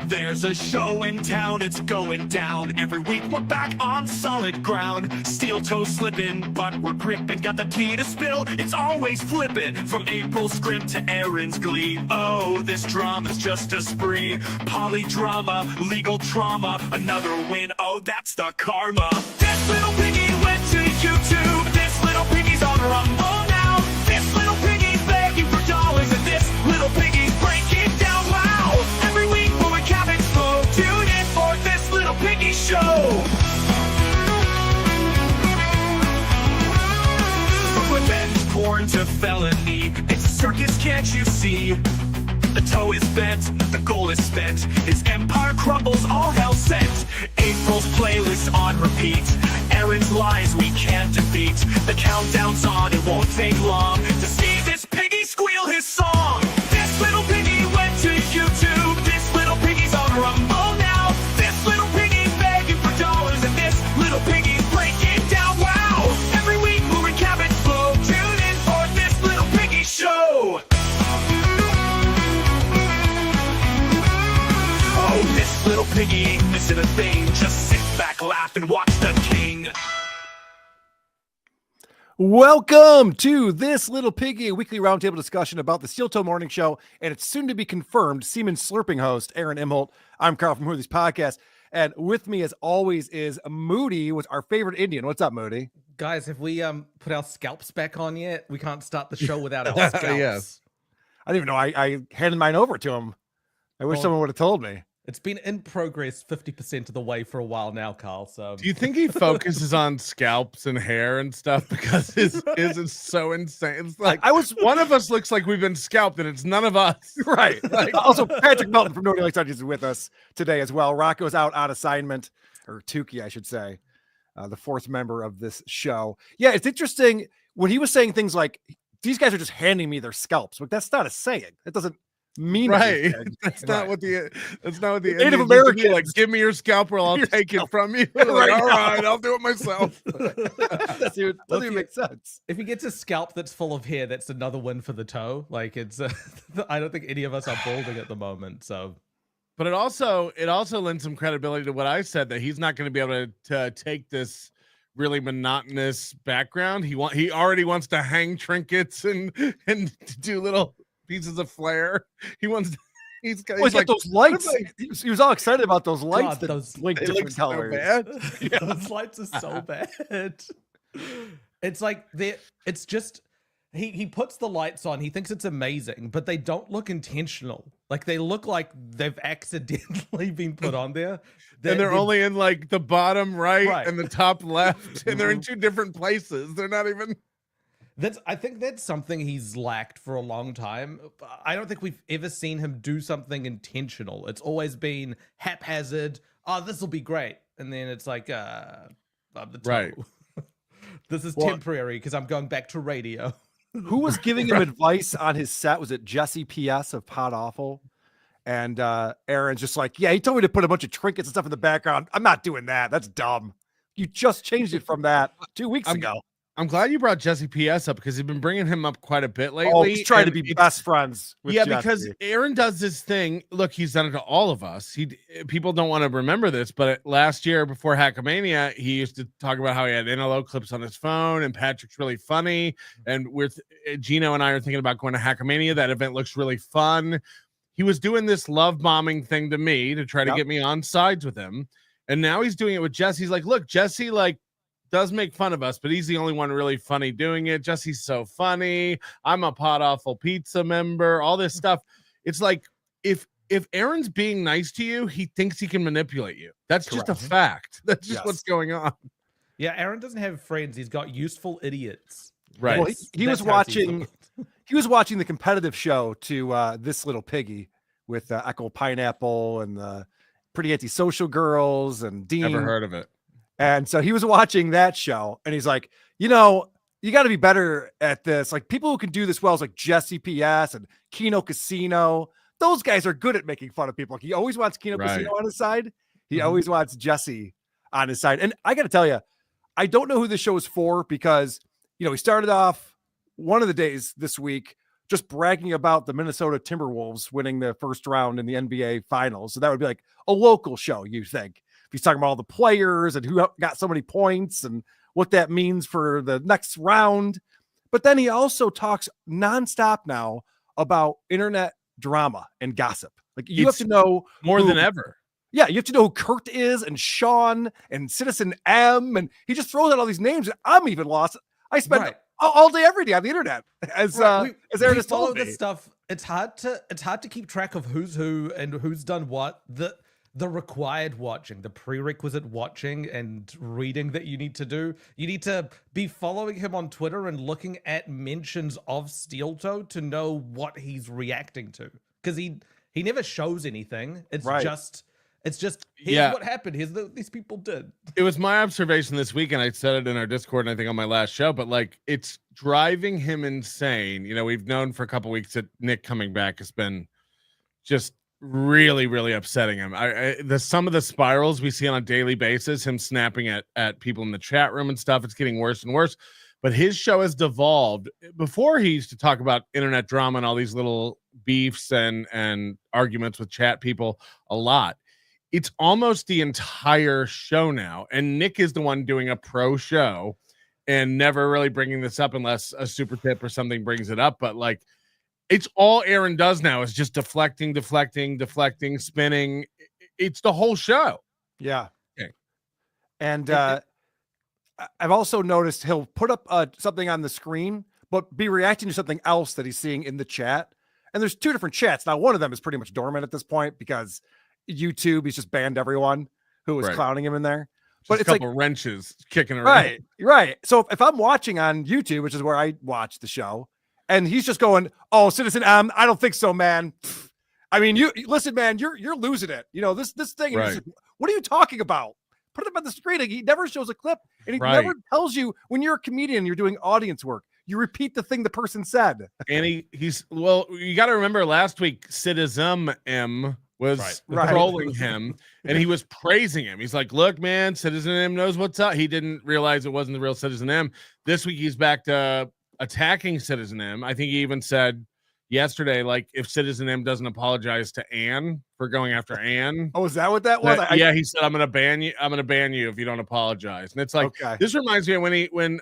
There's a show in town, it's going down. Every week we're back on solid ground. Steel toe slipping, but we're gripping. Got the tea to spill, it's always flipping. From April's scrimp to Aaron's glee. Oh, this drama's just a spree. Polydrama, legal trauma. Another win, oh, that's the karma. This little piggy went to YouTube. This little piggy's on Rumble now. This little piggy's begging for dollars. And this little piggy's breaking down. Wow! Every week we'll recap it slow. Tune in for this little piggy show. From revenge porn to felony, it's a circus, can't you see? The toe is bent, the goal is spent. His empire crumbles, all hell sent. April's playlist on repeat. Aaron's lies we can't defeat. The countdown's on, it won't take long to see this piggy squeal his song. This little piggy went to YouTube. This little piggy's on Rumble now. This little piggy's begging for dollars. And this little piggy's breaking down. Wow! Every week we'll recap it slow. Tune in for this little piggy show. Oh, this little piggy ain't missing a thing. Just sit back, laugh, and watch the king. Welcome to This Little Piggy, a weekly roundtable discussion about the Steel Toe Morning Show and its soon-to-be-confirmed semen slurping host, Aaron Imholt. I'm Carl from Who Are These Podcasts, and with me, as always, is Moody, with our favorite Indian. What's up, Moody? Guys, have we put our scalps back on yet? We can't start the show without our scalps. Yes. I didn't even know. I handed mine over to him. I wish someone would have told me. It's been in progress 50% of the way for a while now, Carl. So do you think he focuses on scalps and hair and stuff because his is so insane? It's like one of us looks like we've been scalped and it's none of us. Right. Like, also, Patrick Melton from Nobody Likes Onions is with us today as well. Rocco's out on assignment, or Tukey, I should say, the fourth member of this show. Yeah, it's interesting when he was saying things like, these guys are just handing me their scalps. But that's not a saying. It doesn't mean right. That's not what the Native Americans like. Give me your scalp, or I'll take it from you. Like, right, all right, I'll do it myself. Doesn't even make sense. If he gets a scalp that's full of hair, that's another win for the toe. Like it's, I don't think any of us are balding at the moment. So, but it also lends some credibility to what I said, that he's not going to be able to take this really monotonous background. He already wants to hang trinkets and do little pieces of flair. He wants to, he's got like, those lights. He was all excited about those lights. God, those blink different colors. So yeah. Those lights are so bad. It's like it's just he puts the lights on. He thinks it's amazing, but they don't look intentional. Like they look like they've accidentally been put on there. And they're only in like the bottom right and the top left, and they're in two different places. They're not even. I think that's something he's lacked for a long time. I don't think we've ever seen him do something intentional. It's always been haphazard. Oh, this will be great. And then it's like, the toe. Right. This is temporary because I'm going back to radio. Who was giving him advice on his set? Was it Jesse PS of Pod Awful? And Aaron's just like, yeah, he told me to put a bunch of trinkets and stuff in the background. I'm not doing that. That's dumb. You just changed it from that 2 weeks ago. I'm glad you brought Jesse PS up because he's been bringing him up quite a bit lately. Oh, he's trying to be best friends with Jesse. Because Aaron does this thing. Look, he's done it to all of us. People don't want to remember this, but last year before Hackamania, he used to talk about how he had NLO clips on his phone, and Patrick's really funny. And Gino and I are thinking about going to Hackamania. That event looks really fun. He was doing this love bombing thing to me to try to get me on sides with him. And now he's doing it with Jesse. He's like, look, Jesse, does make fun of us, but he's the only one really funny doing it. Jesse's so funny. I'm a Pod Awful Pizza member, all this stuff. It's like, if Aaron's being nice to you, he thinks he can manipulate you. That's just a fact. That's just what's going on. Yeah, Aaron doesn't have friends. He's got useful idiots. Right. Well, he was watching the competitive show to This Little Piggy with Echo Pineapple and the Pretty Antisocial Girls and Dean. Never heard of it. And so he was watching that show and he's like, you got to be better at this. Like people who can do this well is like Jesse PS and Kino Casino. Those guys are good at making fun of people. Like he always wants Kino Casino on his side. He always wants Jesse on his side. And I got to tell you, I don't know who this show is for because, he started off one of the days this week just bragging about the Minnesota Timberwolves winning the first round in the NBA finals. So that would be like a local show, you think. If he's talking about all the players and who got so many points and what that means for the next round. But then he also talks nonstop now about internet drama and gossip. Like you have to know more than ever. Yeah, you have to know who Kurt is and Sean and Citizen M, and he just throws out all these names. And I'm even lost. I spend all day, every day on the internet. As Aaron just told me. This stuff. It's hard to keep track of who's who and who's done what. The required watching, the prerequisite watching and reading that you need to do. You need to be following him on Twitter and looking at mentions of Steel Toe to know what he's reacting to, because he never shows anything. It's just here's what happened. Here's these people did. It was my observation this week, and I said it in our Discord, and I think on my last show, but like it's driving him insane. You know, we've known for a couple weeks that Nick coming back has been just really, really upsetting him. Some of the spirals we see on a daily basis, him snapping at people in the chat room and stuff, it's getting worse and worse. But his show has devolved. Before, he used to talk about internet drama and all these little beefs and arguments with chat people a lot. It's almost the entire show now, and Nick is the one doing a pro show and never really bringing this up unless a super tip or something brings it up. But like, it's all Aaron does now is just deflecting, spinning. It's the whole show. Yeah. Okay. And I've also noticed he'll put up something on the screen, but be reacting to something else that he's seeing in the chat. And there's two different chats. Now, one of them is pretty much dormant at this point because YouTube, he's just banned everyone who was clowning him in there. But it's like wrenches kicking around. Right. So if I'm watching on YouTube, which is where I watch the show, and he's just going, "Oh, Citizen M, I don't think so, man. I mean, you listen, man, you're losing it. You know, this thing. Like, what are you talking about? Put it up on the screen." Like, he never shows a clip, and he never tells you when you're a comedian, you're doing audience work. You repeat the thing the person said. And he's you got to remember last week, Citizen M was trolling him, and he was praising him. He's like, "Look, man, Citizen M knows what's up." He didn't realize it wasn't the real Citizen M. This week, he's back to attacking Citizen M. I think he even said yesterday, like, if Citizen M doesn't apologize to Anne for going after Anne. Oh, is that what that was? Yeah, he said, I'm gonna ban you if you don't apologize. And it's like, this reminds me of when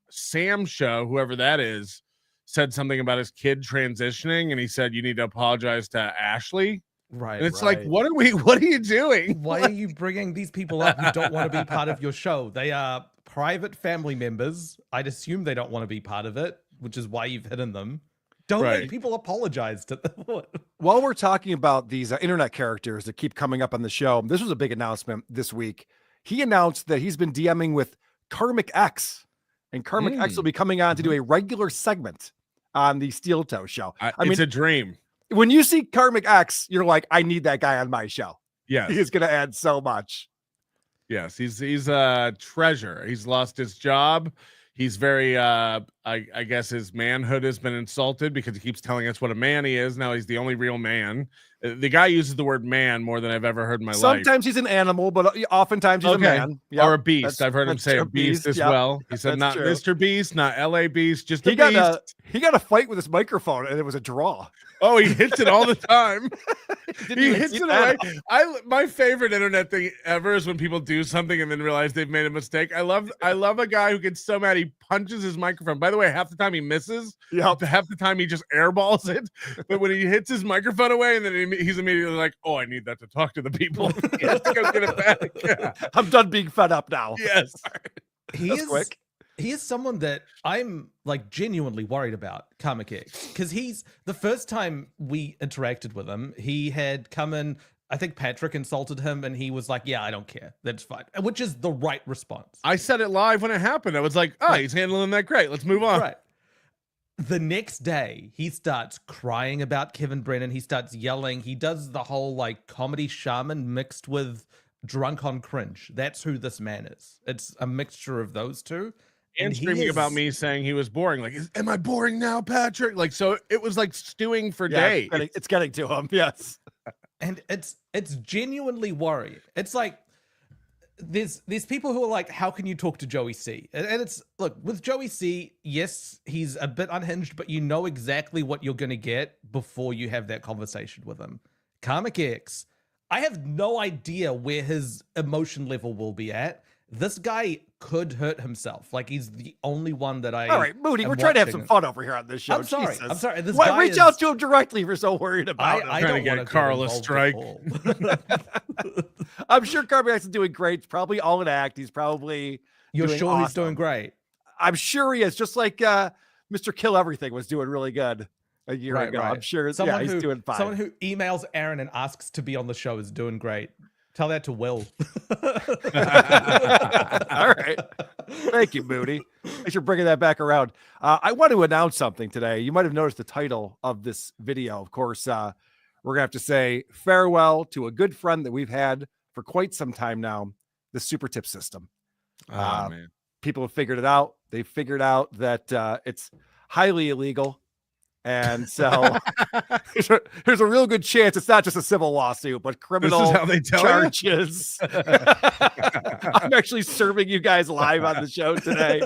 Sam's show, whoever that is, said something about his kid transitioning, and he said, you need to apologize to Ashley. Right. And it's like, what are you doing? Why are you bringing these people up who don't want to be part of your show? They are private family members. I'd assume they don't want to be part of it, which is why you've hidden them. Don't make people apologize to them. While we're talking about these internet characters that keep coming up on the show, this was a big announcement this week. He announced that he's been DMing with Karmic X, and Karmic X will be coming on to do a regular segment on the Steel Toe show. I mean, it's a dream. When you see Karmic X, you're like, I need that guy on my show. Yeah, he is going to add so much. Yes, he's a treasure. He's lost his job. He's very, I guess his manhood has been insulted because he keeps telling us what a man he is. Now he's the only real man. The guy uses the word man more than I've ever heard in my life. Sometimes he's an animal, but oftentimes he's a man. Yep. Or a beast. I've heard him say a beast as well. He said not true. Mr. Beast, not LA Beast, just a beast. He got a fight with his microphone, and it was a draw. Oh, he hits it all the time. He hits it away. My favorite internet thing ever is when people do something and then realize they've made a mistake. I love a guy who gets so mad he punches his microphone. By the way, half the time he misses. Yep. Half the time he just airballs it. But when he hits his microphone away, and then he's immediately like, "Oh, I need that to talk to the people." He has to go get it back. I'm done being fed up now. Yes. That's quick. He is someone that I'm like genuinely worried about, Karmic X, because he's the first time we interacted with him, he had come in. I think Patrick insulted him, and he was like, "Yeah, I don't care. That's fine," which is the right response. I said it live when it happened. I was like, "Oh, he's handling that great. Let's move on." Right. The next day, he starts crying about Kevin Brennan. He starts yelling. He does the whole like comedy shaman mixed with drunk on cringe. That's who this man is. It's a mixture of those two. And screaming about me saying he was boring. Like, am I boring now, Patrick? Like, so it was like stewing for days. It's getting to him. Yes. And it's genuinely worrying. It's like there's people who are like, how can you talk to Joey C? And it's, look, with Joey C, yes, he's a bit unhinged, but you know exactly what you're going to get before you have that conversation with him. Karmic X, I have no idea where his emotion level will be at. This guy could hurt himself. Like, he's the only one that I. All right, Moody, we're trying to have some fun over here on this show. I'm sorry. Jesus. I'm sorry. This Why, guy reach is, out to him directly if you're so worried about him. I Trying to don't get want Carl a strike. I'm sure Carmichael's doing great. It's probably all an act. He's probably. You're doing sure he's awesome. doing great? I'm sure he is. Just like Mr. Kill Everything was doing really good a year ago. Right. I'm sure. Someone he's who, doing fine. Someone who emails Aaron and asks to be on the show is doing great. Tell that to Will. All right. Thank you, Moody. Thanks for bringing that back around. I want to announce something today. You might have noticed the title of this video. Of course, we're going to have to say farewell to a good friend that we've had for quite some time now, the Supertip system. Man. People have figured it out. They figured out that it's highly illegal. And so there's a real good chance it's not just a civil lawsuit, but criminal This is how they tell charges. I'm actually serving you guys live on the show today.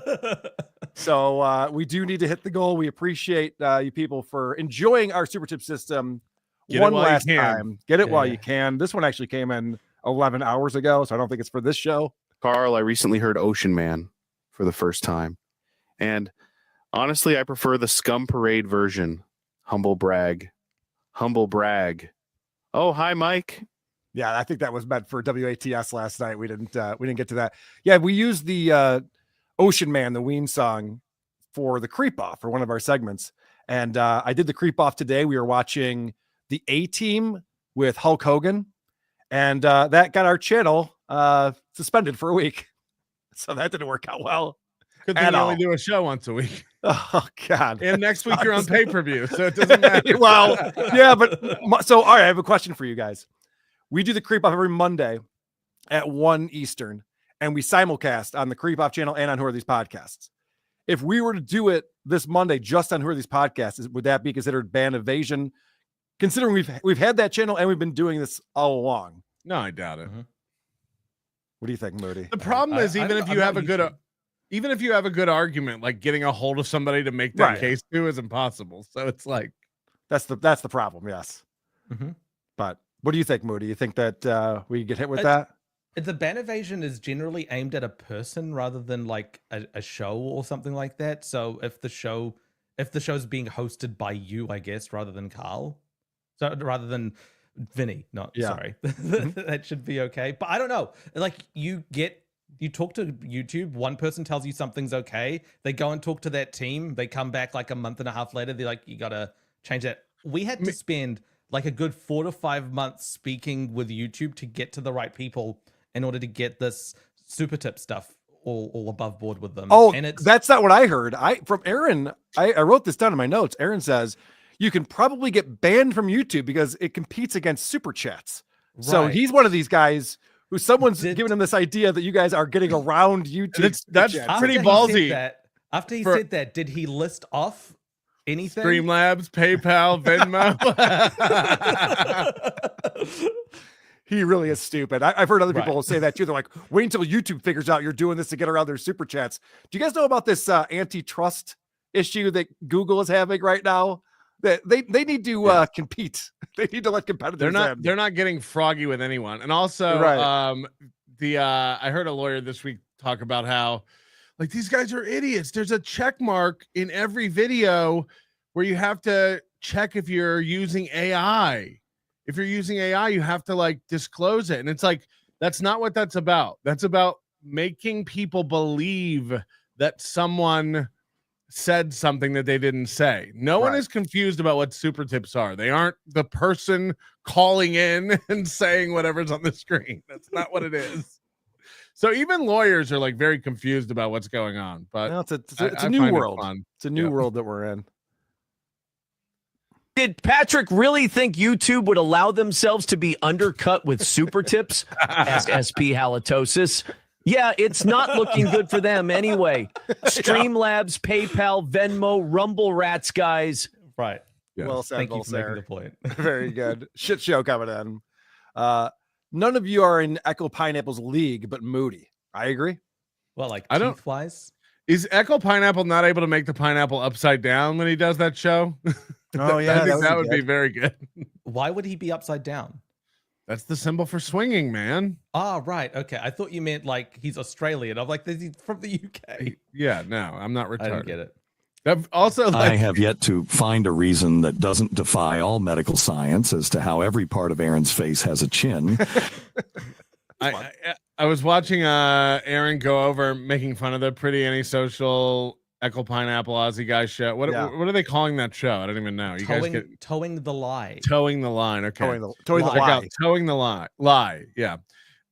So we do need to hit the goal. We appreciate you people for enjoying our Supertip system one last time. Get it while you can. This one actually came in 11 hours ago, so I don't think it's for this show. Carl, I recently heard Ocean Man for the first time. And honestly, I prefer the Scum Parade version. Humble brag. Humble brag. Oh, hi, Mike. Yeah, I think that was meant for WATS last night. We didn't get to that. Yeah, we used the Ocean Man, the Ween song, for the creep off for one of our segments. And I did the creep off today. We were watching the A-Team with Hulk Hogan, and that got our channel suspended for a week. So that didn't work out well. Good thing we only do a show once a week. Oh God! And next week you're on pay-per-view, so it doesn't matter. Well, yeah, but so all right, I have a question for you guys. We do the creep off every Monday at 1 Eastern, and we simulcast on the Creep Off channel and on Who Are These Podcasts. If we were to do it this Monday just on Who Are These Podcasts, would that be considered ban evasion? Considering we've had that channel and we've been doing this all along. No, I doubt it. Mm-hmm. What do you think, Moody? The problem is, even if you have a good argument, like getting a hold of somebody to make that case to is impossible. So it's like that's the problem. Yes. Mm-hmm. But what do you think, Moody? You think that we get hit with that? The ban evasion is generally aimed at a person rather than like a show or something like that. So if the show's being hosted by you, I guess, rather than Carl, so rather than Vinny, sorry, that should be okay. But I don't know. Like you talk to YouTube, one person tells you something's okay. They go and talk to that team. They come back like a month and a half later. They're like, you got to change that. We had to spend like a good 4 to 5 months speaking with YouTube to get to the right people in order to get this Supertip stuff all above board with them. Oh, and that's not what I heard. From Aaron, I wrote this down in my notes. Aaron says you can probably get banned from YouTube because it competes against super chats. Right. So he's one of these guys who someone's giving him this idea that you guys are getting around YouTube. That's pretty ballsy. After he said that, did he list off anything? Streamlabs, PayPal, Venmo. He really is stupid. I've heard other people say that too. They're like, wait until YouTube figures out you're doing this to get around their super chats. Do you guys know about this antitrust issue that Google is having right now? That they need to compete. They need to let competitors. They're not getting froggy with anyone. And also, I heard a lawyer this week talk about how like these guys are idiots. There's a check mark in every video where you have to check if you're using AI. If you're using AI, you have to like disclose it. And it's like, that's not what that's about. That's about making people believe that someone said something that they didn't say. No one is confused about what super tips are. They aren't the person calling in and saying whatever's on the screen. That's not what it is. So even lawyers are like very confused about what's going on. But no, it's a new world. It's a new world that we're in. Did Patrick really think YouTube would allow themselves to be undercut with super tips? Asked SP Halitosis. Yeah, it's not looking good for them anyway. Streamlabs, PayPal, Venmo, Rumble Rats, guys. Right. Yeah. Well said. Thank you for making the point. Very good. Shit show coming in. none of you are in Echo Pineapple's league, but Moody. I agree. Well, like I don't- teeth wise. Is Echo Pineapple not able to make the pineapple upside down when he does that show? Oh, yeah, I think that that would would be be very good. Why would he be upside down? That's the symbol for swinging, man. Ah, right. Okay. I thought you meant like he's Australian. I'm like, he's from the UK. Yeah, no, I'm not retarded. I don't get it. That also, I like, have yet to find a reason that doesn't defy all medical science as to how every part of Aaron's face has a chin. I was watching Aaron go over making fun of the Pretty Antisocial Echo Pineapple Aussie Guy show. What are they calling that show? I don't even know. You guys get Towing the lie. towing the line. Okay, Towing the Check out lie. towing the lie. Yeah.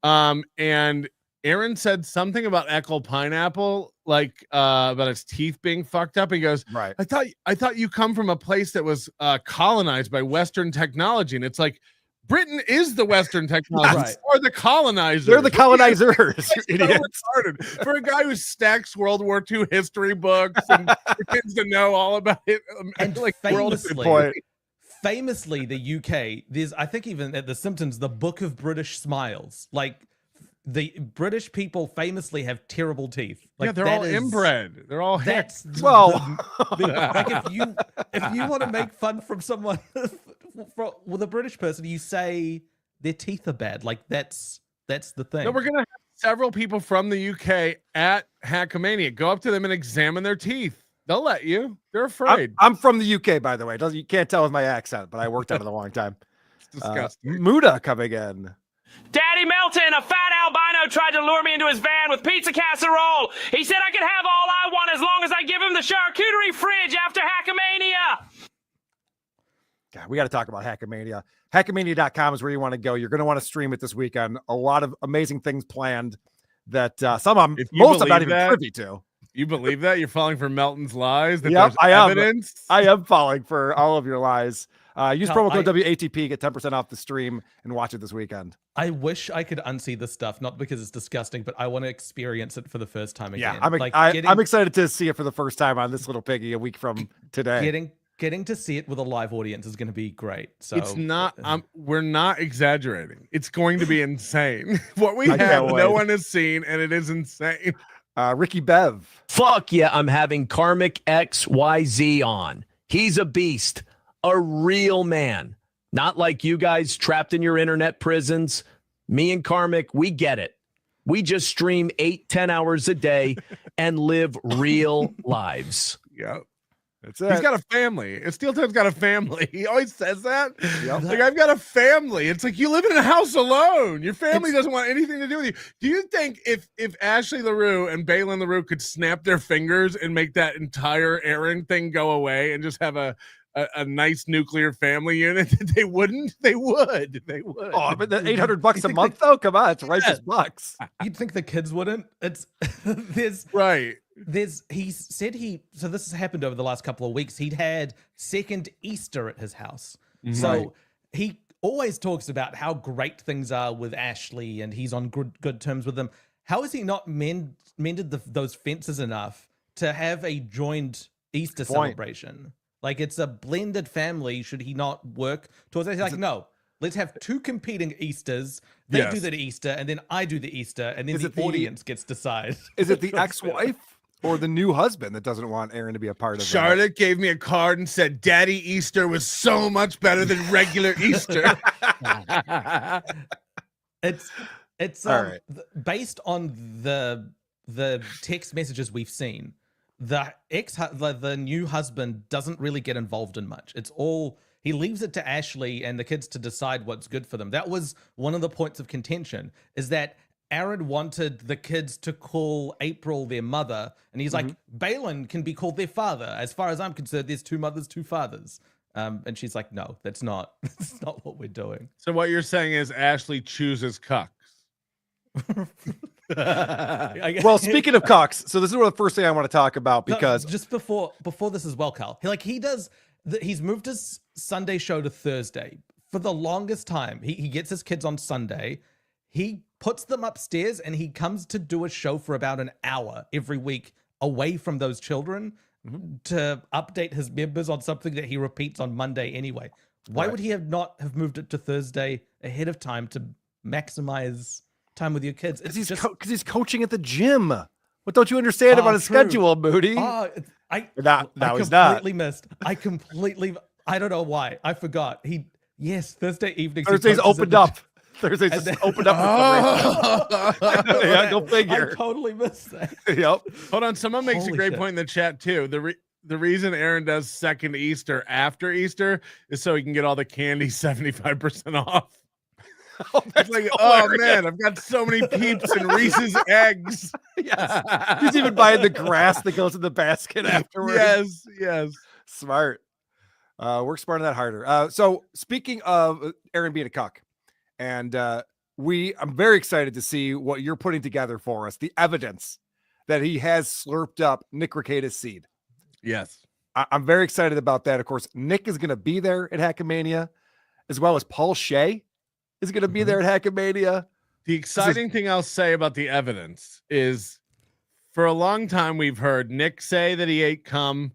And Aaron said something about Echo Pineapple, like about his teeth being fucked up. He goes, Right. I thought you come from a place that was colonized by Western technology, and it's like Britain is the Western technology, Right. or the colonizers. They're the colonizers, you So idiots. retarded. For a guy who stacks World War II history books and for kids to know all about it, And like famously, the UK, there's, I think even at The Simpsons, the Book of British Smiles. Like, the British people famously have terrible teeth. Like, yeah, they're that all is- inbred. They're all hick. That's Well, like if you want to make fun from someone with a British person, you say their teeth are bad. Like that's the thing. No, we're gonna have several people from the UK at Hackamania. Go up to them and examine their teeth. They'll let you. They're afraid. I'm from the UK, by the way. You can't tell with my accent, but I worked out it a long time. It's disgusting. Muda coming in. Daddy Melton, a fat albino, tried to lure me into his van with pizza casserole. He said I could have all I want as long as I give him the charcuterie fridge after Hackamania. God, we got to talk about Hackamania. Hackamania.com is where you want to go. You're going to want to stream it this weekend. A lot of amazing things planned that some of them, If you most I'm not believe even that- privy to. You believe that? You're falling for Melton's lies? That Yep, there's I am. evidence? I am falling for all of your lies. Use No, promo code WATP, get 10% off the stream, and watch it this weekend. I wish I could unsee this stuff, not because it's disgusting, but I want to experience it for the first time again. Yeah, I'm excited to see it for the first time on this little piggy a week from today. Getting to see it with a live audience is going to be great. So It's not. We're not exaggerating. It's going to be insane. What we I have, can't no wait. one has seen, and it is insane. Ricky Bev. Fuck yeah, I'm having Karmic XYZ on. He's a beast, a real man. Not like you guys trapped in your internet prisons. Me and Karmic, we get it. We just stream 8-10 hours a day and live real lives. Yeah. That's it. He's got a family. Steel Toe's got a family. He always says that. Yep. Like, I've got a family. It's like you live in a house alone. Your family doesn't want anything to do with you. Do you think if Ashley LaRue and Balin LaRue could snap their fingers and make that entire Aaron thing go away and just have a nice nuclear family unit, they wouldn't? They would. They would. Oh, but the $800 a month though? Come on, it's righteous bucks. You'd think the kids wouldn't. It's Right. he said so this has happened over the last couple of weeks. He'd had second Easter at his house. So he always talks about how great things are with Ashley and he's on good terms with them. How has he not mended those fences enough to have a joined Easter celebration? Like, it's a blended family. Should he not work towards that? He's like, no, let's have two competing Easters. They do the Easter, and then I do the Easter, and then the audience gets to decide. Is it the ex-wife or the new husband that doesn't want Aaron to be a part of that? Charlotte gave me a card and said, Daddy Easter was so much better than regular Easter. It's All right. based on the text messages we've seen. The new husband doesn't really get involved in much. It's all, he leaves it to Ashley and the kids to decide what's good for them. That was one of the points of contention, is that Aaron wanted the kids to call April their mother, and he's like, Balin can be called their father. As far as I'm concerned, there's two mothers, two fathers. And she's like, no, that's not what we're doing. So what you're saying is Ashley chooses cucks. Well, speaking of cocks, so this is the first thing I want to talk about because just before this as well, Carl. He's moved his Sunday show to Thursday. For the longest time, he gets his kids on Sunday. He puts them upstairs and he comes to do a show for about an hour every week away from those children to update his members on something that he repeats on Monday anyway. Why would he not have moved it to Thursday ahead of time to maximize time with your kids. It's Because just he's coaching at the gym. What don't you understand about his true. schedule, Moody? Oh, I He's not. completely missed. I don't know why. I forgot. Thursday evenings. he Thursdays coaches at opened the up. Thursdays And just then- opened up. Yeah, go figure. I totally missed that. Yep. Hold on, someone makes a Holy great shit. point in the chat too. The reason Aaron does second Easter after Easter is so he can get all the candy 75% off. It's like, oh man, I've got so many Peeps and Reese's eggs. Yes. He's even buying the grass that goes in the basket afterwards. Yes. Smart. Work smart on that harder. So speaking of Aaron being a cuck, and I'm very excited to see what you're putting together for us. The evidence that he has slurped up Nick Rekieta's seed. Yes. I'm very excited about that. Of course, Nick is going to be there at Hackamania, as well as Paul Shea is going to be there at Hackamania. The exciting thing I'll say about the evidence is for a long time we've heard Nick say that he ate cum,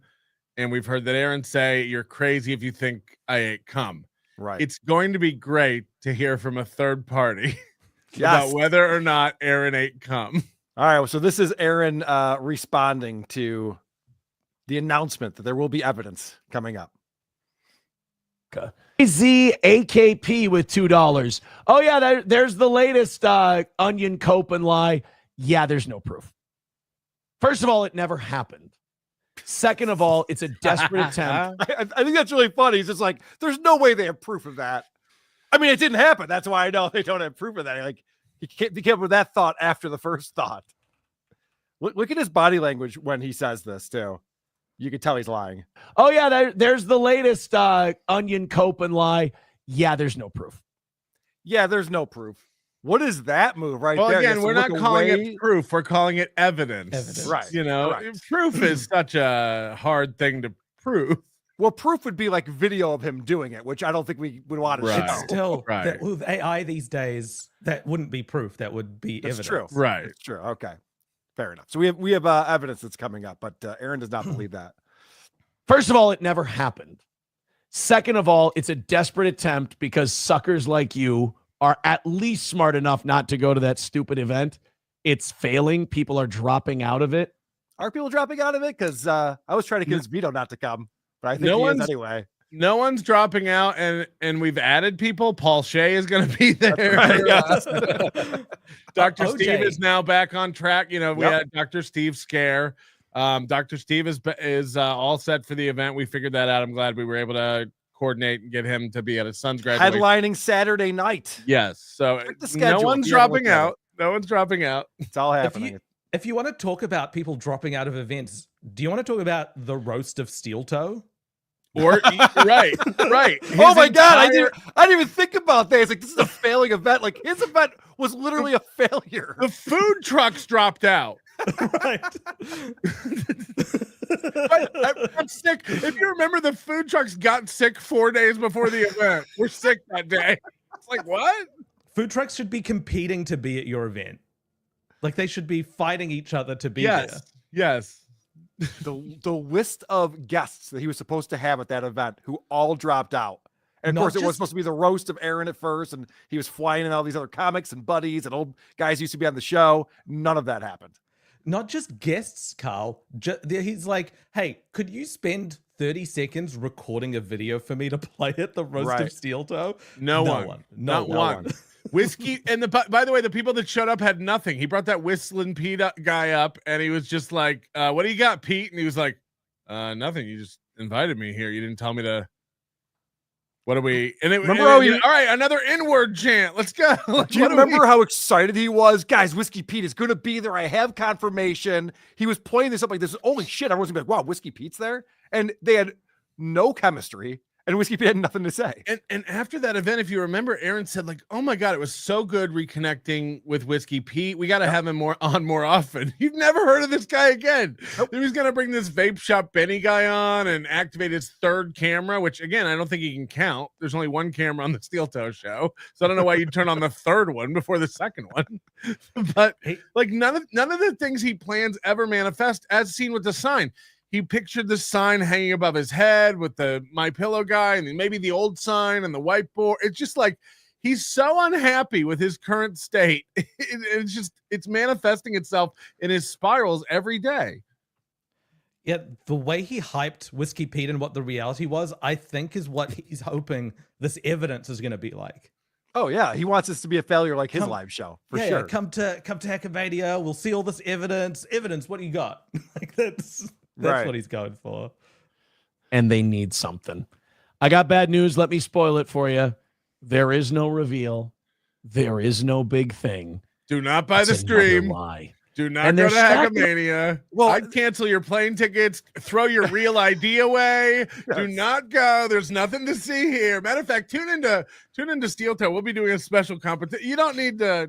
and we've heard that Aaron say you're crazy if you think I ate cum. Right. It's going to be great to hear from a third party Yes. about whether or not Aaron ate cum. All right. So this is Aaron responding to the announcement that there will be evidence coming up. ZAKP with $2. Oh yeah, there's the latest onion cope and lie. Yeah, there's no proof. First of all, it never happened. Second of all, it's a desperate attempt. I think that's really funny. He's just like, there's no way they have proof of that. I mean, it didn't happen. That's why I know they don't have proof of that. Like he came up with that thought after the first thought. Look at his body language when he says this too. You can tell he's lying. Oh yeah, there's the latest onion cope and lie. Yeah, there's no proof. Yeah, there's no proof. What is that move right Well, there? He has again, to we're not look calling away. it proof. We're calling it evidence. Evidence. Right. You know, Correct. proof is such a hard thing to prove. Well, proof would be like video of him doing it, which I don't think we would want to Right. show. It's still Right. with AI these days, that wouldn't be proof. That would be That's evidence. true. Right. It's true. Okay. Fair enough. So we have evidence that's coming up, but Aaron does not believe that. First of all, it never happened. Second of all, it's a desperate attempt because suckers like you are at least smart enough not to go to that stupid event. It's failing. People are dropping out of it. Are people dropping out of it? Because I was trying to convince Vito not to come, but I think No he is one's- anyway. No one's dropping out, and we've added people. Paul Shea is going to be there. right, yes. Dr. OJ. Steve is now back on track. You know, we Yep. had Dr. Steve scare. Dr. Steve is all set for the event. We figured that out. I'm glad we were able to coordinate and get him to be at his son's graduation. Headlining Saturday night. Yes. So Check the no schedule one's if you haven't dropping looked at out. No one's dropping out. It's all happening. If you want to talk about people dropping out of events, do you want to talk about the roast of Steel Toe? Or right. Oh my God. I entire- didn't even think about that. It's like, this is a failing event. Like his event was literally a failure. The food trucks dropped out. Right. I'm sick. If you remember, the food trucks got sick 4 days before the event. We're sick that day. It's like, what? Food trucks should be competing to be at your event. Like they should be fighting each other to be there. Yes. The list of guests that he was supposed to have at that event who all dropped out. And of Not course, it was just- supposed to be the roast of Aaron at first, and he was flying in all these other comics and buddies and old guys who used to be on the show. None of that happened. Not just guests, Carl. He's like, hey, could you spend 30 seconds recording a video for me to play at the roast Right. of Steel Toe? No No one. one. Not No one. Whiskey. And by the way, the people that showed up had nothing. He brought that Whistling Pete guy up, and he was just like, what do you got, Pete? And he was like, nothing. You just invited me here. You didn't tell me to. What are we? And it, Remember and how it- he- all right, another inward chant. Let's go. Do you remember how excited he was? Guys, Whiskey Pete is going to be there. I have confirmation. He was playing this up like this. Holy shit. Everyone's going to be like, wow, Whiskey Pete's there. And they had no chemistry. And Whiskey Pete had nothing to say. And after that event, if you remember, Aaron said like, "Oh my God, it was so good reconnecting with Whiskey Pete. We got to have him more often." You've never heard of this guy again. Nope. He was gonna bring this vape shop Benny guy on and activate his third camera, which again I don't think he can count. There's only one camera on the Steel Toe show, so I don't know why you'd turn on the third one before the second one. But like none of the things he plans ever manifest, as seen with the sign. He pictured the sign hanging above his head with the My Pillow guy and maybe the old sign and the whiteboard. It's just like he's so unhappy with his current state. It's manifesting itself in his spirals every day. Yeah, the way he hyped Whiskey Pete and what the reality was, I think is what he's hoping this evidence is going to be like. Oh yeah, he wants this to be a failure like his Come- live show for Yeah, sure. come to Hackamania. We'll see all this evidence. Evidence, what do you got? Like that's Right. what he's going for. And they need something. I got bad news. Let me spoil it for you. There is no reveal. There is no big thing. Do not buy It's the stream. another lie. Do not And go they're to stacking- Hackamania. Well- I'd cancel your plane tickets. Throw your real ID away. Do Yes. not go. There's nothing to see here. Matter of fact, tune into Steel Toe. We'll be doing a special competition. You don't need to.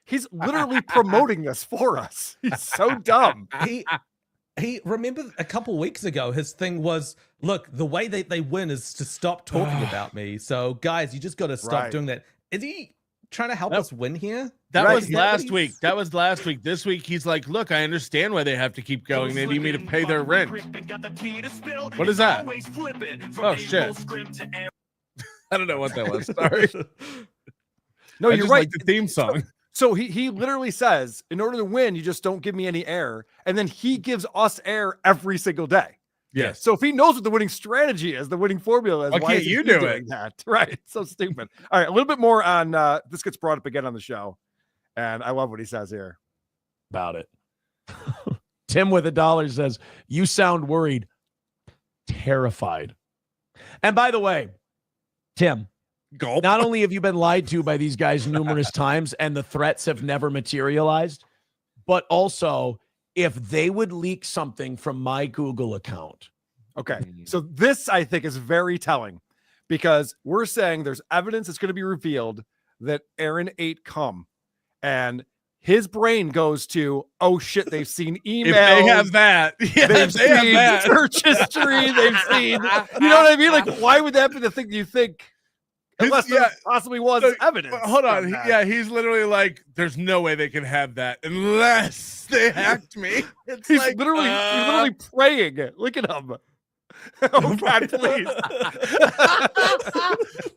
He's literally promoting this for us. He's so dumb. He remember a couple weeks ago, his thing was, look, the way they win is to stop talking about me. So guys, you just got to stop Right. doing that. Is he trying to help That- us win here? That Right. was Is that what last he's- week. That was last week. This week, he's like, look, I understand why they have to keep going. They need me to pay their rent. What is that? Oh, shit. I don't know what that was. Sorry. No, I you're just right. like the theme song. So he literally says, in order to win, you just don't give me any air. And then he gives us air every single day. Yes. So if he knows what the winning strategy is, the winning formula is, Why can't isn't you he do doing it? that? Right. So stupid. All right. A little bit more on this gets brought up again on the show. And I love what he says here. About it. Tim with $1 says, you sound worried, terrified. And by the way, Tim, Gulp. not only have you been lied to by these guys numerous times and the threats have never materialized, but also if they would leak something from my Google account. Okay. So this, I think, is very telling because we're saying there's evidence that's going to be revealed that Aaron ate cum. And his brain goes to, oh shit, they've seen emails. If they have that, yeah, They've if they have seen that. search history. They've seen, you know what I mean? Like, why would that be the thing you think? Unless there possibly was So, evidence. Hold on. from that. Yeah, he's literally like, there's no way they can have that unless they hacked me. It's He's like, literally praying. Look at him. Oh God, please.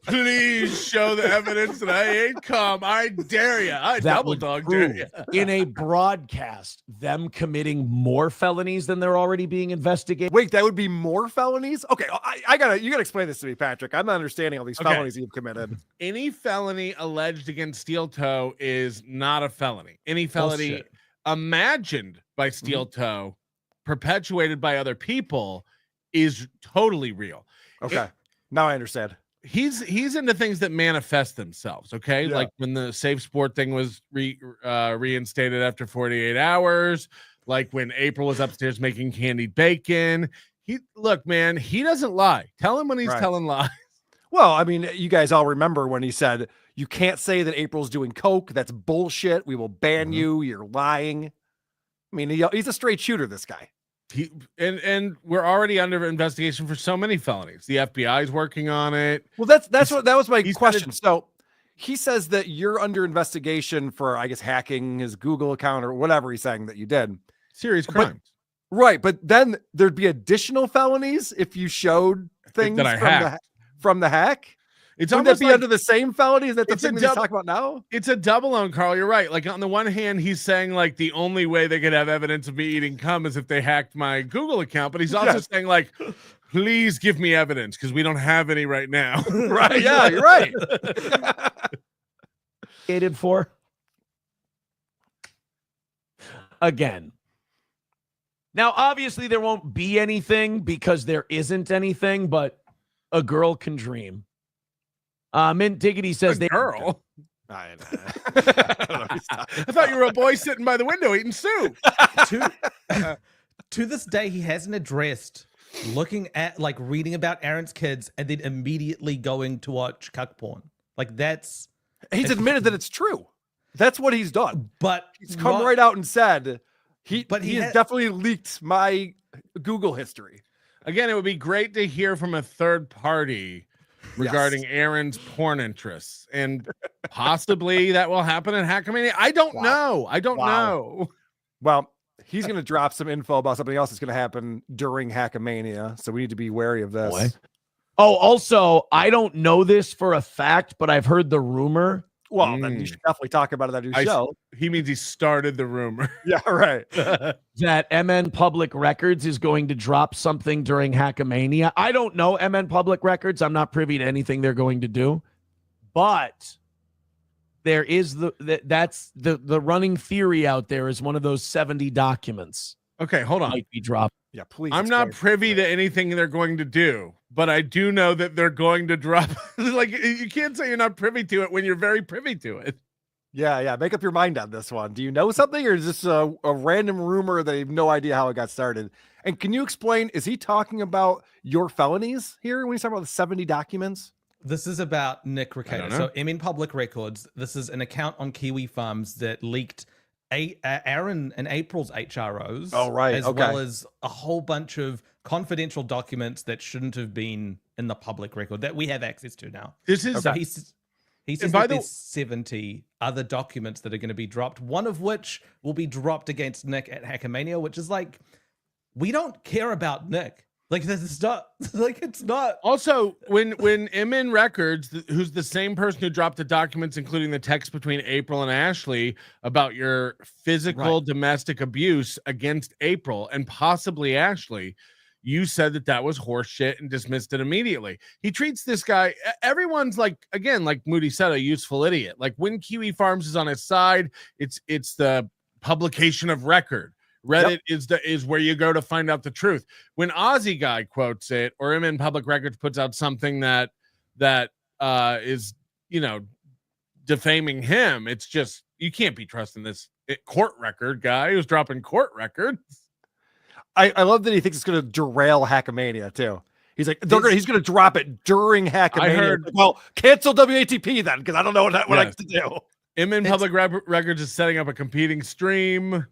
please show the evidence that I ate cum. I dare you. I That double would dog dare prove you. in a broadcast them committing more felonies than they're already being investigated. Wait, that would be more felonies? Okay, you gotta explain this to me, Patrick. I'm not understanding all these Okay. felonies you've committed. Any felony alleged against Steel Toe is not a felony. Any felony Bullshit. imagined by Steel Toe, perpetuated by other people, is totally real. Okay, now I understand. He's into things that manifest themselves. Okay, Yeah. like when the safe sport thing was reinstated after 48 hours. Like when April was upstairs making candied bacon. Look, man, he doesn't lie. Tell him when he's Right. telling lies. Well, I mean, you guys all remember when he said, you can't say that April's doing coke. That's bullshit. We will ban you. You're lying. I mean, he's a straight shooter, this guy. And we're already under investigation for so many felonies. The FBI is working on it. Well, that was my he's question. So he says that you're under investigation for, I guess, hacking his Google account or whatever he's saying that you did. Serious crimes. Right, but then there'd be additional felonies if you showed things That I from the hack. It's Wouldn't almost that be like under the same felony? Is that the it's a thing that he's double- talking about now? it's a double on Carl. You're right. Like on the one hand, he's saying like the only way they could have evidence of me eating cum is if they hacked my Google account. But he's also Yes. saying like, please give me evidence because we don't have any right now. Right? Yeah, you're right. Investigated for again. Now, obviously, there won't be anything because there isn't anything, but a girl can dream. Mint Diggity says they Girl, I I thought you were a boy sitting by the window eating soup. To this day, he hasn't addressed looking at, like, reading about Aaron's kids and then immediately going to watch cuck porn. Like, that's, He's admitted that it's true. That's what he's done. but He's come not- right out and said he But he has had- definitely leaked my Google history. Again, it would be great to hear from a third party regarding Aaron's porn interests, and possibly that will happen in Hackamania. I don't know. I don't know. Well, he's going to drop some info about something else that's going to happen during Hackamania, so we need to be wary of this. Boy. Oh, also, I don't know this for a fact, but I've heard the rumor. Well, then you should definitely talk about it on your show. He means he started the rumor. Yeah, right. That MN Public Records is going to drop something during Hackamania. I don't know MN Public Records. I'm not privy to anything they're going to do, but there is that's the running theory out there is one of those 70 documents Okay, hold on. might be dropped. Yeah, please. I'm not explain. privy to anything they're going to do, but I do know that they're going to drop. Like, you can't say you're not privy to it when you're very privy to it. Yeah. Make up your mind on this one. Do you know something, or is this a random rumor that you have no idea how it got started? And can you explain? Is he talking about your felonies here when he's talking about the 70 documents? This is about Nick don't Recato. know. So MN Public Records, this is an account on Kiwi Farms that leaked Aaron and April's HROs. Oh, right. As Okay. well as a whole bunch of confidential documents that shouldn't have been in the public record that we have access to now. This is So he says by that the- there's 70 other documents that are going to be dropped, one of which will be dropped against Nick at Hackamania, which is like, we don't care about Nick. Like, this is not, like, it's not. also when MN Records, who's the same person who dropped the documents, including the text between April and Ashley about your physical domestic abuse against April and possibly Ashley, you said that was horseshit and dismissed it immediately. He treats this guy, everyone's like, again, like Moody said, a useful idiot. Like, when Kiwi Farms is on his side, it's the publication of record. Reddit is where you go to find out the truth. When Aussie Guy quotes it, or MN Public Records puts out something that is, defaming him, it's just, you can't be trusting this court record guy who's dropping court records. I love that he thinks it's going to derail Hackamania too. He's like, he's going to drop it during Hackamania. I heard- Well, cancel WATP then, because I don't know what I have to do. MN Public Records is setting up a competing stream.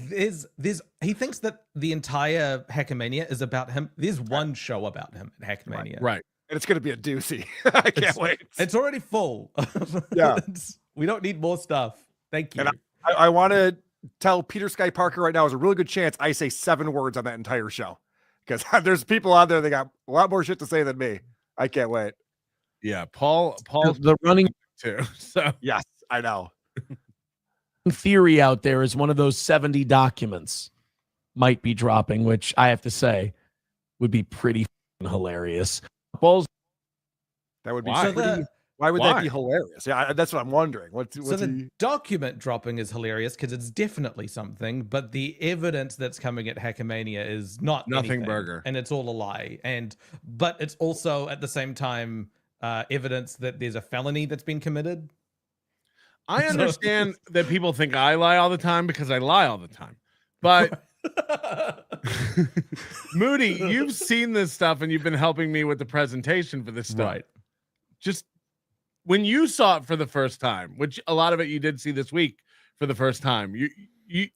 He thinks that the entire Hackamania is about him. There's one show about him at Hackamania. Right. And it's going to be a doozy. I can't wait. It's already full. Yeah. We don't need more stuff. Thank you. And I want to tell Peter Sky Parker right now is a really good chance I say 7 words on that entire show, because there's people out there that got a lot more shit to say than me. I can't wait. Yeah, Paul The running too. So Yes, I know. theory out there is one of those 70 documents might be dropping, which I have to say would be pretty hilarious. Balls. That would be Why? why would that Why? be hilarious? Yeah, that's what I'm wondering. What's So the he? document dropping is hilarious because it's definitely something, but the evidence that's coming at Hackamania is not Nothing anything, burger. and it's all a lie. But it's also at the same time evidence that there's a felony that's been committed. I understand that people think I lie all the time because I lie all the time. But Moody, you've seen this stuff and you've been helping me with the presentation for this stuff. Right. Just when you saw it for the first time, which a lot of it you did see this week for the first time, you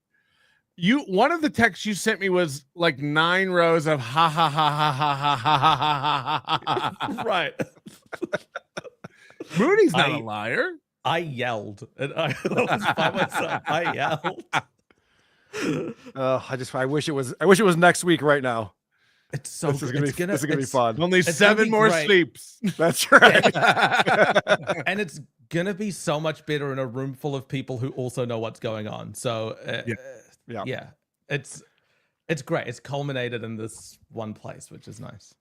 one of the texts you sent me was like 9 rows of ha ha ha ha ha ha ha ha ha ha ha. Right. Moody's not a liar. I yelled. And I was by myself. I yelled. I wish it was next week right now. It's so This is good. gonna be it's- fun. Only It's gonna 7 be more great. sleeps. That's right. And it's gonna be so much better in a room full of people who also know what's going on. So Yeah. it's great. It's culminated in this one place, which is nice.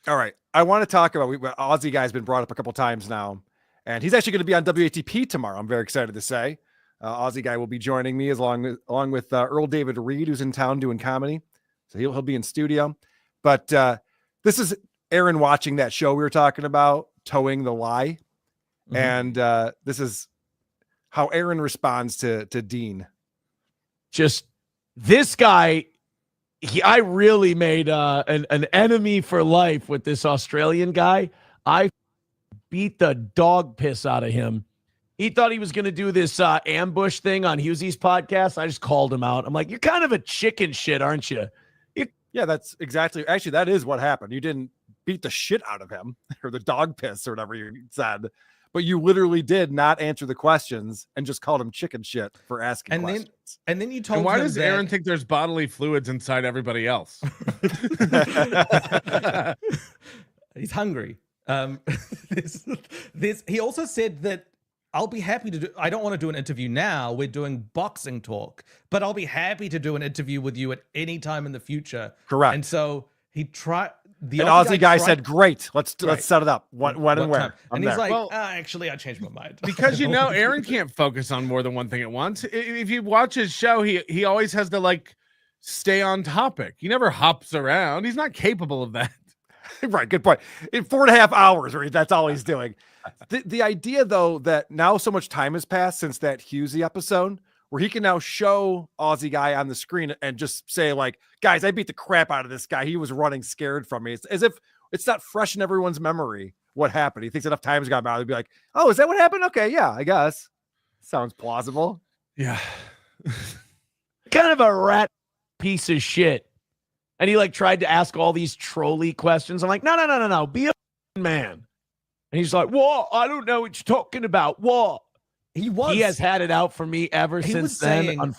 All right. I want to talk about Aussie Guy's been brought up a couple times now, and he's actually going to be on WATP tomorrow. I'm very excited to say. Aussie Guy will be joining me along with Earl David Reed, who's in town doing comedy. So he'll be in studio. But this is Aaron watching that show we were talking about, Towing the Lie. Mhm. And this is how Aaron responds to Dean. Just this guy, I really made an enemy for life with this Australian guy. I beat the dog piss out of him. He thought he was going to do this ambush thing on Hughesy's podcast. I just called him out. I'm like, you're kind of a chicken shit, aren't you? Yeah, that's exactly. Actually, that is what happened. You didn't beat the shit out of him or the dog piss or whatever you said. but you literally did not answer the questions and just called him chicken shit for asking questions. And then you told And why him does that Aaron think there's bodily fluids inside everybody else? he's hungry. He also said that I'll be happy to do. I don't want to do an interview now. We're doing boxing talk, but I'll be happy to do an interview with you at any time in the future. Correct. And so he tried. The An Aussie guy tried- said, "Great, let's Right. set it up. When and What where?" time? I'm And he's there. like, Well, actually, I changed my mind. Because Aaron can't focus on more than one thing at once. If you watch his show, he always has to like stay on topic. He never hops around. He's not capable of that. Right, good point. In 4.5 hours, right? That's all he's doing. The idea, though, that now so much time has passed since that Husey episode, where he can now show Aussie Guy on the screen and just say, like, guys, I beat the crap out of this guy. He was running scared from me. It's as if it's not fresh in everyone's memory what happened. He thinks enough time's gone by. They'd be like, oh, is that what happened? Okay, yeah, I guess. Sounds plausible. Yeah. Kind of a rat piece of shit. And he like tried to ask all these trolley questions. I'm like, no. Be a man. And he's like, what? I don't know what you're talking about. What? He has had it out for me ever He since was then. saying-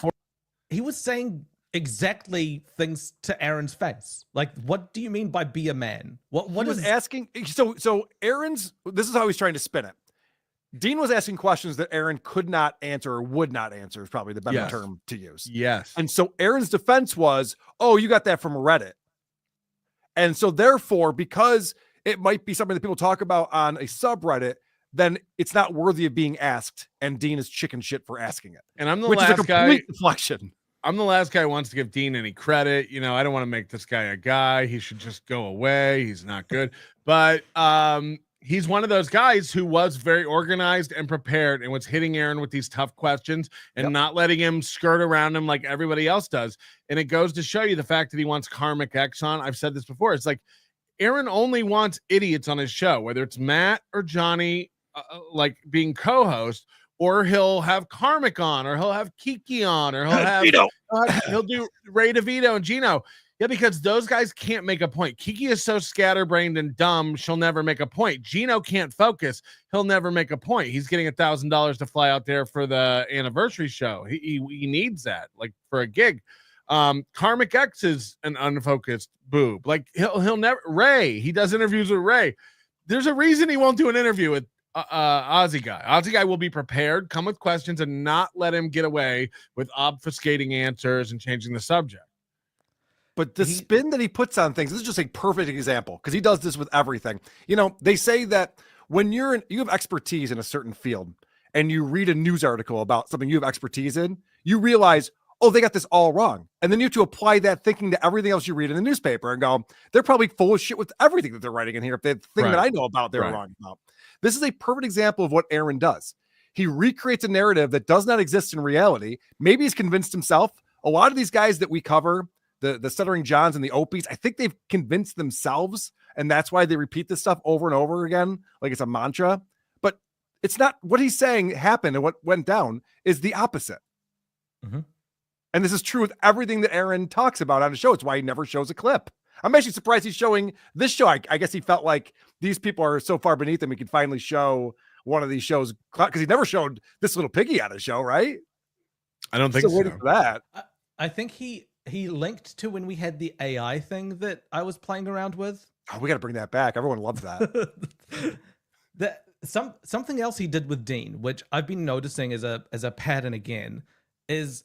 he was saying exactly things to Aaron's face. Like, what do you mean by be a man? What He was is asking? So Aaron's. This is how he's trying to spin it. Dean was asking questions that Aaron could not answer or would not answer. Is probably the better Yes. term to use. Yes. And so Aaron's defense was, oh, you got that from Reddit. And so therefore, because it might be something that people talk about on a subreddit, then it's not worthy of being asked. And Dean is chicken shit for asking it, And I'm the which is a last guy. complete deflection. I'm the last guy who wants to give Dean any credit. I don't want to make this guy a guy. He should just go away. He's not good. But he's one of those guys who was very organized and prepared and was hitting Aaron with these tough questions and not letting him skirt around him like everybody else does. And it goes to show you the fact that he wants Karmic X on. I've said this before. It's like Aaron only wants idiots on his show, whether it's Matt or Johnny, like being co-host, or he'll have Karmic on, or he'll have Kiki on, or he'll do Ray DeVito and Gino. Yeah, because those guys can't make a point. Kiki is so scatterbrained and dumb, she'll never make a point. Gino can't focus. He'll never make a point. He's getting $1,000 to fly out there for the anniversary show. He needs that, like, for a gig. Karmic X is an unfocused boob. Like, he'll never. Ray, he does interviews with Ray. There's a reason he won't do an interview with Aussie Guy. Aussie Guy will be prepared, come with questions, and not let him get away with obfuscating answers and changing the subject. But the spin that he puts on things, this is just a perfect example because he does this with everything. They say that when you have expertise in a certain field and you read a news article about something you have expertise in, you realize, oh, they got this all wrong. And then you have to apply that thinking to everything else you read in the newspaper and go, they're probably full of shit with everything that they're writing in here. If the thing that I know about, they're wrong about. This is a perfect example of what Aaron does. He recreates a narrative that does not exist in reality. Maybe he's convinced himself. A lot of these guys that we cover, the Stuttering Johns and the Opies, I think they've convinced themselves, and that's why they repeat this stuff over and over again, like it's a mantra. But it's not what he's saying happened, and what went down is the opposite. Mm-hmm. And this is true with everything that Aaron talks about on the show. It's why he never shows a clip. I'm actually surprised he's showing this show. I guess he felt like these people are so far beneath him, he could finally show one of these shows, because he never showed this little Piggy on his show, right? I don't think so. Waiting for that. I think he linked to when we had the AI thing that I was playing around with. Oh, we got to bring that back. Everyone loves that. Something else he did with Dean, which I've been noticing as a pattern again, is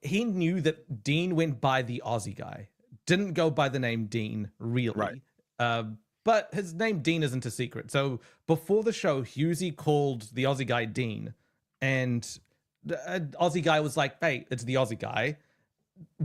he knew that Dean went by the Aussie Guy, didn't go by the name Dean, really. Right. But his name Dean isn't a secret. So before the show, Husey called the Aussie Guy Dean, and the Aussie Guy was like, "Hey, it's the Aussie Guy."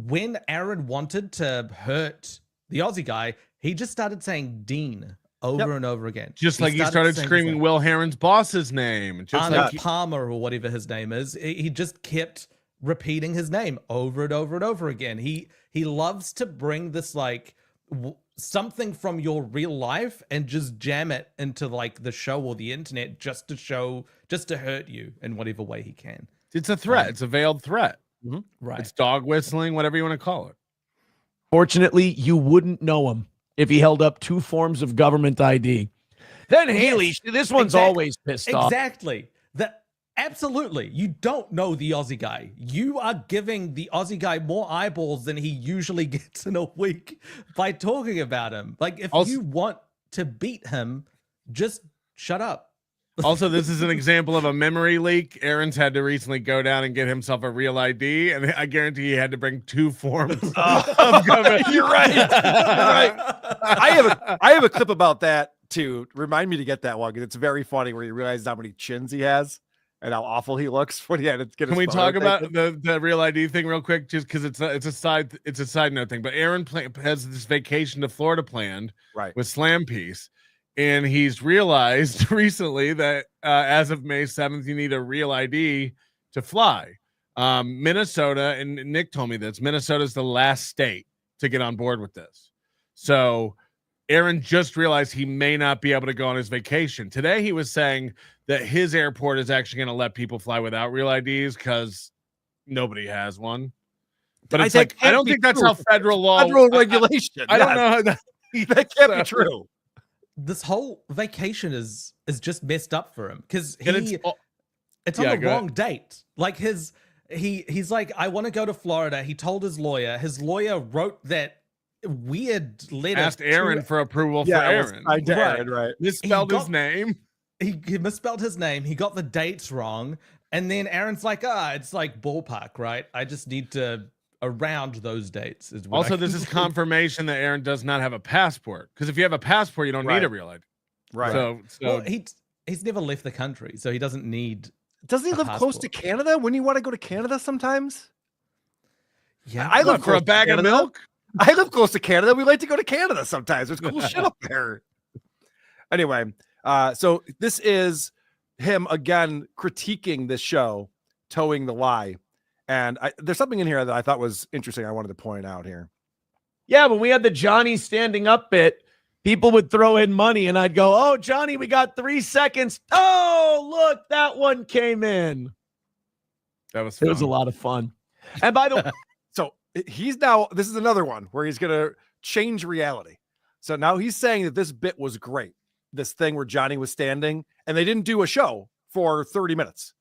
When Aaron wanted to hurt the Aussie Guy, he just started saying Dean over and over again. Just like he started screaming Will Heron's boss's name. Just like Palmer or whatever his name is. He just kept repeating his name over and over and over again. He loves to bring this like something from your real life and just jam it into like the show or the internet just to hurt you in whatever way he can. It's a threat. It's a veiled threat. Mm-hmm. Right. It's dog whistling, whatever you want to call it. Fortunately, you wouldn't know him if he held up two forms of government ID. Then Haley, this one's always pissed off. Exactly. Absolutely. You don't know the Aussie guy. You are giving the Aussie guy more eyeballs than he usually gets in a week by talking about him. Like, if you want to beat him, just shut up. Also, this is an example of a memory leak. Aaron's had to recently go down and get himself a real ID, and I guarantee he had to bring 2 forms of government. You're right. You're right. I have a clip about that too. Remind me to get that one because it's very funny where you realize how many chins he has and how awful he looks when he had to get his Can we photo talk about taken. the real ID thing real quick, just because it's a side note thing? But Aaron has this vacation to Florida planned, right, with Slam Piece, and he's realized recently that as of May 7th, you need a real ID to fly. Minnesota, and Nick told me this, Minnesota's the last state to get on board with this. So Aaron just realized he may not be able to go on his vacation. Today, he was saying that his airport is actually going to let people fly without real IDs because nobody has one. But it's like, I don't think that's how federal law, federal regulation. I don't know how that can't be true. This whole vacation is just messed up for him because it's on Yeah, the wrong date. Like he's like, I want to go to Florida. He told his lawyer. His lawyer wrote that weird letter. asked Aaron for approval for Aaron. Right. Misspelled his name. He misspelled his name. He got the dates wrong. And then Aaron's like, it's like ballpark, right? I just need to around those dates. Also, this is confirmation that Aaron does not have a passport. Because if you have a passport, you don't need a real ID. Right. So well, he's never left the country, so he doesn't need. Doesn't he live close to Canada? Wouldn't you want to go to Canada sometimes? Yeah, I live for a bag of milk. I live close to Canada. We like to go to Canada sometimes. There's cool shit up there. Anyway, so this is him again critiquing this show, towing the lie. And there's something in here that I thought was interesting. I wanted to point out here. Yeah, when we had the Johnny standing up bit, people would throw in money and I'd go, oh, Johnny, we got 3 seconds. Oh, look, that one came in. That was fun. It was a lot of fun. And by the way, so he's now, this is another one where he's going to change reality. So now he's saying that this bit was great. This thing where Johnny was standing and they didn't do a show for 30 minutes.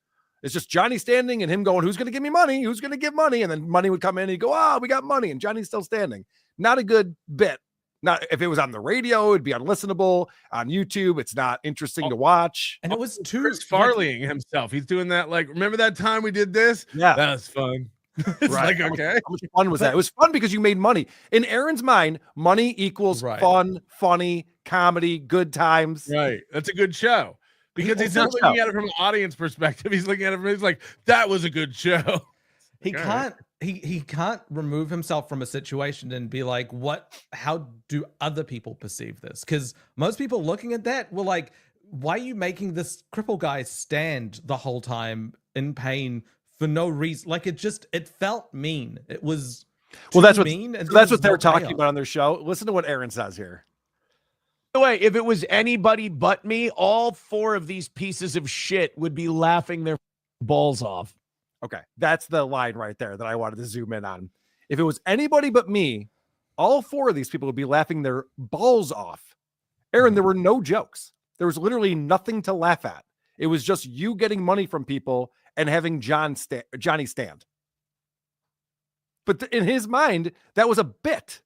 It's just Johnny standing and him going, who's going to give me money? Who's going to give money? And then money would come in and he'd go, we got money. And Johnny's still standing. Not a good bit. Not if it was on the radio, it'd be unlistenable. On YouTube, it's not interesting to watch. And it was too Chris Farleying himself. He's doing that. Like, remember that time we did this? Yeah. That was fun. It's Right. like, okay. How much fun was that? It was fun because you made money. In Aaron's mind, money equals fun, funny, comedy, good times. Right. That's a good show. Because he's not looking at it from an audience perspective. He's looking at it from, he's like, that was a good show. He can't remove himself from a situation and be like, how do other people perceive this? Because most people looking at that were like, why are you making this cripple guy stand the whole time in pain for no reason? Like, it felt mean. It was that's what mean. And that's what they're talking about on their show. Listen to what Aaron says here. By the way, if it was anybody but me, all 4 of these pieces of shit would be laughing their balls off. Okay, that's the line right there that I wanted to zoom in on. If it was anybody but me, all 4 of these people would be laughing their balls off. Aaron, there were no jokes. There was literally nothing to laugh at. It was just you getting money from people and having Johnny stand. But in his mind, that was a bit.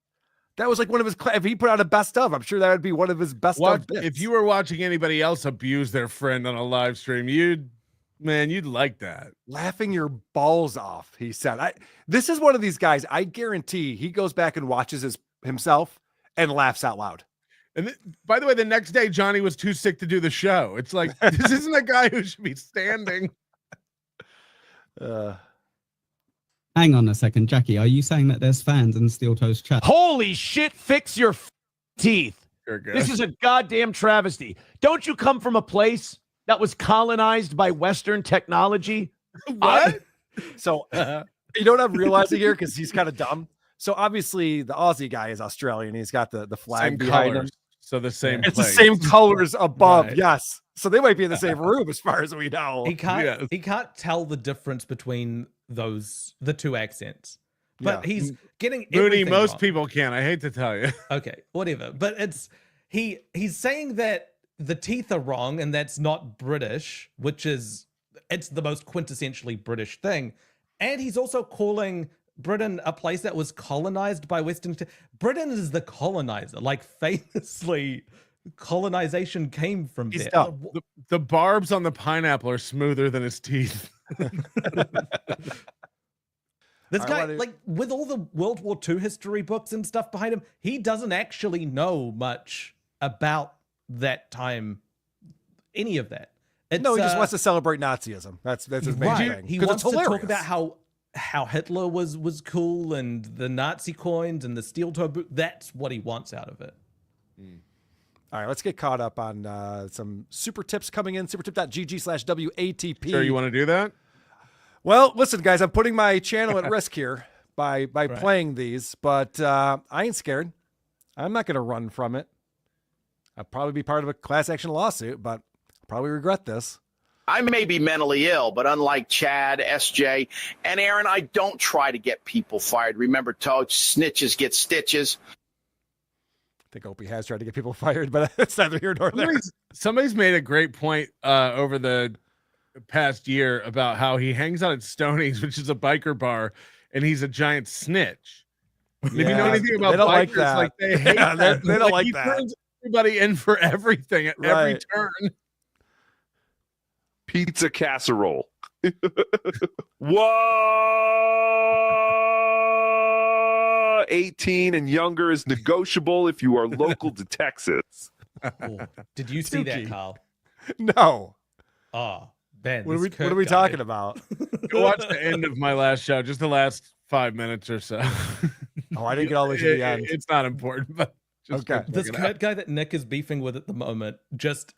That was like one of his, if he put out a best of, I'm sure that would be one of his best of bits. If you were watching anybody else abuse their friend on a live stream, you'd like that. Laughing your balls off, he said. This is one of these guys, I guarantee he goes back and watches himself and laughs out loud. And by the way, the next day, Johnny was too sick to do the show. It's like, this isn't a guy who should be standing. Hang on a second, Jackie. Are you saying that there's fans in Steel Toes chat? Holy shit, fix your teeth. This is a goddamn travesty. Don't you come from a place that was colonized by Western technology? What? So, you know what I'm realizing here? Because he's kind of dumb. So, obviously, the Aussie guy is Australian. He's got the flag Same behind colors. him. So the same It's place. the same colors above. Right. Yes. So, they might be in the same room as far as we know. He can't tell the difference between the 2 accents. But he's getting Mooney, everything most wrong. people can. I hate to tell you. Okay, whatever. But he's saying that the teeth are wrong and that's not British, it's the most quintessentially British thing. And he's also calling Britain a place that was colonized by Western. Britain is the colonizer. Like, famously, colonization came from He's there. dumb. The barbs on the pineapple are smoother than his teeth. This guy, like, with all the World War II history books and stuff behind him, he doesn't actually know much about that time, any of that. No, he just wants to celebrate Nazism. That's his main thing. He wants to talk about how Hitler was cool and the Nazi coins and the steel toe boot. That's what he wants out of it. All right, let's get caught up on some super tips coming in. Supertip.gg/WATP. Sure, you want to do that? Well, listen, guys, I'm putting my channel at risk here by playing these, but I ain't scared. I'm not going to run from it. I'll probably be part of a class action lawsuit, but I'll probably regret this. I may be mentally ill, but unlike Chad, SJ, and Aaron, I don't try to get people fired. Remember, Toad, snitches get stitches. I think Opie has tried to get people fired, but it's neither here nor there. Somebody's made a great point over the past year about how he hangs out at Stoney's, which is a biker bar, and he's a giant snitch. If you know anything about they don't bikers, like that. they hate that. They don't like he that. turns everybody in for everything at every turn. Pizza casserole. Whoa! 18 and younger is negotiable if you are local to Texas. Oh, did you see that, Carl? No. Oh, Ben. What are we talking about? Go watch the end of my last show, just the last 5 minutes or so. Oh, I didn't get all the way to the end. It's not important, but just okay. This Kurt guy that Nick is beefing with at the moment just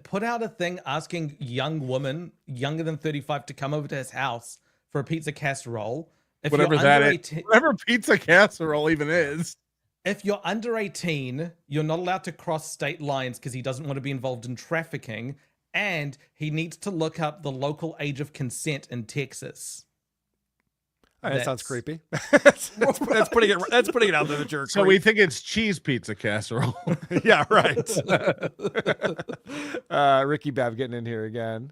put out a thing asking young women younger than 35 to come over to his house for a pizza casserole. Whatever that is, whatever pizza casserole even is. If you're under 18, you're not allowed to cross state lines because he doesn't want to be involved in trafficking, and he needs to look up the local age of consent in Texas. All right, that sounds creepy. that's putting it out there that you're So we think it's cheese pizza casserole. Yeah, right. Ricky Bev getting in here again.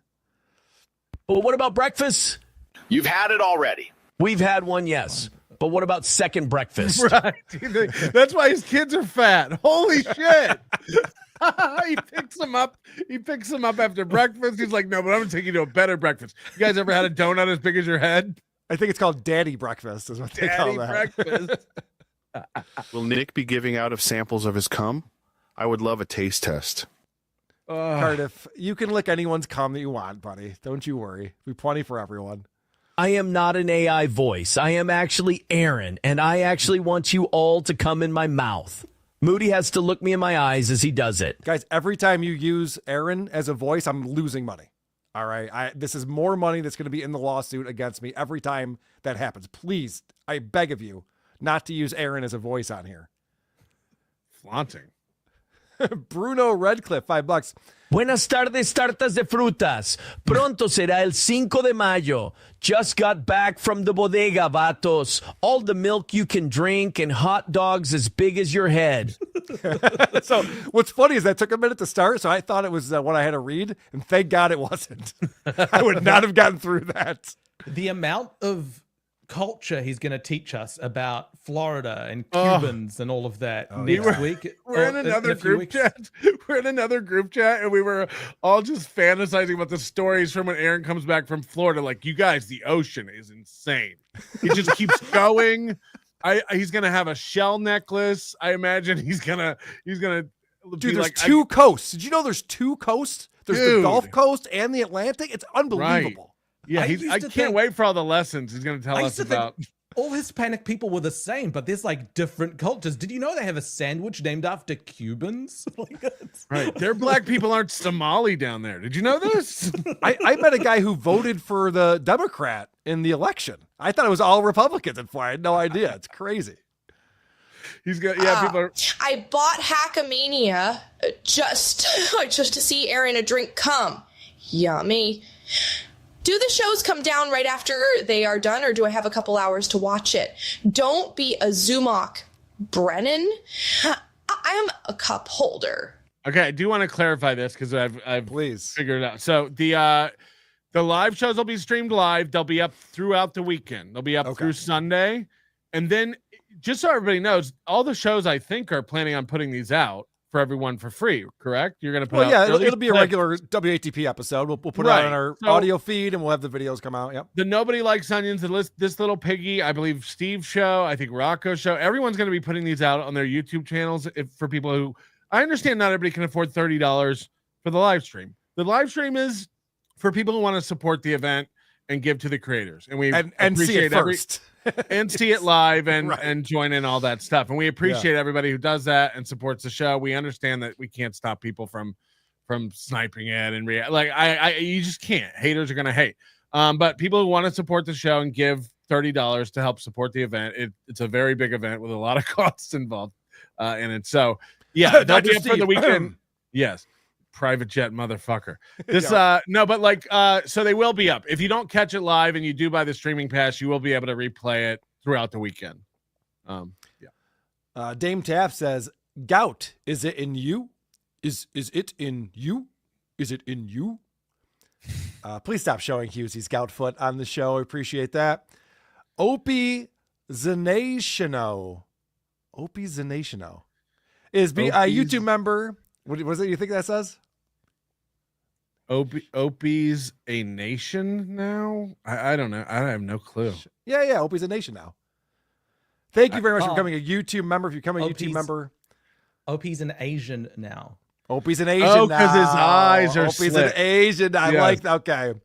Well, what about breakfast? You've had it already. We've had one, yes. But what about second breakfast? Right. That's why his kids are fat. Holy shit. He picks them up. He picks them up after breakfast. He's like, no, but I'm going to take you to a better breakfast. You guys ever had a donut as big as your head? I think it's called Daddy Breakfast is what they call that. Breakfast. Will Nick be giving out of samples of his cum? I would love a taste test. Cardiff, you can lick anyone's cum that you want, buddy. Don't you worry. Be plenty for everyone. I am not an AI voice. I am actually Aaron, and I actually want you all to come in my mouth. Moody has to look me in my eyes as he does it. Guys, every time you use Aaron as a voice, I'm losing money. All right. This is more money that's going to be in the lawsuit against me every time that happens. Please, I beg of you not to use Aaron as a voice on here. Flaunting. Bruno Redcliffe, $5. Buenas tardes, tartas de frutas. Pronto será el 5 de mayo. Just got back from the bodega, vatos. All the milk you can drink and hot dogs as big as your head. So what's funny is that took a minute to start, so I thought it was what I had to read, and thank God it wasn't. I would not have gotten through that. The amount of culture he's going to teach us about Florida and Cubans and all of that next week. We're in another group chat. We're in another group chat, and we were all just fantasizing about the stories from when Aaron comes back from Florida. Like, you guys, the ocean is insane. He just keeps going. He's gonna have a shell necklace. I imagine he's gonna. Dude, there's like, two coasts. Did you know there's two coasts? There's the Dude. Gulf Coast and the Atlantic. It's unbelievable. Yeah, I can't wait for all the lessons he's gonna tell us about. All Hispanic people were the same, but there's like different cultures. Did you know they have a sandwich named after Cubans? Right, their black people aren't Somali down there. Did you know this? I met a guy who voted for the Democrat in the election. I thought it was all Republicans in Florida. I had no idea. It's crazy. He's got people are. I bought Hackamania just to see Aaron a drink come. Yummy. Do the shows come down right after they are done, or do I have a couple hours to watch it? Don't be a Zumok, Brennan. I am a cup holder. Okay, I do want to clarify this because I've Please figured it out. So the live shows will be streamed live. They'll be up throughout the weekend. They'll be up through Sunday, and then just so everybody knows, all the shows I think are planning on putting these out for everyone for free. Correct? You're going to put Well, out. yeah, it'll be a regular WATP episode. We'll put it out on our audio feed, and we'll have the videos come out. Yep. The Nobody Likes Onions, this little Piggy, I believe Steve's show, I think Rocco's show. Everyone's going to be putting these out on their YouTube channels. For people who, I understand not everybody can afford $30 for the live stream. The live stream is for people who want to support the event and give to the creators, and we and see it first. and see it live and join in all that stuff. And we appreciate everybody who does that and supports the show. We understand that we can't stop people from sniping it and you just can't. Haters are going to hate. But people who want to support the show and give $30 to help support the event, it's a very big event with a lot of costs involved in it. So yeah, they'll be up for the weekend. Yes. Private jet motherfucker. This no, but so they will be up. If you don't catch it live and you do buy the streaming pass, you will be able to replay it throughout the weekend. Dame Taff says, "Gout, is it in you? Is it in you? Is it in you?" Please stop showing Hughes' gout foot on the show. I appreciate that. Opie Zanashino is a YouTube member. What was it you think that says? Opie's a nation now? I don't know. I have no clue. Yeah, Opie's a nation now. Thank you very much for becoming a YouTube member. If you become a YouTube member. Opie's an Asian now. Opie's an Asian now. Because his eyes are Opie's slit. an Asian. I like that. Okay.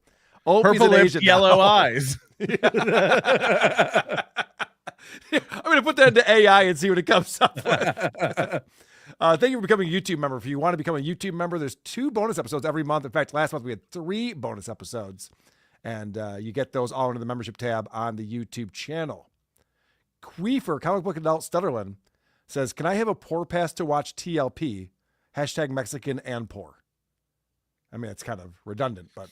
Opie's Purple an lips, Asian yellow now. eyes. I'm going to put that into AI and see what it comes up with. Thank you for becoming a YouTube member. If you want to become a YouTube member, there's 2 bonus episodes every month. In fact, last month we had 3 bonus episodes. And you get those all under the membership tab on the YouTube channel. Queefer, Comic Book Adult Stutterland, says, "Can I have a poor pass to watch TLP? Hashtag Mexican and poor." I mean, it's kind of redundant, but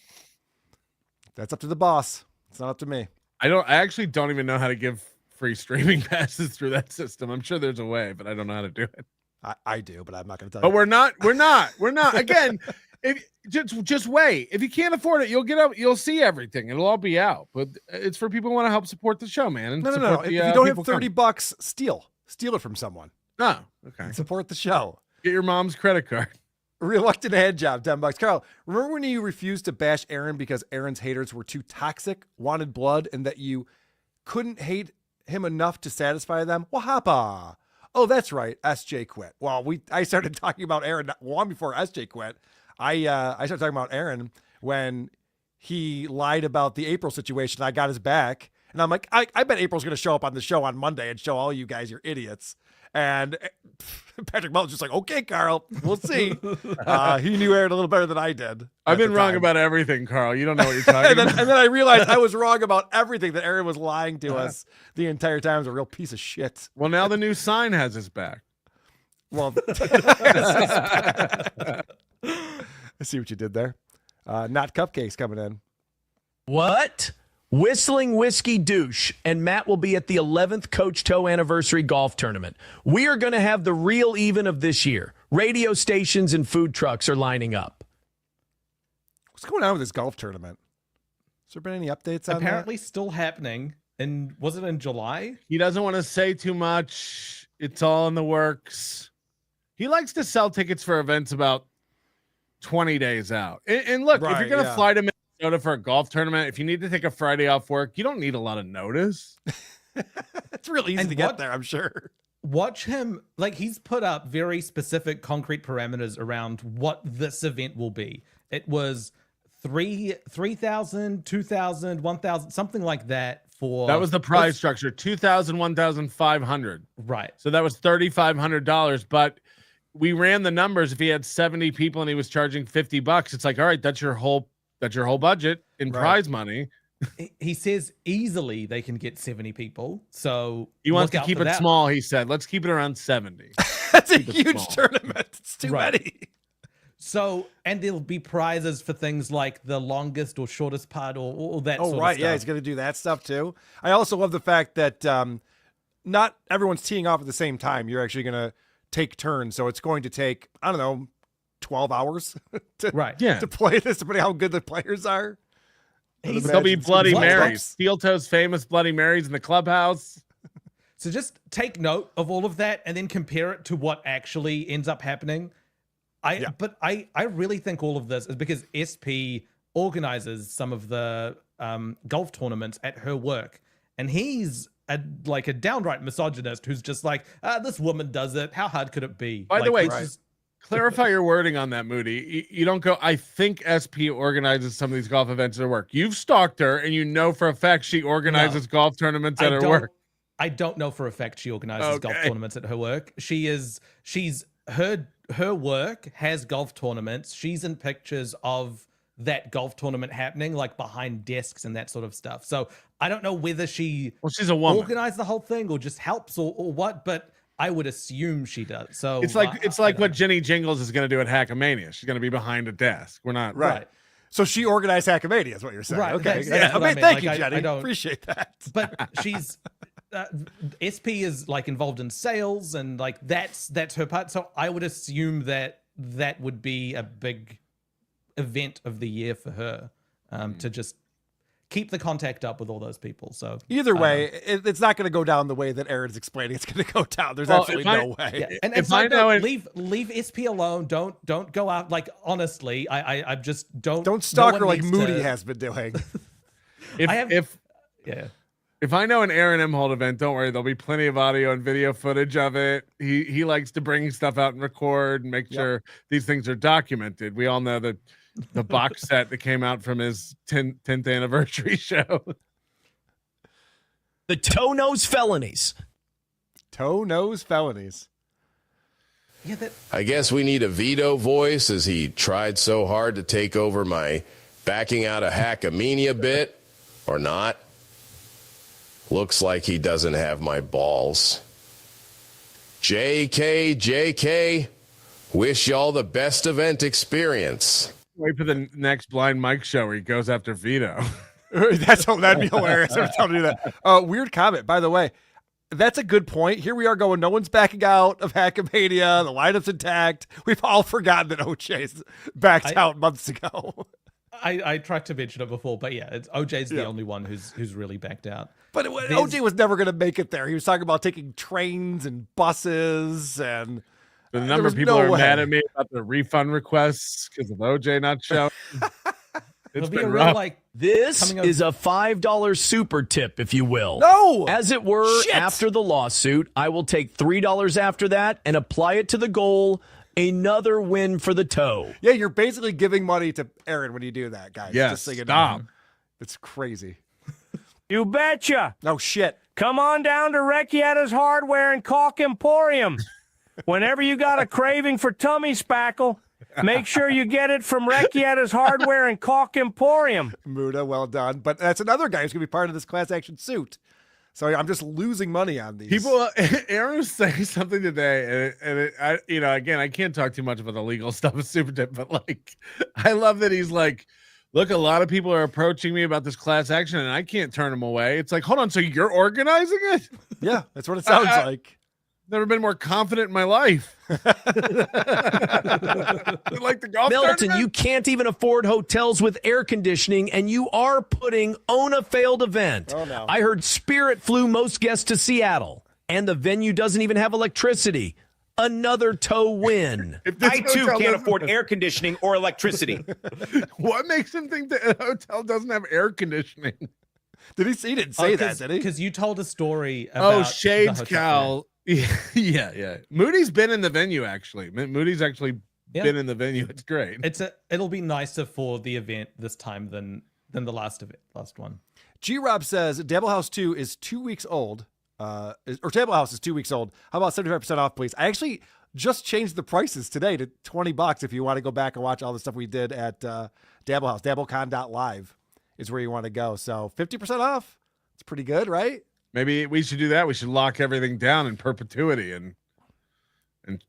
that's up to the boss. It's not up to me. I actually don't even know how to give free streaming passes through that system. I'm sure there's a way, but I don't know how to do it. I do, but I'm not going to tell but you. We're not. Again, if just wait. If you can't afford it, you'll see everything. It'll all be out. But it's for people who want to help support the show, man. And No. If you don't have $30, steal it from someone. Oh, okay. Support the show. Get your mom's credit card. Reluctant hand job, $10. Carl, remember when you refused to bash Aaron because Aaron's haters were too toxic, wanted blood, and that you couldn't hate him enough to satisfy them? Wahapa. Oh, that's right. SJ quit. Well, I started talking about Aaron long before SJ quit. I started talking about Aaron when he lied about the April situation. I got his back. And I'm like, I bet April's going to show up on the show on Monday and show all you guys you're idiots. And Patrick Mullen's just like, okay, Carl, we'll see. He knew Aaron a little better than I did. I've been wrong about everything, Carl. You don't know what you're talking about. And then I realized I was wrong about everything, that Aaron was lying to us the entire time. It was a real piece of shit. Well, now the new sign has his back. Well, I see what you did there. Not Cupcakes coming in. What? Whistling Whiskey Douche and Matt will be at the 11th Coach Toe Anniversary Golf Tournament. We are going to have the real even of this year. Radio stations and food trucks are lining up. What's going on with this golf tournament? Has there been any updates on Apparently still happening. And was it in July? He doesn't want to say too much. It's all in the works. He likes to sell tickets for events about 20 days out. And look, if you're going to fly to Minnesota for a golf tournament, if you need to take a Friday off work, you don't need a lot of notice. It's real easy to get there, I'm sure. Watch him, like, he's put up very specific concrete parameters around what this event will be. It was 3,000, 2,000, 1,000, something like that. That was the prize structure, 2,000, 1,500. Right. So that was $3,500. But we ran the numbers. If he had 70 people and he was charging $50, it's like, all right, that's your whole budget in prize money. He says easily they can get 70 people. So he wants to keep it small. He said, let's keep it around 70. That's a huge tournament. It's too many. So, and there'll be prizes for things like the longest or shortest putt or that sort of stuff. Yeah, he's going to do that stuff too. I also love the fact that not everyone's teeing off at the same time. You're actually going to take turns. So it's going to take, I don't know, 12 hours to, Right. to play this, depending how good the players are. There'll be Bloody Marys. Steel Toes famous Bloody Marys in the clubhouse. So just take note of all of that and then compare it to what actually ends up happening. But I really think all of this is because SP organizes some of the golf tournaments at her work, and he's a downright misogynist who's just like, this woman does it. How hard could it be? By the way, clarify your wording on that, Moody. You don't go, I think SP organizes some of these golf events at her work. You've stalked her, and you know for a fact she organizes golf tournaments at her work. I don't know for a fact she organizes golf tournaments at her work. Her work has golf tournaments. She's in pictures of that golf tournament happening, like behind desks and that sort of stuff. So I don't know whether she's a woman, organized the whole thing or just helps or what, but I would assume she does. So it's like what Jenny Jingles is going to do at Hackamania. She's going to be behind a desk. We're not right. So she organized Hackamania is what you're saying. Right. Okay. That's Thank you, Jenny. I don't appreciate that. But she's SP is involved in sales and that's her part. So I would assume that would be a big event of the year for her, to just keep the contact up with all those people. So either way, it's not going to go down the way that Aaron's explaining it's going to go down. There's absolutely no way. Yeah. And if I know leave SP alone. Don't go out. Honestly, I just don't stalk her like Moody has been doing. If I know an Aaron Emhold event, don't worry, there'll be plenty of audio and video footage of it. He likes to bring stuff out and record and make sure these things are documented. We all know the box set that came out from his 10th anniversary show. The Toe Nose Felonies. Toe Nose Felonies. Yeah, I guess we need a veto voice as he tried so hard to take over my backing out of Hackamania bit, or not. Looks like he doesn't have my balls. JK, wish y'all the best event experience. Wait for the next Blind Mike show where he goes after Vito. That'd be hilarious every time to do that. Weird comment, by the way. That's a good point. Here we are going, no one's backing out of Hackamania. The lineup's intact. We've all forgotten that OJ's backed out months ago. I tried to mention it before, but yeah, OJ's the only one who's really backed out. But OJ was never going to make it there. He was talking about taking trains and buses, and the number of people are mad at me about the refund requests because of OJ not showing. It's been rough. This is a $5 super tip, if you will. No! As it were, after the lawsuit, I will take $3 after that and apply it to the goal. Another win for the toe. Yeah, you're basically giving money to Aaron when you do that, guys. Yes, just so you stop. know. It's crazy. You betcha. No shit. Come on down to Recchieta's Hardware and Caulk Emporium. Whenever you got a craving for tummy spackle, make sure you get it from Recchieta's Hardware and Caulk Emporium. Muda, well done. But that's another guy who's going to be part of this class action suit. So I'm just losing money on these. People, Aaron was saying something today, and again, I can't talk too much about the legal stuff with Supertip, but I love that he's like, look, a lot of people are approaching me about this class action, and I can't turn them away. It's like, hold on, so you're organizing it? Yeah, that's what it sounds like. Never been more confident in my life. Like the golf Milton, tournament? you can't even afford hotels with air conditioning, and you are putting on a failed event. Oh, no. I heard Spirit flew most guests to Seattle, and the venue doesn't even have electricity. Another toe win. I, too, can't afford air conditioning or electricity. What makes him think that a hotel doesn't have air conditioning? He didn't say that, did he? Because you told a story about Shades the hotel. Cal. Yeah. Moody's been in the venue, actually. Moody's actually been in the venue. It's great. It'll be nicer for the event this time than the last one. G-Rob says Dabble House 2 is 2 weeks old. Or Dabble House is 2 weeks old. How about 75% off, please? I actually just changed the prices today to $20 if you want to go back and watch all the stuff we did at Dabble House. DabbleCon.live is where you want to go. So 50% off. It's pretty good, right? Maybe we should do that. We should lock everything down in perpetuity and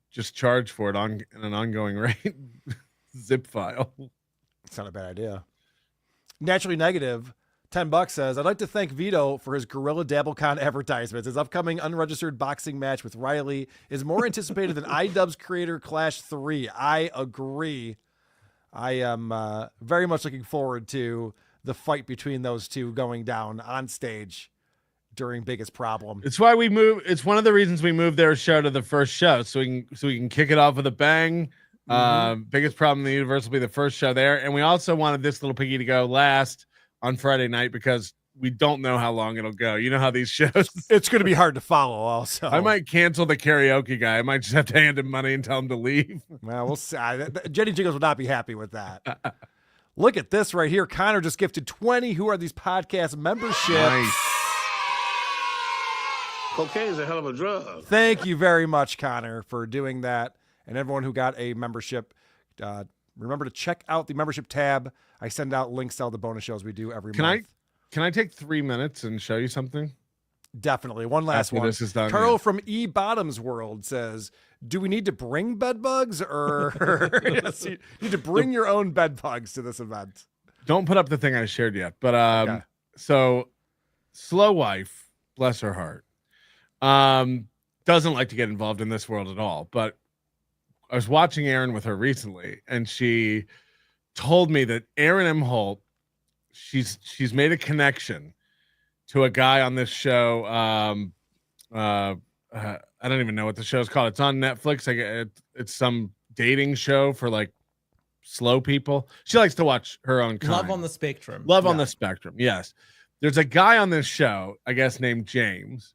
just charge for it in an ongoing rate. Zip file. It's not a bad idea. Naturally Negative $10 says, I'd like to thank Vito for his Gorilla DabbleCon advertisements. His upcoming unregistered boxing match with Riley is more anticipated than iDubbbz Creator Clash 3. I agree. I am very much looking forward to the fight between those two going down on stage during Biggest Problem. It's why we move. It's one of the reasons we moved their show to the first show, so we can kick it off with a bang. Biggest Problem in the universe will be the first show there, and we also wanted this little piggy to go last on Friday night because we don't know how long it'll go. You know how these shows. It's going to be hard to follow. Also, I might cancel the karaoke guy. I might just have to hand him money and tell him to leave. Well, we'll see. Jenny Jiggles would not be happy with that. Look at this right here. Connor just gifted 20. Who are these podcast memberships? Nice. Cocaine is a hell of a drug. Thank you very much, Connor, for doing that. And everyone who got a membership, remember to check out the membership tab. I send out links to all the bonus shows we do every month. Can I take 3 minutes and show you something? Definitely. One last After one. this is done, Carl yeah. from E Bottoms World says, do we need to bring bed bugs or yes, you need to bring your own bed bugs to this event? Don't put up the thing I shared yet, but Okay. So Slow Wife, bless her heart, doesn't like to get involved in this world at all. But I was watching Aaron with her recently, and she told me that Aaron M. Holt, she's made a connection to a guy on this show. I don't even know what the show's called. It's on Netflix. It's some dating show for like slow people. She likes to watch her own kind. Love on the Spectrum. Love on the Spectrum. Yes. There's a guy on this show, I guess, named James.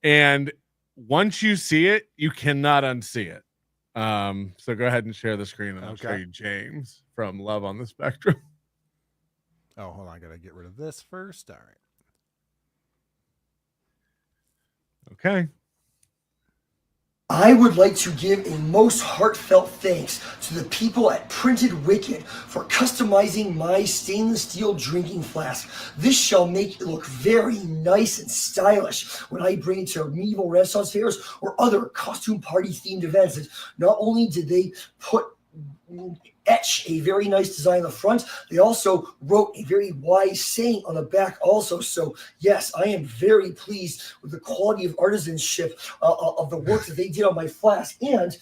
And once you see it, you cannot unsee it. So go ahead and share the screen and I'll show you James from Love on the Spectrum. Oh, hold on. I got to get rid of this first. All right. Okay. I would like to give a most heartfelt thanks to the people at Printed Wicked for customizing my stainless steel drinking flask. This shall make it look very nice and stylish when I bring it to medieval Renaissance fairs or other costume party themed events. And not only did they etch a very nice design on the front, they also wrote a very wise saying on the back also. So yes, I am very pleased with the quality of artisanship of the work that they did on my flask. And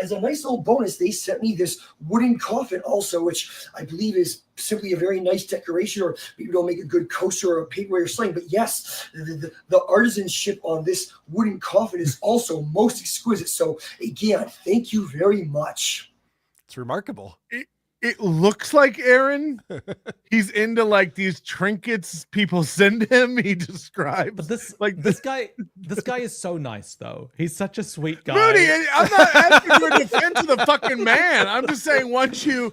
as a nice little bonus, they sent me this wooden coffin also, which I believe is simply a very nice decoration, or maybe it'll make a good coaster or a paperweight or something. But yes, the artisanship on this wooden coffin is also most exquisite. So again, thank you very much. It's remarkable. It looks like Aaron. He's into like these trinkets people send him. He describes. But this guy is so nice though. He's such a sweet guy. Rudy, I'm not asking your defense of the fucking man. I'm just saying once you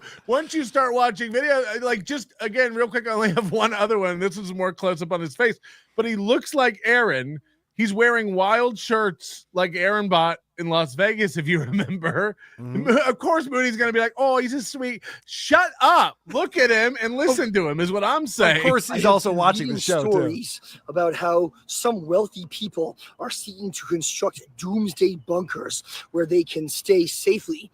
start watching video, like just again, real quick, I only have one other one. This is more close up on his face, but he looks like Aaron. He's wearing wild shirts like Aaron bought in Las Vegas, if you remember. Of course, Moody's going to be like, oh, he's just sweet. Shut up. Look at him and listen to him is what I'm saying. Of course, he's also watching the show, stories about how some wealthy people are seeking to construct doomsday bunkers where they can stay safely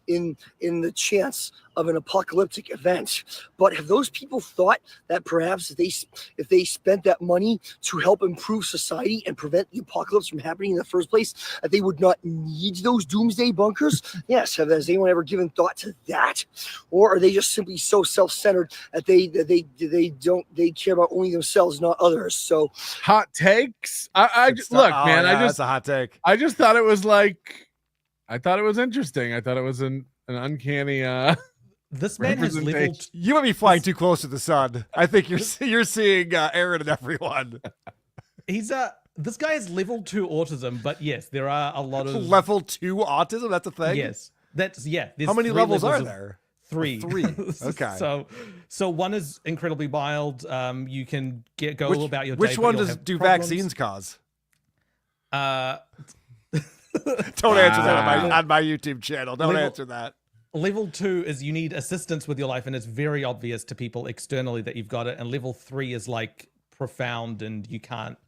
in the chance of an apocalyptic event. But have those people thought that perhaps if they spent that money to help improve society and prevent the apocalypse from happening in the first place, that they would not need those doomsday bunkers? Yes. Has anyone ever given thought to that? Or are they just simply so self-centered that they care about only themselves, not others? So hot takes. Look, man, that's a hot take. I just thought it was like, I thought it was interesting. I thought it was an uncanny this man has leveled. You might be flying too close to the sun. I think you're seeing Aaron and everyone. This guy has level 2 autism, but yes, there are a lot of level 2 autism. That's a thing. Yes, there's How many levels are there? 3. 3. Okay. So one is incredibly mild. You can go about your day. Which one do vaccines cause? Don't answer that on my YouTube channel. Don't answer that. Level 2 is you need assistance with your life, and it's very obvious to people externally that you've got it. And level 3 is like profound, and you can't.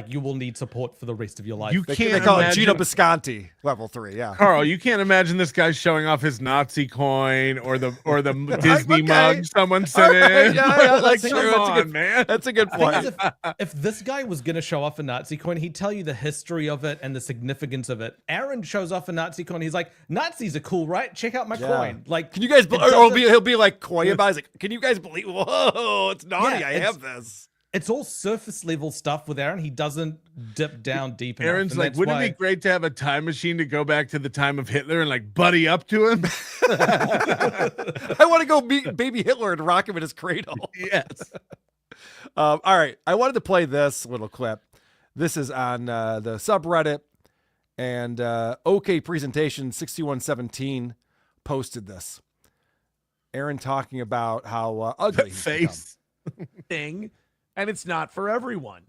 you will need support for the rest of your life. They call it Gino Bisconti level 3. Yeah, Carl, you can't imagine this guy showing off his Nazi coin or the Disney mug someone sent in. Yeah, like, that's come true. on, man. That's a good point. If this guy was going to show off a Nazi coin, he'd tell you the history of it and the significance of it. Aaron shows off a Nazi coin. He's like, Nazis are cool, right? Check out my coin. Like, can you guys? He'll be like coy about it. He's like, can you guys believe? Whoa, it's naughty. I have this. It's all surface level stuff with Aaron. He doesn't dip down deep enough. Aaron's like, wouldn't it be great to have a time machine to go back to the time of Hitler and like buddy up to him? I want to go meet baby Hitler and rock him in his cradle. Yes. All right. I wanted to play this little clip. This is on the subreddit, and OK Presentation 6117 posted this. Aaron talking about how ugly he's face thing, and it's not for everyone.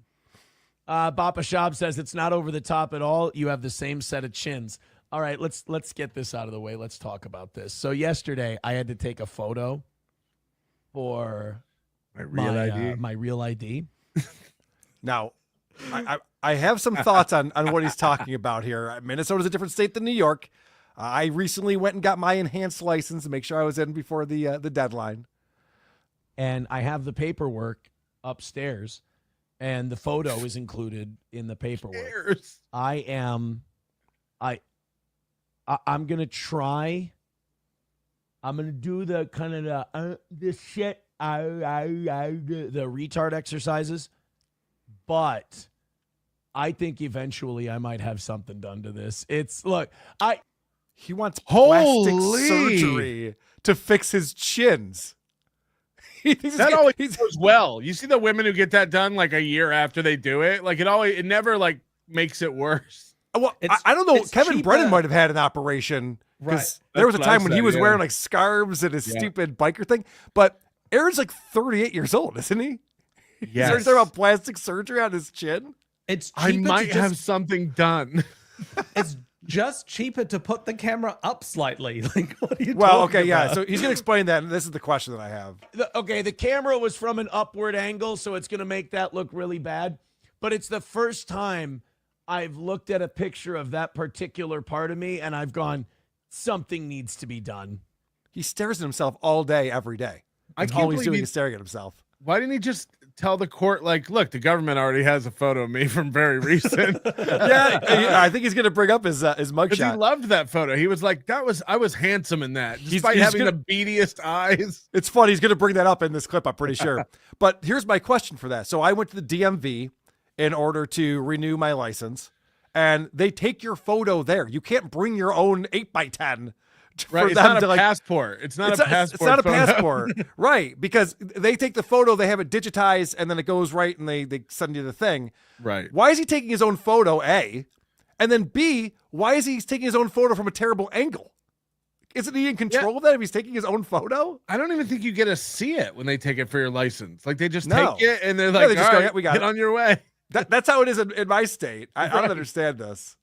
Bappa Shab says it's not over the top at all. You have the same set of chins. All right, let's get this out of the way. Let's talk about this. So yesterday I had to take a photo for my real ID. Now, I have some thoughts on what he's talking about here. Minnesota's a different state than New York. I recently went and got my enhanced license to make sure I was in before the deadline. And I have the paperwork upstairs, and the photo is included in the paperwork. I'm gonna try. I'm gonna do the kind of the shit, the retard exercises, but I think eventually I might have something done to this. He wants plastic surgery to fix his chins. That always goes well. You see the women who get that done like a year after they do it, like it never like makes it worse. Well, I don't know. Kevin Brennan might have had an operation because there was a time when he was wearing like scarves and his stupid biker thing. But Aaron's like 38 years old, isn't he? Yes. He's talking about plastic surgery on his chin. I might have something done. It's just cheaper to put the camera up slightly. Like, what are you Well, talking okay, yeah. about? So he's gonna explain that, and this is the question that I have. The camera was from an upward angle, so it's going to make that look really bad. But it's the first time I've looked at a picture of that particular part of me, and I've gone, something needs to be done. He stares at himself all day, every day. That's all he's doing is staring at himself. Why didn't he just tell the court, like, look, the government already has a photo of me from very recent? Yeah, I think he's going to bring up his mugshot. He loved that photo. He was like, I was handsome in that, despite having the beadiest eyes. It's funny. He's going to bring that up in this clip, I'm pretty sure. But here's my question for that. So I went to the DMV in order to renew my license, and they take your photo there. You can't bring your own 8x10. Right, it's not a passport. It's not a passport. It's not a photo. passport, right? Because they take the photo, they have it digitized, and then it goes right, and they send you the thing. Right. Why is he taking his own photo? A, and then B, why is he taking his own photo from a terrible angle? Isn't he in control of that if he's taking his own photo? I don't even think you get to see it when they take it for your license. Like they just No. take it and they're like, they just all go, right, "Yeah, we got get it." on your way. That's how it is in my state. I don't understand this.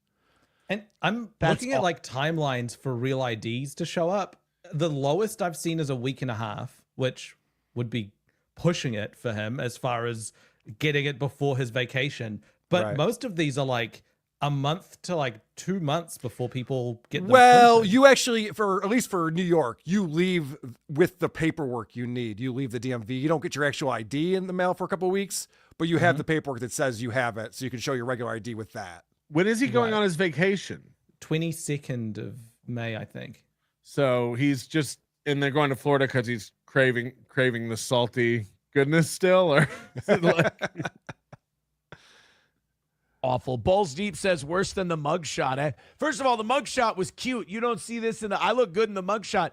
And I'm looking at like timelines for real IDs to show up. The lowest I've seen is a week and a half, which would be pushing it for him as far as getting it before his vacation. But most of these are like a month to like 2 months before people get them. Well, printed. you actually, at least for New York, you leave with the paperwork you need. You leave the DMV. You don't get your actual ID in the mail for a couple of weeks, but you have the paperwork that says you have it, so you can show your regular ID with that. When is he going on his vacation? 22nd of May, I think. So he's just, and they're going to Florida because he's craving the salty goodness still, or is it like... Awful. Balls Deep says worse than the mugshot. First of all, the mugshot was cute. You don't see this I look good in the mugshot.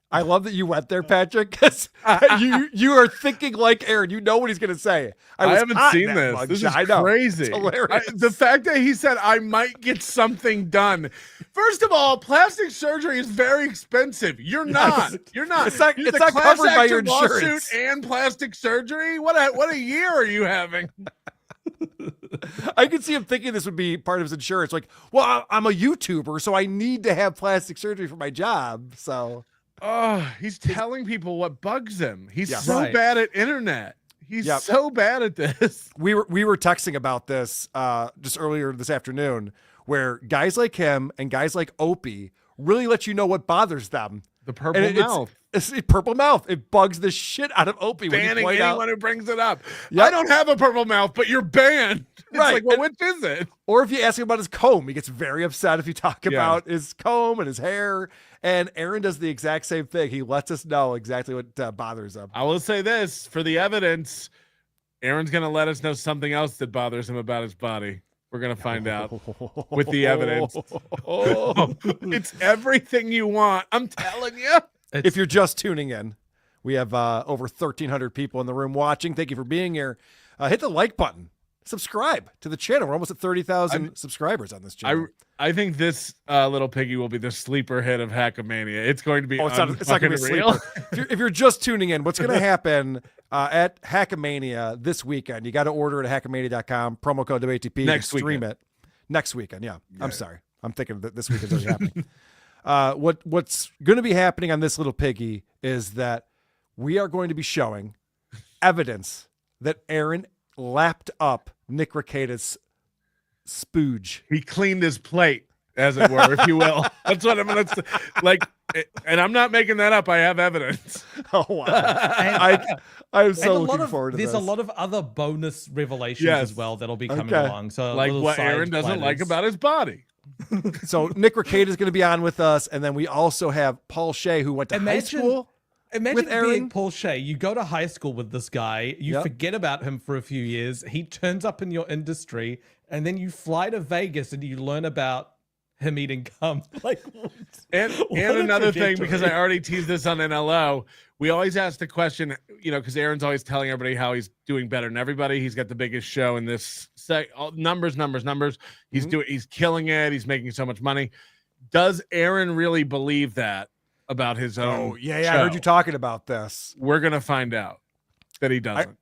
I love that you went there, Patrick, because you are thinking like Aaron. You know what he's going to say. I haven't seen this. This is crazy. It's hilarious. The fact that he said, I might get something done. First of all, plastic surgery is very expensive. You're not. You're not. It's not class covered by action your lawsuit insurance. and plastic surgery? What a year are you having? I could see him thinking this would be part of his insurance. Like, well, I'm a YouTuber, so I need to have plastic surgery for my job. So... Oh, he's telling people what bugs him. He's Yeah. so bad at internet. He's so bad at this. We were texting about this just earlier this afternoon, where guys like him and guys like Opie really let you know what bothers them. The purple mouth. It's purple mouth. It bugs the shit out of Opie. Banning when you point anyone out. who brings it up. Yep. I don't have a purple mouth, but you're banned. It's Right. like, well, which is it? Or if you ask him about his comb, he gets very upset if you talk about his comb and his hair. And Aaron does the exact same thing. He lets us know exactly what bothers him. I will say this for the evidence. Aaron's going to let us know something else that bothers him about his body. We're going to find out with the evidence. It's everything you want. I'm telling you. If you're just tuning in, we have over 1,300 people in the room watching. Thank you for being here. Hit the like button. Subscribe to the channel. We're almost at 30,000 subscribers on this channel. I think this little piggy will be the sleeper hit of Hackamania. It's going to be it's not going to be real. If you're just tuning in, what's going to happen at Hackamania this weekend? You got to order it at hackamania.com. Promo code WATP. Next stream weekend. it next weekend. Yeah. I'm sorry. I'm thinking that this weekend's already happening. What's going to be happening on this little piggy is that we are going to be showing evidence that Aaron lapped up Nick Rekieta's spooge. He cleaned his plate, as it were, if you will. That's what I'm going to like. And I'm not making that up. I have evidence. Oh, wow. I'm so looking forward to this. There's a lot of other bonus revelations as well that'll be coming along. So like what Aaron doesn't like about his body. So Nick Rekieta is going to be on with us, and then we also have Paul Shea, who went to high school. Imagine with Aaron. being Paul Shea. You go to high school with this guy. You forget about him for a few years. He turns up in your industry, and then you fly to Vegas and you learn about him eating cum. Like, and another thing, because I already teased this on NLO, we always ask the question, because Aaron's always telling everybody how he's doing better than everybody. He's got the biggest show in this numbers. He's he's killing it. He's making so much money. Does Aaron really believe that about his own? Oh, yeah, show? I heard you talking about this. We're gonna find out that he doesn't.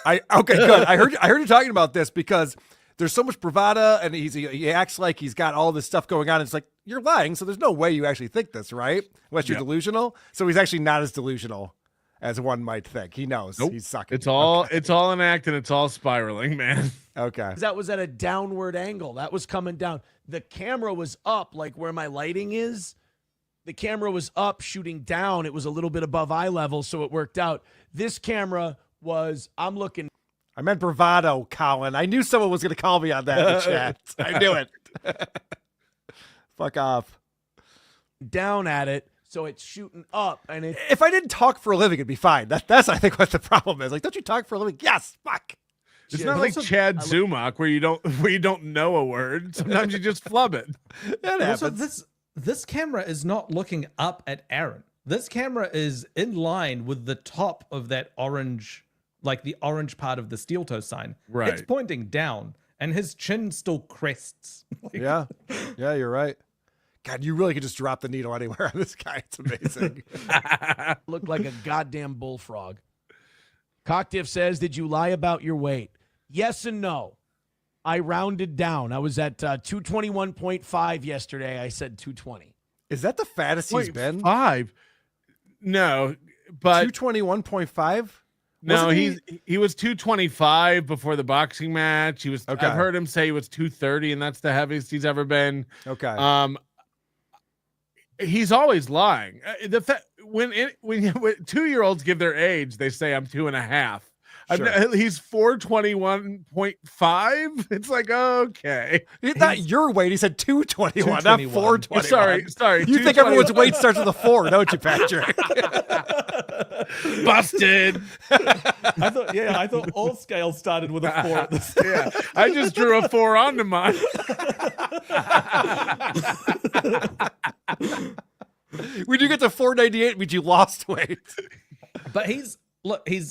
Okay, good. I heard you talking about this because there's so much bravado, and he acts like he's got all this stuff going on. It's like, you're lying, so there's no way you actually think this, right? Unless you're delusional. So he's actually not as delusional as one might think. He knows he's sucking. It's all an act, and it's all spiraling, man. Okay. That was at a downward angle. That was coming down. The camera was up, like where my lighting is. The camera was up, shooting down. It was a little bit above eye level, so it worked out. This camera was, I'm looking. I meant bravado, Colin. I knew someone was going to call me on that in the chat. I knew it. Fuck off. Down at it, so it's shooting up. And it. If I didn't talk for a living, it'd be fine. That's I think what the problem is. Like, don't you talk for a living? Yes. Fuck. It's not like Chad Zumach where you don't know a word. Sometimes you just flub it. And also, this camera is not looking up at Aaron. This camera is in line with the top of that orange, like the orange part of the steel toe sign. Right. It's pointing down, and his chin still crests. Yeah, you're right. God, you really could just drop the needle anywhere on this guy. It's amazing. Looked like a goddamn bullfrog. Cocktiff says, did you lie about your weight? Yes and no. I rounded down. I was at 221.5 yesterday. I said 220. Is that the fattest he's been? 5? No, but 221.5? No, he was 225 before the boxing match. He was. Okay. I've heard him say he was 230, and that's the heaviest he's ever been. Okay. He's always lying. When 2-year-olds give their age, they say I'm 2.5. Sure. He's 421.5. It's like, okay. Not your weight. He said 221, not 421. Sorry. You think everyone's weight starts with a 4, don't you, Patrick? Busted. I thought all scales started with a 4 at the start. Yeah, I just drew a 4 onto mine. When you get to 498, means you lost weight. But he's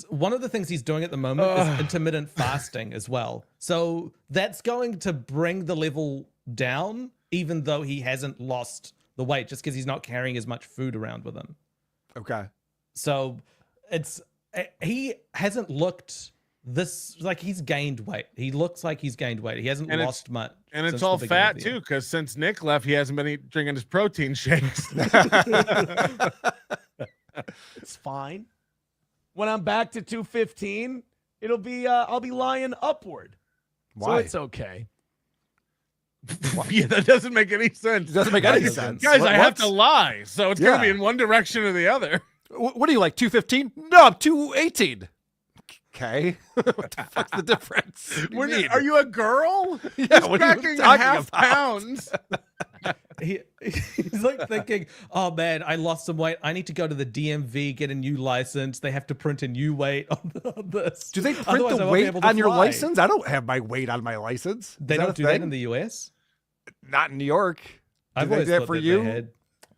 one of the things he's doing at the moment is intermittent fasting as well. So that's going to bring the level down, even though he hasn't lost the weight, just because he's not carrying as much food around with him. Okay. So he hasn't looked this like he's gained weight. He looks like he's gained weight. He hasn't lost much. And it's all fat too, because since Nick left, he hasn't been drinking his protein shakes. It's fine. When I'm back to 215, It'll be I'll be lying upward. So Why? it's okay. Yeah, that doesn't make any sense. It doesn't make any sense. Guys, What- I have what's- to lie. So it's going to Yeah. be in one direction or the other. What are you like, 215? No, I'm 218. Okay. What the fuck's the difference? What do you mean? Are you a girl? Yeah, He's what are you packing talking half about? pounds. He's like thinking, oh man, I lost some weight. I need to go to the DMV, get a new license. They have to print a new weight on this. Do they print Otherwise I the won't be weight able to on your fly. license? I don't have my weight on my license. They Is don't a do that thing? in the US? Not in New York. I've do they always do that thought for that you? they had.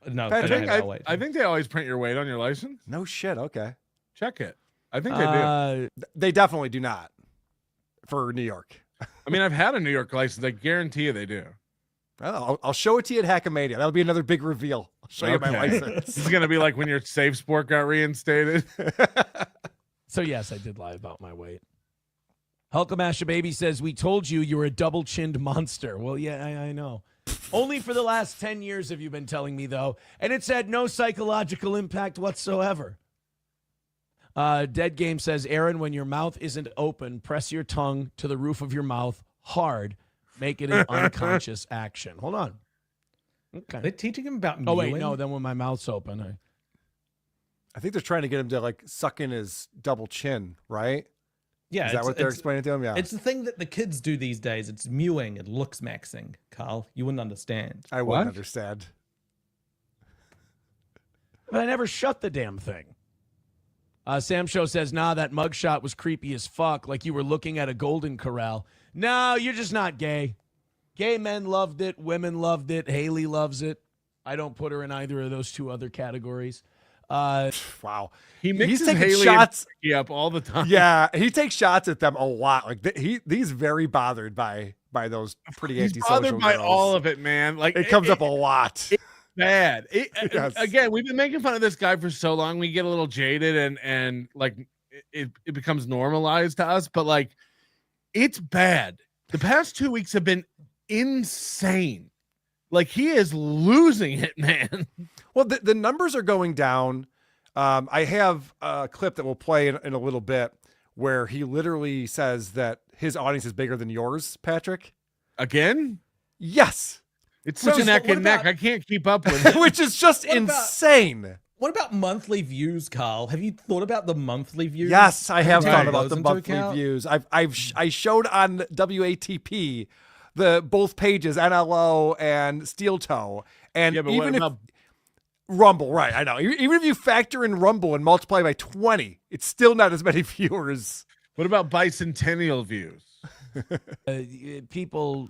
No, Patrick, they don't have our weight. I think they always print your weight on your license. No shit. Okay. Check it. I think they do. They definitely do not for New York. I mean, I've had a New York license. I guarantee you they do. I'll show it to you at Hackamania. That'll be another big reveal. I'll show you my Okay. license. This is going to be like when your Safe Sport got reinstated. So yes, I did lie about my weight. Hulkamasha Baby says, we told you you were a double-chinned monster. Well, yeah, I know. Only for the last 10 years have you been telling me, though, and it's had no psychological impact whatsoever. Dead Game says, Aaron, when your mouth isn't open, press your tongue to the roof of your mouth hard. Make it an unconscious action. Hold on. Okay. They're teaching him about Oh, wait, mewing? no. Then when my mouth's open, I think they're trying to get him to like suck in his double chin, right? Yeah, Is that it's- what they're it's- explaining to him? Yeah. It's the thing that the kids do these days. It's mewing and looks maxing, Carl. You wouldn't understand. I wouldn't understand. But I never shut the damn thing. Sam Show says, nah, that mugshot was creepy as fuck, like you were looking at a golden corral. No, you're just not gay. Gay men loved it. Women loved it. Haley loves it. I don't put her in either of those two other categories. Wow. He mixes He's taking Haley shots. and Piggy up all the time. Yeah, he takes shots at them a lot. Like he's very bothered by those pretty He's antisocial bothered by girls. all of it, man. Like It comes up a lot. It's bad. Yes. Again, we've been making fun of this guy for so long. We get a little jaded and like it becomes normalized to us. But like, it's bad. The past 2 weeks have been insane. Like he is losing it, man. Well, the numbers are going down. I have a clip that we'll play in a little bit where he literally says that his audience is bigger than yours, Patrick. Again? Yes. It's Which so is- neck what and neck. about- I can't keep up with it. Which is just What about- insane. What about monthly views, Carl? Have you thought about the monthly views? Yes, I have you thought taken about those the into monthly account? views. I showed on WATP the both pages, NLO and Steel Toe, and Yeah, but even what if about Rumble, right? I know. Even if you factor in Rumble and multiply by 20, it's still not as many viewers. what about bicentennial views? People,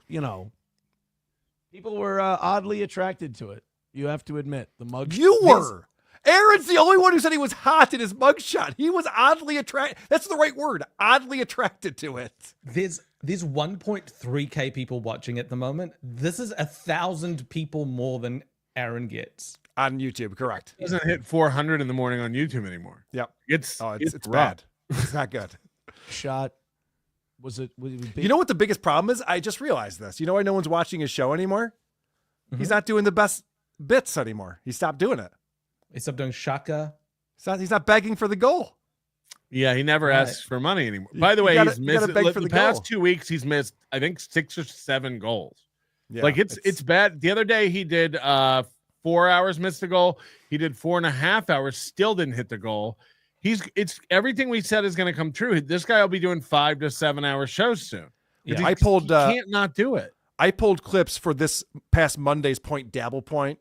people were oddly attracted to it. You have to admit. The mug. You were. Aaron's the only one who said he was hot in his mugshot. He was oddly attracted. That's the right word. Oddly attracted to it. There's 1.3k people watching at the moment. This is 1,000 people more than Aaron gets. On YouTube, correct. It doesn't hit 400 in the morning on YouTube anymore. Yep. It's It's rough. bad. It's not good. Shot. Was it big? You know what the biggest problem is? I just realized this. You know why no one's watching his show anymore? He's not doing the best bits anymore. He stopped doing it. He stopped doing Shaka. He's not begging for the goal. Yeah, he never Right. asks for money anymore. By the way, gotta- he's you gotta missed beg the for the past goal. 2 weeks. He's missed, I think, 6 or 7 goals. Yeah, Like it's bad. The other day he did 4 hours, missed the goal. He did 4.5 hours, still didn't hit the goal. It's everything we said is going to come true. This guy will be doing 5 to 7 hour shows soon. Yeah. He I pulled. he can't not do it. I pulled clips for this past Monday's Point Dabble Point.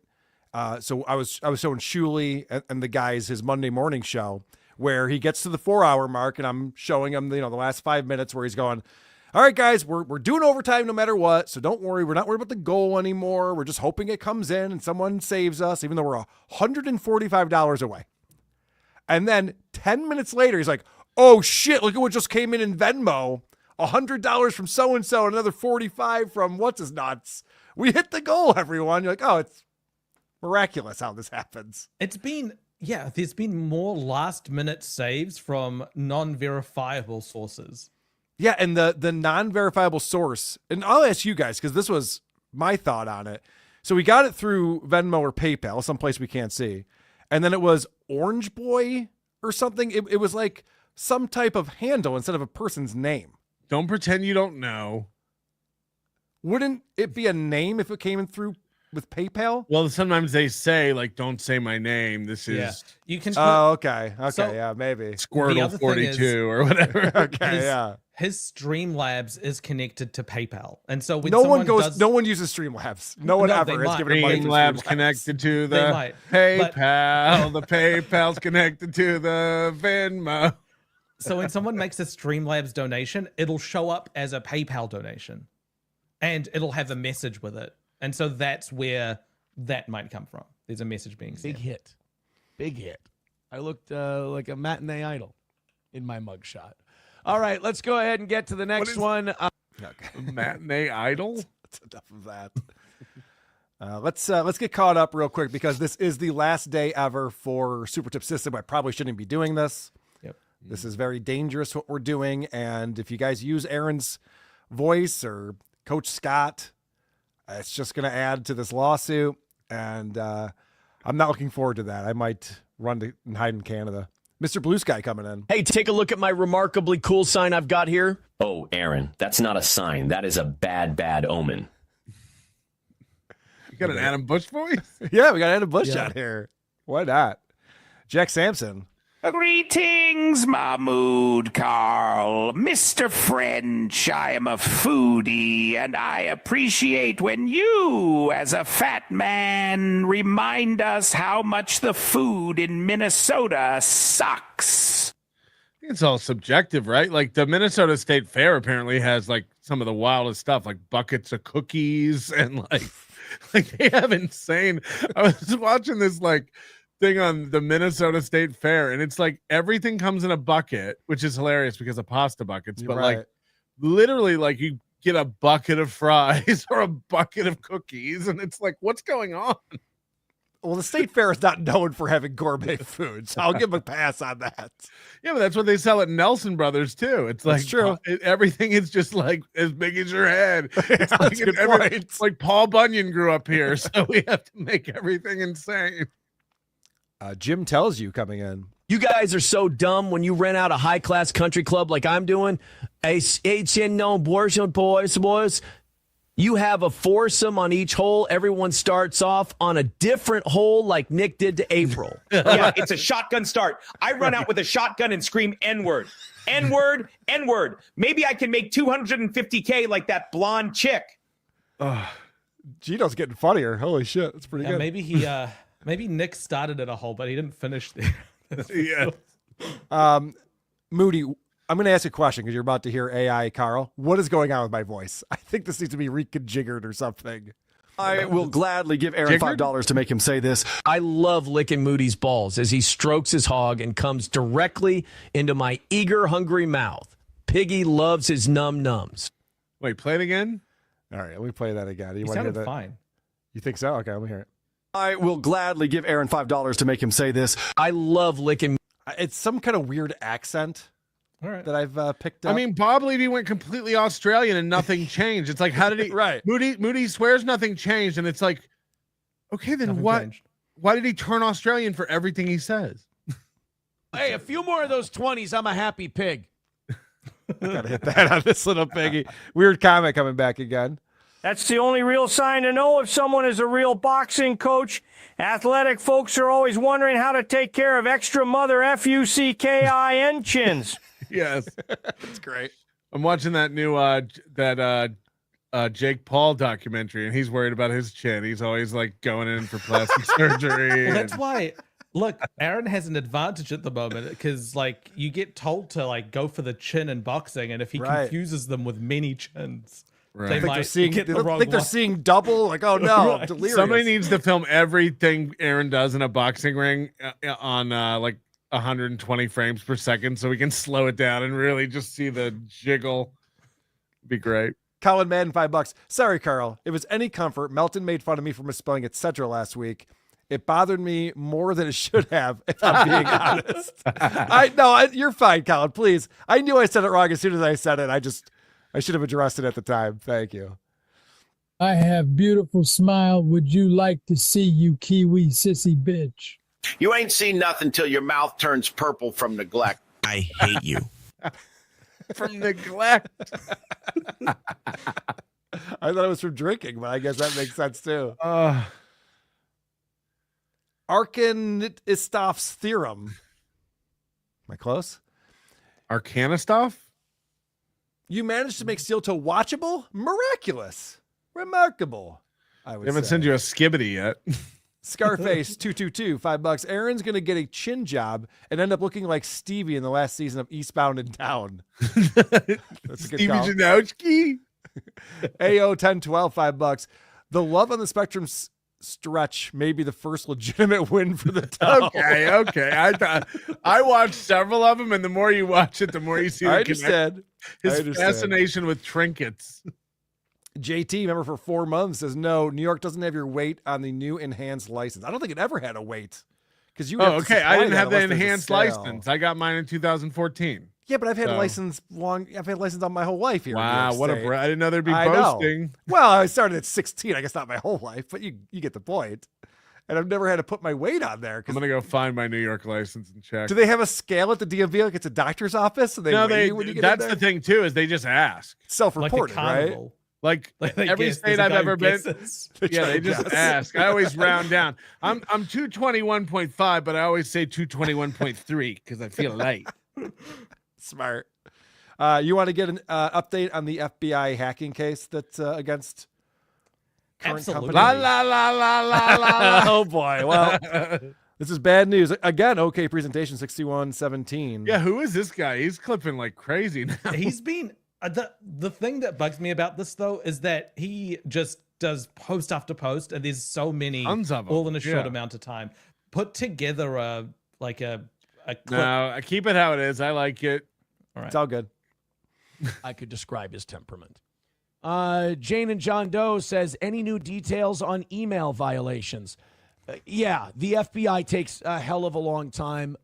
So I was showing Shuley and the guys his Monday morning show where he gets to the 4 hour mark and I'm showing him the last 5 minutes where he's going, all right, guys, we're doing overtime no matter what. So don't worry. We're not worried about the goal anymore. We're just hoping it comes in and someone saves us, even though we're $145 away. And then 10 minutes later, he's like, oh shit, look at what just came in Venmo. $100 from so-and-so, and another 45 from what's his nuts. We hit the goal, everyone. You're like, oh, it's miraculous how this happens. There's been more last minute saves from non-verifiable sources. Yeah, and the non-verifiable source, and I'll ask you guys, because this was my thought on it. So we got it through Venmo or PayPal, someplace we can't see. And then it was Orange Boy or something. It was like some type of handle instead of a person's name. Don't pretend you don't know. Wouldn't it be a name if it came in through with PayPal? Well, sometimes they say, like, don't say my name. This is You can. Oh, okay. Okay, So, yeah, maybe. Squirtle 42 or whatever. Okay, yeah. His Streamlabs is connected to PayPal, and so when No someone one goes. does, No one uses Streamlabs. No one No, ever they has might. given money to Streamlabs Streamlabs. connected to They the might, PayPal. The PayPal's connected to the Venmo. so when someone makes a Streamlabs donation, it'll show up as a PayPal donation, and it'll have a message with it, and so that's where that might come from. There's a message being sent. Big hit. I looked like a matinee idol in my mugshot. All right, let's go ahead and get to the next one. Matinee idol. That's enough of that. Let's get caught up real quick because this is the last day ever for Supertip System. I probably shouldn't be doing this. Yep. This is very dangerous what we're doing, and if you guys use Aaron's voice or Coach Scott, it's just going to add to this lawsuit, and I'm not looking forward to that. I might run to and hide in Canada. Mr. Blue Sky coming in. Hey, take a look at my remarkably cool sign I've got here. Oh, Aaron, that's not a sign. That is a bad, bad omen. You got an Adam Bush voice? Yeah, we got Adam Bush out here. Why not? Jack Sampson. Greetings, Mahmood Carl. Mr. French, I am a foodie, and I appreciate when you, as a fat man, remind us how much the food in Minnesota sucks. It's all subjective, right? Like the Minnesota State Fair apparently has like some of the wildest stuff, like buckets of cookies and like they have insane. I was watching this like thing on the Minnesota State Fair, and it's like everything comes in a bucket, which is hilarious because of pasta buckets, but like literally like you get a bucket of fries or a bucket of cookies, and it's like, what's going on? Well, the State Fair is not known for having gourmet food, so I'll give a pass on that. Yeah, but that's what they sell at Nelson Brothers too. It's like That's true. Everything is just like as big as your head. It's like, That's a good point. like Paul Bunyan grew up here, so we have to make everything insane. Jim Tells You coming in. You guys are so dumb when you rent out a high-class country club like I'm doing. Boys. You have a foursome on each hole. Everyone starts off on a different hole like Nick did to April. Yeah, it's a shotgun start. I run out with a shotgun and scream N-word. N-word, N-word. Maybe I can make $250K like that blonde chick. Gino's getting funnier. Holy shit, that's pretty Yeah, good. maybe Nick started at a hole, but he didn't finish there. Yeah. Moody, I'm going to ask you a question because you're about to hear AI Carl. What is going on with my voice? I think this needs to be reconfigured or something. I will gladly give Aaron $5 to make him say this. I love licking Moody's balls as he strokes his hog and comes directly into my eager, hungry mouth. Piggy loves his num-nums. Wait, play it again? All right, let me play that again. You He want to hear sounded that? fine. You think so? Okay, let me hear it. I will gladly give Aaron $5 to make him say this. I love licking. It's some kind of weird accent All right. that I've picked up. I mean, Bob Levy went completely Australian and nothing changed. It's like, how did he? Right. Moody swears nothing changed, and it's like, okay, then Nothing what? changed. Why did he turn Australian for everything he says? Hey, a few more of those 20s. I'm a happy pig. Gotta hit that on this little piggy. Weird comment coming back again. That's the only real sign to know if someone is a real boxing coach. Athletic folks are always wondering how to take care of extra mother FUCKIN chins. Yes, That's great. I'm watching that new Jake Paul documentary, and he's worried about his chin. He's always like going in for plastic surgery. Well, that's why. Look, Aaron has an advantage at the moment because, like, you get told to like go for the chin in boxing, and if he Right. confuses them with many chins, Right. they I think might they're seeing. get They the don't wrong think they're one. seeing double. Like, oh no, Right. delirious. Somebody needs to film everything Aaron does in a boxing ring on like 120 frames per second, so we can slow it down and really just see the jiggle. Be great. Colin Madden, $5. Sorry, Carl. If it's any comfort, Melton made fun of me for misspelling etc. last week. It bothered me more than it should have, if I'm being honest. You're fine, Colin. Please. I knew I said it wrong as soon as I said it. I should have addressed it at the time. Thank you. I have beautiful smile. Would you like to see you kiwi sissy bitch? You ain't seen nothing till your mouth turns purple from neglect. I hate you. From neglect. I thought it was from drinking, but I guess that makes sense too. Arkanistov's theorem. Am I close? Arkanistov? You managed to make steel toe watchable? Miraculous. Remarkable. I would They haven't say. sent you a skibbity yet. Scarface 222, $5. Aaron's gonna get a chin job and end up looking like Stevie in the last season of Eastbound and Down. That's a good Stevie call. Janowski? AO 1012, $5. The Love on the Spectrum stretch may be the first legitimate win for the toe. Okay. I watched several of them, and the more you watch it, the more you see I the understand. his I understand. fascination with trinkets. JT, member for 4 months, says no, New York doesn't have your weight on the new enhanced license. I don't think it ever had a weight. Because you Oh, okay. I didn't have the unless there's a enhanced scale. license. I got mine in 2014. Yeah, but I've had So- license I've had license on my whole life here. in New Wow, York what a State. I didn't know there'd be I know. boasting. Well, I started at 16. I guess not my whole life, but you get the point. And I've never had to put my weight on there. I'm gonna go find my New York license and check. Do they have a scale at the DMV like it's a doctor's office? And No, weigh you when you get in that's there? the thing too, is they just ask. Self-reported, right? Like they every guess, state there's a I've guy who ever been. guesses. Yeah, they just guess. ask. I always round down. I'm 221.5, but I always say 221.3 because I feel light. Smart. You want to get an update on the FBI hacking case that's against current Absolutely. company? La la la la la la. Oh boy. Well, this is bad news. Again, okay presentation 6117. Yeah, who is this guy? He's clipping like crazy now. He's been the thing that bugs me about this though is that he just does post after post, and there's so many Tons of 'em. all in a short Yeah. amount of time. Put together a clip. No, I keep it how it is. I like it. All right. It's all good. I could describe his temperament. Jane and John Doe says, any new details on email violations? Yeah, the FBI takes a hell of a long time.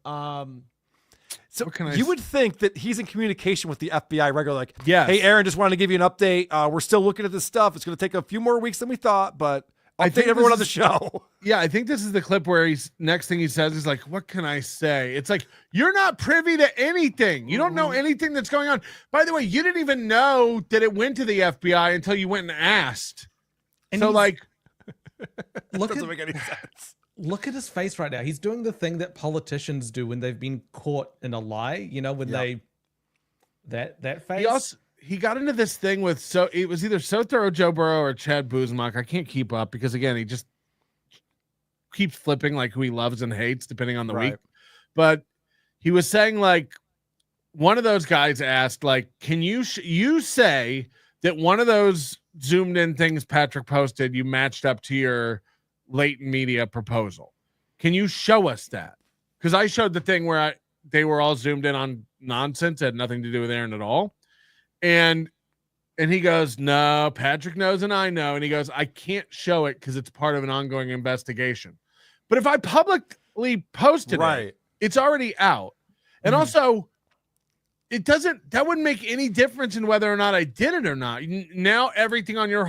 So you would think that he's in communication with the FBI regularly. Like, Yes. hey, Aaron, just wanted to give you an update. We're still looking at this stuff. It's going to take a few more weeks than we thought, but I update think everyone on this the show. Yeah, I think this is the clip where he's next thing he says is like, what can I say? It's like, you're not privy to anything. You don't know anything that's going on. By the way, you didn't even know that it went to the FBI until you went and asked. And so he's- like, Doesn't make any sense. Look at his face right now. He's doing the thing that politicians do when they've been caught in a lie. You know, when they that face. he got into this thing with it was either Sother or Joe Burrow or Chad Buzmak. I can't keep up because again, he just keeps flipping like who he loves and hates depending on the week. But he was saying like one of those guys asked like, can you you say that one of those zoomed in things Patrick posted you matched up to your latent media proposal? Can you show us that? Because I showed the thing where they were all zoomed in on nonsense, had nothing to do with Aaron at all. And he goes, no, Patrick knows and I know. And he goes, I can't show it because it's part of an ongoing investigation. But if I publicly posted it, it's already out. And also, that wouldn't make any difference in whether or not I did it or not. Now everything on your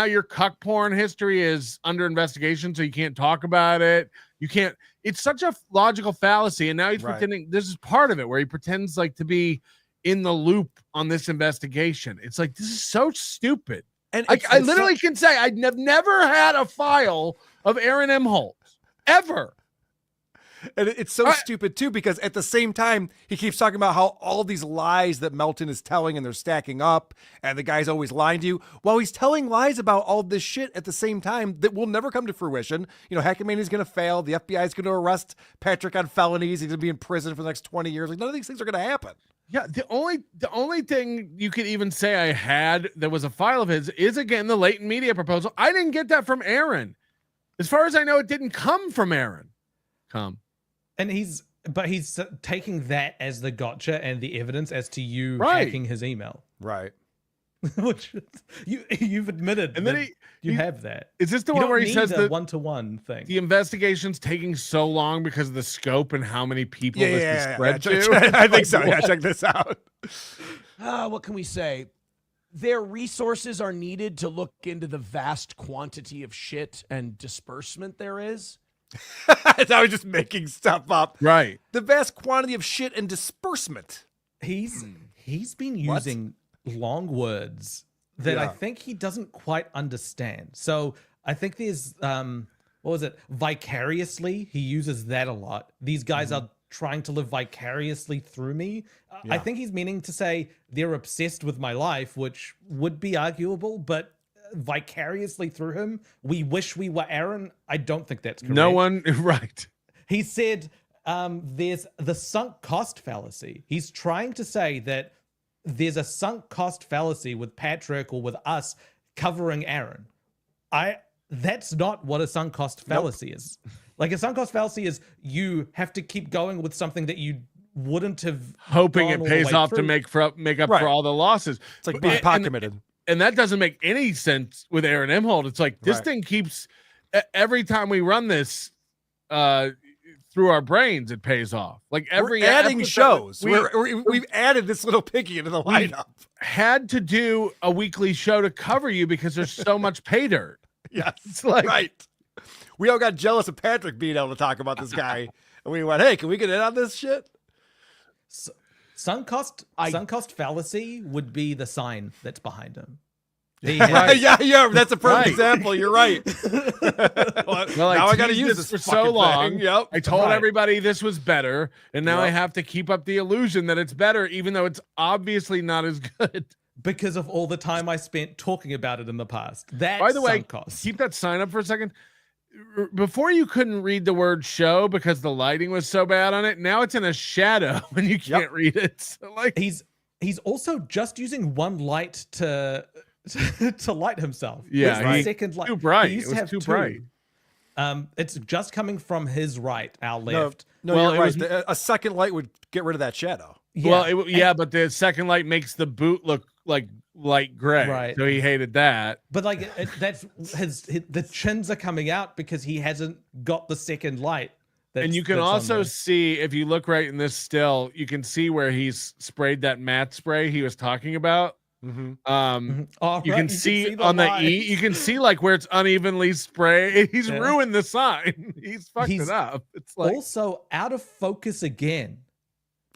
your cuck porn history is under investigation, so you can't talk about it. You can't. It's such a logical fallacy. And now he's pretending this is part of it where he pretends like to be in the loop on this investigation. It's like, this is so stupid. And I literally can say I've never had a file of Aaron M. Holt ever. And it's so stupid too, because at the same time, he keeps talking about how all these lies that Melton is telling and they're stacking up and the guy's always lying to you. While he's telling lies about all this shit at the same time that will never come to fruition. You know, Hackamania is going to fail. The FBI is going to arrest Patrick on felonies. He's going to be in prison for the next 20 years. Like, none of these things are going to happen. Yeah, the only thing you could even say I had that was a file of his is again the latent media proposal. I didn't get that from Aaron. As far as I know, it didn't come from Aaron. And he's taking that as the gotcha and the evidence as to you Right. hacking his email. Right. Which you've admitted, And then that you have that. Is this the You one don't where he need says a that one-to-one thing? the investigation's taking so long because of the scope and how many people this is spread Check- to? I think so. Yeah, check this out. What can we say? Their resources are needed to look into the vast quantity of shit and disbursement there is. I was just making stuff up. Right. The vast quantity of shit and disbursement. He's been using long words that I think he doesn't quite understand. So I think there's what was it? Vicariously. He uses that a lot. These guys are trying to live vicariously through me. I think he's meaning to say they're obsessed with my life, which would be arguable, but vicariously through him, we wish we were Aaron. I don't think that's correct. No one, right. He said there's the sunk cost fallacy. He's trying to say that there's a sunk cost fallacy with Patrick or with us covering Aaron. That's not what a sunk cost fallacy is. Like a sunk cost fallacy is you have to keep going with something that you wouldn't have hoping gone it all the pays way off to through. make up for all the losses. It's like being pot committed. And that doesn't make any sense with Aaron Imholt. It's like this thing keeps every time we run this through our brains, it pays off. Like every We're adding episode, shows. We've added this little Piggy into the lineup. Had to do a weekly show to cover you because there's so much pay dirt. Yes, It's like, right. We all got jealous of Patrick being able to talk about this guy, and we went, "Hey, can we get in on this shit?" Sunk cost fallacy would be the sign that's behind him. Yeah, that's a perfect example. You're right. Well, now I got to teased use this for so fucking long. thing. Yep. I told everybody this was better, and now I Yep. have to keep up the illusion that it's better, even though it's obviously not as good. Because of all the time I spent talking about it in the past. That's By the way, sunk cost. keep that sign up for a second. Before you couldn't read the word show because the lighting was so bad on it. Now it's in a shadow and you can't read it. So like he's also just using one light to light himself. Yeah, Where's the second light? too bright. He used It to was have too two. bright. It's just coming from his right, our No, left. no, Well, you're it right. was- A second light would get rid of that shadow. Well, but the second light makes the boot look like light gray. Right. So he hated that. But like that's the chins are coming out because he hasn't got the second light. And you can that's on also there. see, if you look right in this still, you can see where he's sprayed that matte spray he was talking about. Oh, You right, can see the on the lines. E, you can see like where it's unevenly sprayed. He's Yeah. ruined the sign. He's fucked it up. It's like also out of focus again.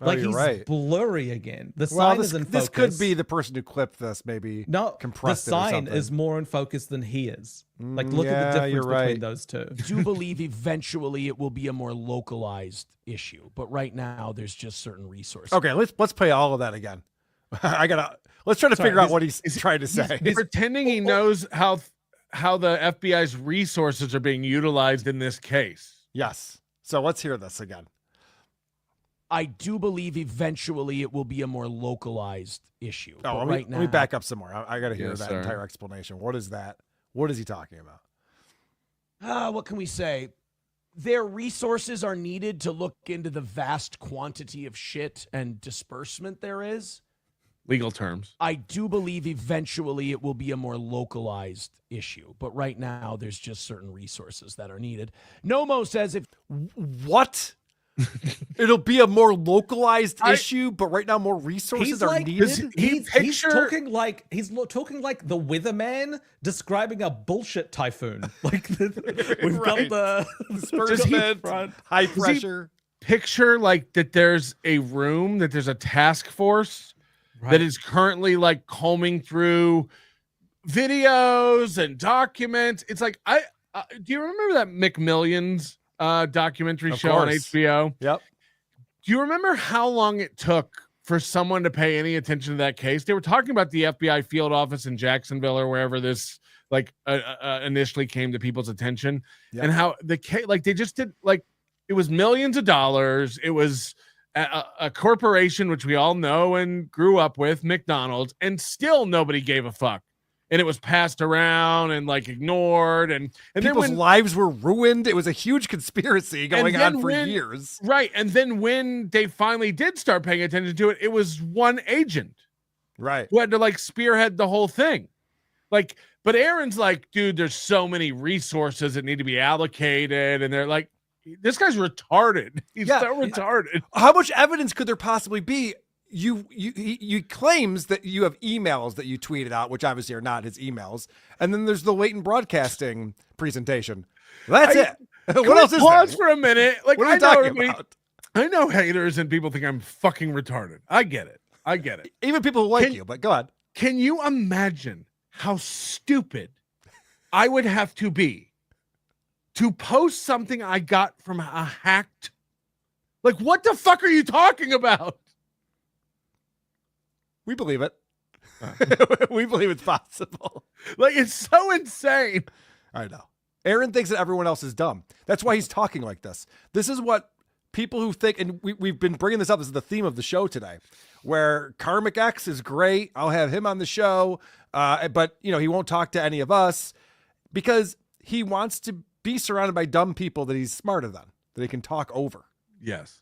Oh, Like you're he's right. blurry again. The Well, sign this, is in this focus. could be the person who clipped this, maybe. No, the compressed it or sign something. is more in focus than he is. Like, look yeah, at the difference you're between right. those two. I do believe eventually it will be a more localized issue, but right now there's just certain resources. Okay, let's play all of that again. Let's try to figure out what he's trying to say. he's pretending he knows how the FBI's resources are being utilized in this case. Yes. So let's hear this again. I do believe eventually it will be a more localized issue. Oh, but let right me now, back up some more. I got to hear Yes, that sir. entire explanation. What is that? What is he talking about? what can we say? Their resources are needed to look into the vast quantity of shit and disbursement there is. Legal terms. I do believe eventually it will be a more localized issue, but right now there's just certain resources that are needed. Nomo says if What? It'll be a more localized issue, but right now more resources He's are like needed. he's talking like talking like the weatherman describing a bullshit typhoon. Like we've Right. got the Disbursement, high pressure. Picture like that there's a room, that there's a task force that is currently like combing through videos and documents. It's like do you remember that McMillions documentary Of show on course. HBO? Yep. Do you remember how long it took for someone to pay any attention to that case? They were talking about the FBI field office in Jacksonville or wherever this like initially came to people's attention, and how the case, like they just did, like it was millions of dollars. It was a corporation which we all know and grew up with, McDonald's, and still nobody gave a fuck. And it was passed around and like ignored, and then People's when lives were ruined. It was a huge conspiracy going then on for when- years. Right. And then when they finally did start paying attention to it, it was one agent Right. who had to like spearhead the whole thing. Like, but Aaron's like, dude, there's so many resources that need to be allocated. And they're like, this guy's retarded. He's so retarded. How much evidence could there possibly be? You claims that you have emails that you tweeted out, which obviously are not his emails, and then there's the latent broadcasting presentation. That's it. What Can we else is pause there? for a minute? Like, What are I we know talking everybody- about? I know haters and people think I'm fucking retarded. I get it. Even people who like you, but go on. Can you imagine how stupid I would have to be to post something I got from a hacked? Like, what the fuck are you talking about? We believe it. We believe it's possible. Like, it's so insane. I know. Aaron thinks that everyone else is dumb. That's why he's talking like this. This is what people who think, and we've been bringing this up as the theme of the show today, where Karmic X is great. I'll have him on the show. But, he won't talk to any of us because he wants to be surrounded by dumb people that he's smarter than, that he can talk over. Yes.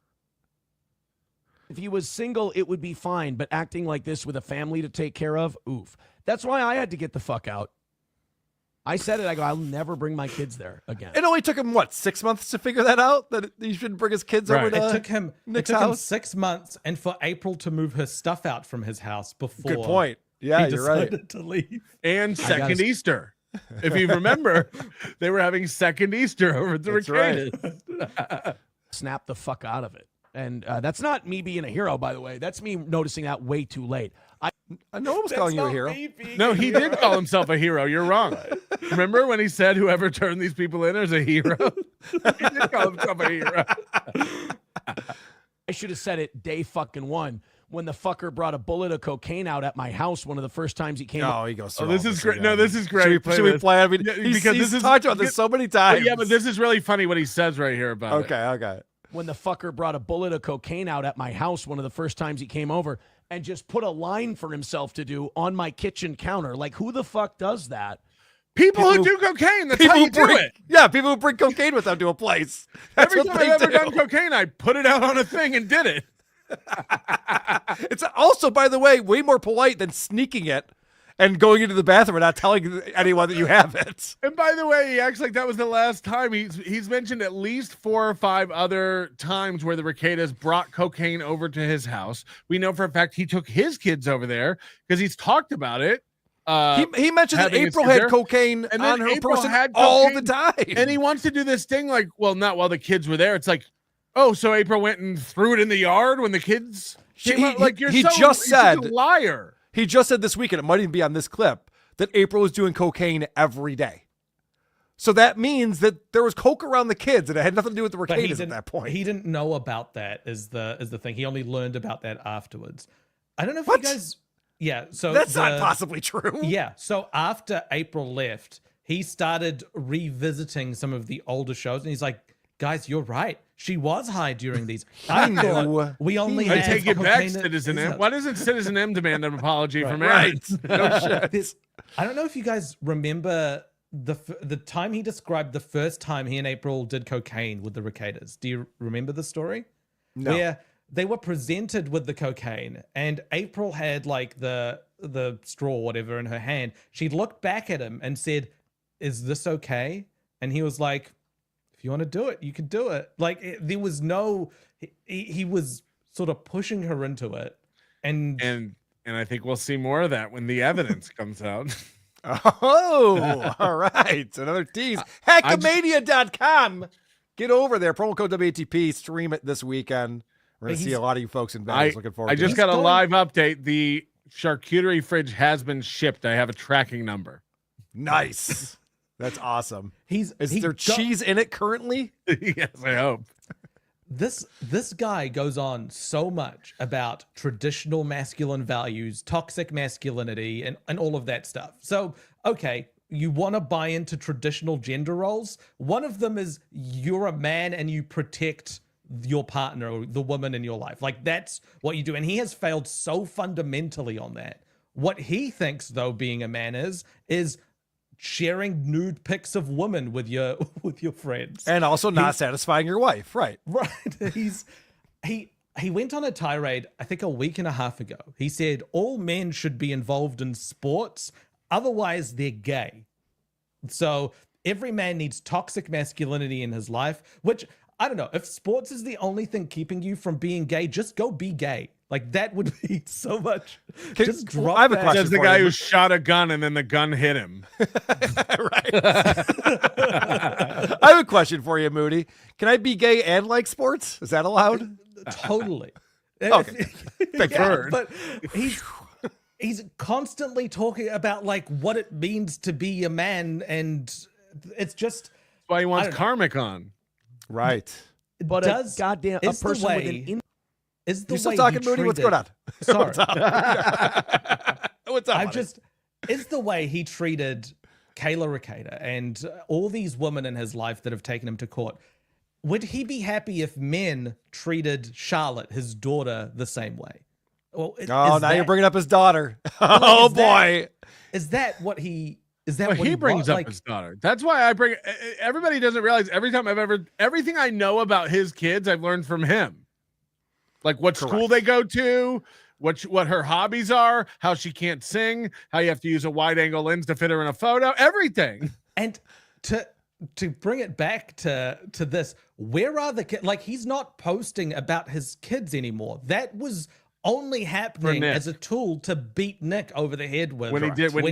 If he was single, it would be fine, but acting like this with a family to take care of, oof. That's why I had to get the fuck out. I said it. I go, I'll never bring my kids there again. It only took him, 6 months to figure that out? That he shouldn't bring his kids over to It took him Nick's 6 months, and for April to move her stuff out from his house before. Good point. Yeah, he you're right. decided to leave. And second Easter. If you remember, they were having second Easter over at the Ricadas. Snap the fuck out of it. And that's not me being a hero, by the way. That's me noticing that way too late. No one was calling you a hero. No, he did call himself a hero. You're wrong. Remember when he said whoever turned these people in is a hero? He did call himself a hero. I should have said it day fucking one when the fucker brought a bullet of cocaine out at my house one of the first times he came. Oh, he goes. Oh, this is great. No, this is great. Should we play? I mean, Yeah, he's because this is talked about this so many times. Yeah, but this is really funny what he says right here about it. Okay. When the fucker brought a bullet of cocaine out at my house one of the first times he came over and just put a line for himself to do on my kitchen counter. Like, who the fuck does that? People who do cocaine. That's how you do it. Yeah, people who bring cocaine with them to a place. That's Every what time they I've ever do. done cocaine, I put it out on a thing and did it. It's also, by the way, way more polite than sneaking it and going into the bathroom and not telling anyone that you have it. And by the way, he acts like that was the last time. He's mentioned at least 4 or 5 other times where the Ricadas brought cocaine over to his house. We know for a fact he took his kids over there because he's talked about it. He mentioned that having his April kids had there. cocaine And on then her April person had all the cocaine, time. And he wants to do this thing like, well, not while the kids were there. It's like, oh, so April went and threw it in the yard when the kids came out? Like, you're he so, just you're such said a liar. He just said this week, and it might even be on this clip, that April was doing cocaine every day. So that means that there was coke around the kids, and it had nothing to do with the But he Ricadas at didn't- that point. He didn't know about that is the thing. He only learned about that afterwards. I don't know if you guys. Yeah, so That's not possibly true. Yeah, so after April left, he started revisiting some of the older shows, and he's like, "Guys, you're right. She was high during these. I thought we only I had take it back, cocaine at Citizen his M. house." Why doesn't Citizen M demand an apology from Right. Aaron? No shit. I don't know if you guys remember the time he described the first time he and April did cocaine with the Ricadas. Do you remember the story? No. Where they were presented with the cocaine, and April had like the straw or whatever in her hand. She looked back at him and said, "Is this okay?" And he was like, "If you want to do it, you can do it." Like there was no, he was sort of pushing her into it, and I think we'll see more of that when the evidence comes out. Oh, all right. Another tease. Hackamania.com. Get over there. Promo code WATP. Stream it this weekend. We're going to see a lot of you folks in Vegas. Looking forward I to just it. got a live update. The charcuterie fridge has been shipped. I have a tracking number. Nice. That's awesome. Is there cheese in it currently? Yes, I hope. This guy goes on so much about traditional masculine values, toxic masculinity, and all of that stuff. So, okay, you want to buy into traditional gender roles. One of them is you're a man and you protect your partner or the woman in your life. Like that's what you do. And he has failed so fundamentally on that. What he thinks, though, being a man is sharing nude pics of women with your friends. And also not satisfying your wife. Right. Right. He went on a tirade, I think a week and a half ago. He said all men should be involved in sports, otherwise they're gay. So every man needs toxic masculinity in his life, which I don't know. If sports is the only thing keeping you from being gay, just go be gay. Like that would be so much. Just drop I have a that. question Says the for guy you. who shot a gun and then the gun hit him. I have a question for you, Moody. Can I be gay and like sports? Is that allowed? Totally. Okay. Thank you. Yeah, but he's constantly talking about like what it means to be a man, and it's just That's why he I wants don't know. karmic on. Right. But does goddamn is a person the with way, an is the You still way talking, he Moody? What's treated- going on? Sorry. What's up? What's up? I've buddy? just is the way he treated Kayla Ricada and all these women in his life that have taken him to court. Would he be happy if men treated Charlotte, his daughter, the same way? Well, Oh, now you're bringing up his daughter. Oh is that- boy. Is that what he? Is that Well, what he brings wants? up Like, his daughter. That's why I bring. Everybody doesn't realize everything I know about his kids, I've learned from him. Like what school they go to, what her hobbies are, how she can't sing, how you have to use a wide angle lens to fit her in a photo, everything. And to bring it back to this, where are the kids? Like he's not posting about his kids anymore. That was only happening Nick. as a tool to beat Nick over the head with. When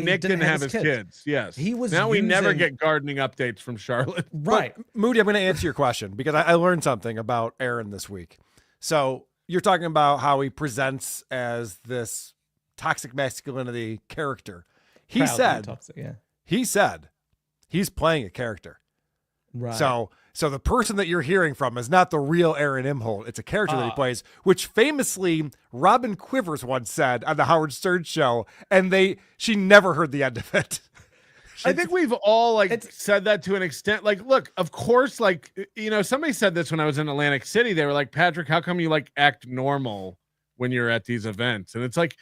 Nick didn't have his kids. Yes. He was now we never using- get gardening updates from Charlotte. Right. But, Moody, I'm going to answer your question because I learned something about Aaron this week. So you're talking about how he presents as this toxic masculinity character. He Proudly said, toxic, yeah. he said he's playing a character. Right. So the person that you're hearing from is not the real Aaron Imholt. It's a character that he plays, which famously Robin Quivers once said on the Howard Stern show, and she never heard the end of it. I think we've all said that to an extent. Like, look, of course, somebody said this when I was in Atlantic City. They were like, Patrick, how come you act normal when you're at these events? And it's like,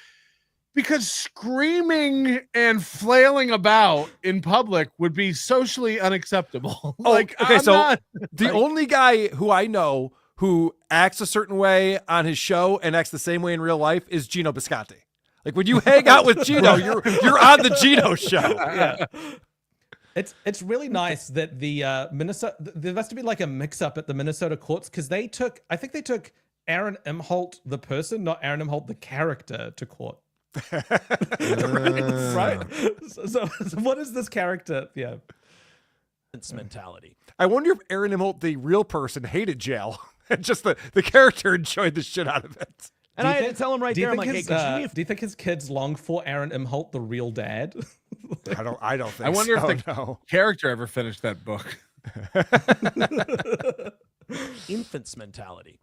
because screaming and flailing about in public would be socially unacceptable. The only guy who I know who acts a certain way on his show and acts the same way in real life is Gino Biscotti. Like when you hang out with Gino, you're on the Gino show. Yeah. It's really nice that the Minnesota, there must be like a mix up at the Minnesota courts because I think they took Aaron Imholt the person, not Aaron Imholt the character, to court. Right? So what is this character? Yeah. It's mentality. I wonder if Aaron Imholt, the real person, hated jail. And just the character enjoyed the shit out of it. And I had to tell him right there, I'm like, hey, could you do you think his kids long for Aaron Imholt, the real dad? I don't think I wonder so, if the no. character ever finished that book. Infant's mentality.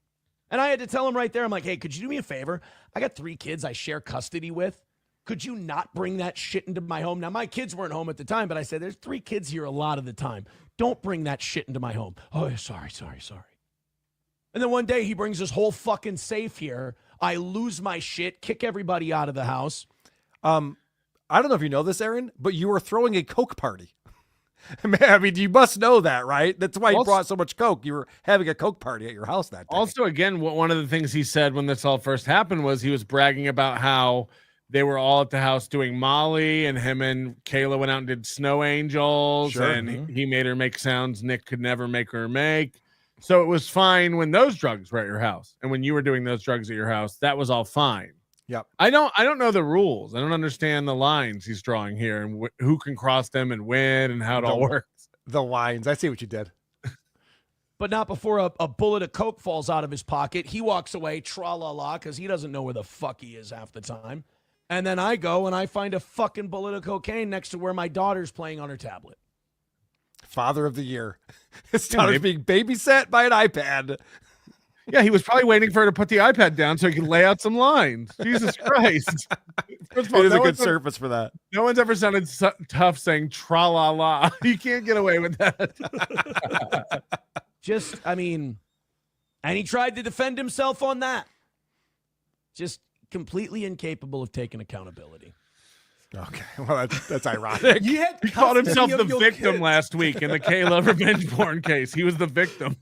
And I had to tell him right there, I'm like, hey, could you do me a favor? I got 3 kids I share custody with. Could you not bring that shit into my home? Now, my kids weren't home at the time, but I said, there's 3 kids here a lot of the time. Don't bring that shit into my home. Oh, sorry. And then one day he brings this whole fucking safe here. I lose my shit, kick everybody out of the house. I don't know if you know this, Aaron, but you were throwing a Coke party. I mean, you must know that, right? That's why you brought so much Coke. You were having a Coke party at your house that day. Also, again, one of the things he said when this all first happened was he was bragging about how they were all at the house doing Molly, and him and Kayla went out and did Snow Angels, Sure. and he made her make sounds Nick could never make her make. So it was fine when those drugs were at your house, and when you were doing those drugs at your house, that was all fine. Yep. I don't know the rules. I don't understand the lines he's drawing here, and who can cross them and when, and how it all works. The lines. I see what you did. But not before a bullet of Coke falls out of his pocket. He walks away, tra-la-la, because he doesn't know where the fuck he is half the time. And then I go and I find a fucking bullet of cocaine next to where my daughter's playing on her tablet. Father of the year. His daughter's being babysat by an iPad. Yeah, he was probably waiting for her to put the iPad down so he could lay out some lines. Jesus Christ. First of all, It is a good one's surface for that. No one's ever sounded tough saying tra-la-la. You can't get away with that. And he tried to defend himself on that. Just completely incapable of taking accountability. Okay, well, that's ironic. He He called himself the victim last week in the Kayla revenge porn case. He was the victim.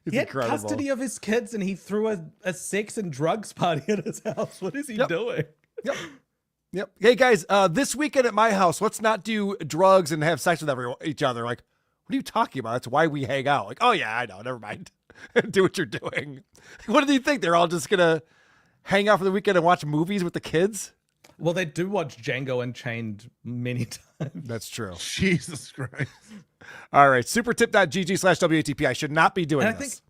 He had custody of his kids, and he threw a sex and drugs party at his house. What is he doing? Yep. Hey, guys, this weekend at my house, let's not do drugs and have sex with each other. Like, what are you talking about? That's why we hang out. Like, oh, yeah, I know. Never mind. Do what you're doing. What do you think? They're all just going to hang out for the weekend and watch movies with the kids? Well, they do watch Django Unchained many times. That's true. Jesus Christ. All right. Supertip.gg/WATP. I should not be doing And this.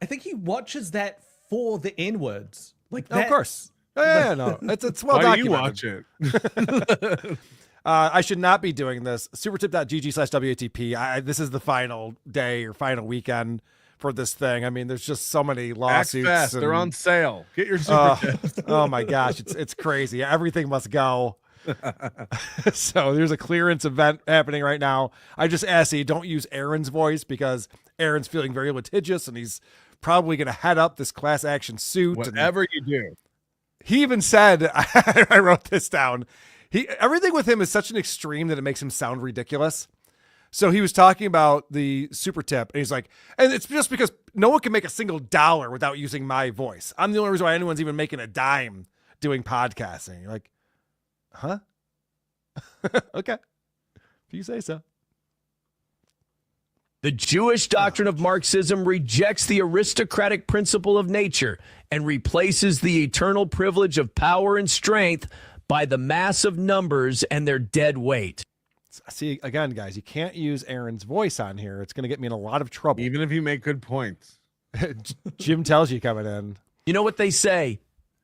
I think he watches that for the N words. Like Oh, that. of course. Yeah, no. It's well Why do you documented. watch it? I should not be doing this. Supertip.gg/WATP. This is the final day or final weekend for this thing. I mean, there's just so many Act lawsuits. fast. They're and- on sale. Get your super tips. Oh my gosh, it's crazy. Everything must go. So there's a clearance event happening right now. I just asked you, don't use Aaron's voice because Aaron's feeling very litigious and he's probably going to head up this class action suit. Whatever you do. He even said, I wrote this down. Everything with him is such an extreme that it makes him sound ridiculous. So he was talking about the super tip, and he's like, and it's just because no one can make a single dollar without using my voice. I'm the only reason why anyone's even making a dime doing podcasting. You're like, huh? Okay. If you say so. The Jewish doctrine of Marxism rejects the aristocratic principle of nature and replaces the eternal privilege of power and strength by the mass of numbers and their dead weight. See, again, guys, you can't use Aaron's voice on here. It's going to get me in a lot of trouble. Even if you make good points. Jim tells you coming in. You know what they say?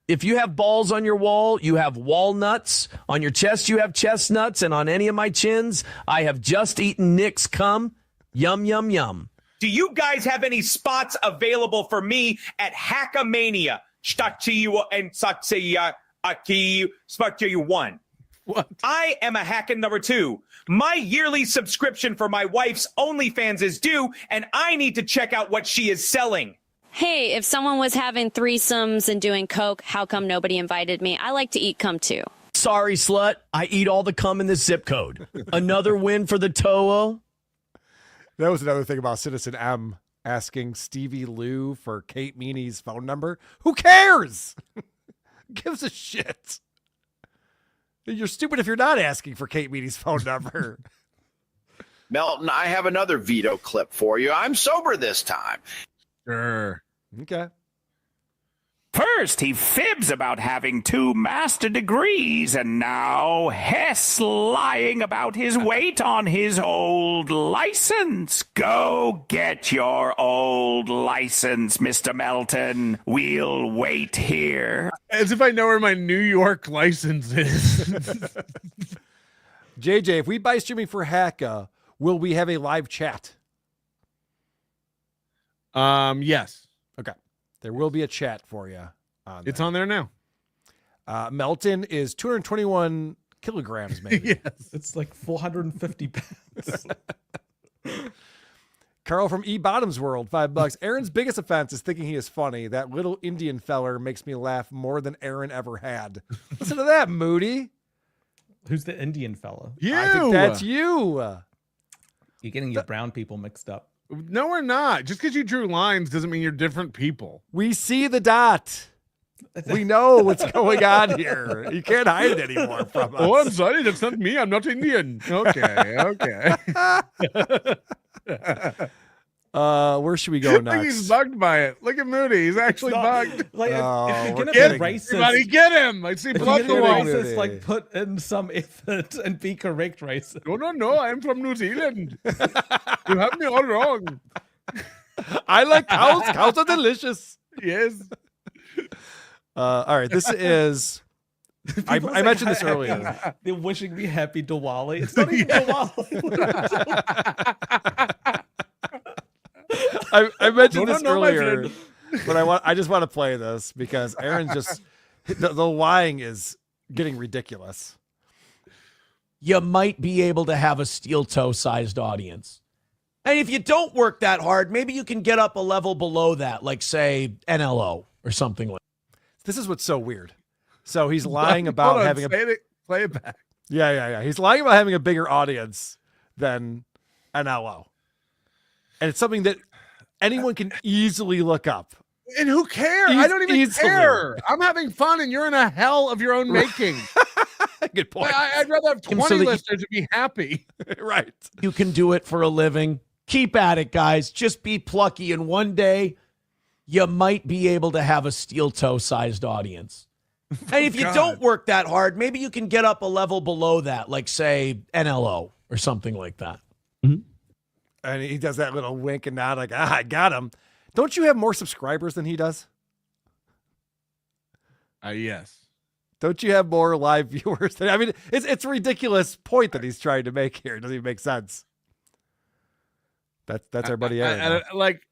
If you have balls on your wall, you have walnuts. On your chest, you have chestnuts. And on any of my chins, I have just eaten Nick's cum. Yum, yum, yum. Do you guys have any spots available for me at Hackamania? Stachiyu and Satsiya Aki Spachiyu 1. What? I am a Hackin' number 2. My yearly subscription for my wife's OnlyFans is due, and I need to check out what she is selling. Hey, if someone was having threesomes and doing coke, how come nobody invited me? I like to eat cum too. Sorry, slut. I eat all the cum in this zip code. Another win for the Toho. That was another thing about Citizen M asking Stevie Lou for Kate Meany's phone number. Who cares? Gives a shit. You're stupid if you're not asking for Kate Meany's phone number. Melton, I have another veto clip for you. I'm sober this time. Sure. Okay. First, he fibs about having 2 master degrees, and now Hess lying about his weight on his old license. Go get your old license, Mr. Melton. We'll wait here. As if I know where my New York license is. JJ, if we buy streaming for Hacka, will we have a live chat? Yes. Okay. There will be a chat for you. It's on there now. Melton is 221 kilograms, maybe. Yes, it's like 450 pounds. Carl from E Bottoms World, $5. Aaron's biggest offense is thinking he is funny. That little Indian feller makes me laugh more than Aaron ever had. Listen to that, Moody. Who's the Indian fella? You. I think that's you. You're getting your brown people mixed up. No, we're not. Just because you drew lines doesn't mean you're different people. We see the dot. We know what's going on here. You can't hide it anymore from us. Oh, I'm sorry. That's not me. I'm not Indian. Okay. Okay. Where should we go I think he's next? bugged by it. Look at Moody. He's actually bugged. Like, Oh, if you're we're gonna kidding. be racist, Everybody get him. I see if you're blood gonna the be wall. racist, like put in some effort and be correct racist. No. I'm from New Zealand. You have me all wrong. I like cows. Cows are delicious. Yes. All right. This is. I People say mentioned this happy- earlier. They're wishing me happy Diwali. It's not even Diwali. I mentioned this No, my earlier, friend. but I just want to play this because Aaron just the lying is getting ridiculous. You might be able to have a steel toe sized audience. And if you don't work that hard, maybe you can get up a level below that, like say NLO or something like that. This is what's so weird. So he's lying Hold about on, having play it back. Yeah. He's lying about having a bigger audience than NLO. And it's something that anyone can easily look up. And who cares? I don't even Easily. care. I'm having fun, and you're in a hell of your own making. Good point. I'd rather have 20 so that you- listeners to be happy. Right. You can do it for a living. Keep at it, guys. Just be plucky, and one day you might be able to have a steel toe sized audience. And if you God. don't work that hard, maybe you can get up a level below that, like say NLO or something like that. And he does that little wink and nod like, I got him. Don't you have more subscribers than he does? Yes. Don't you have more live viewers? I mean, it's a ridiculous point that he's trying to make here. It doesn't even make sense. That's our buddy Aaron. Like,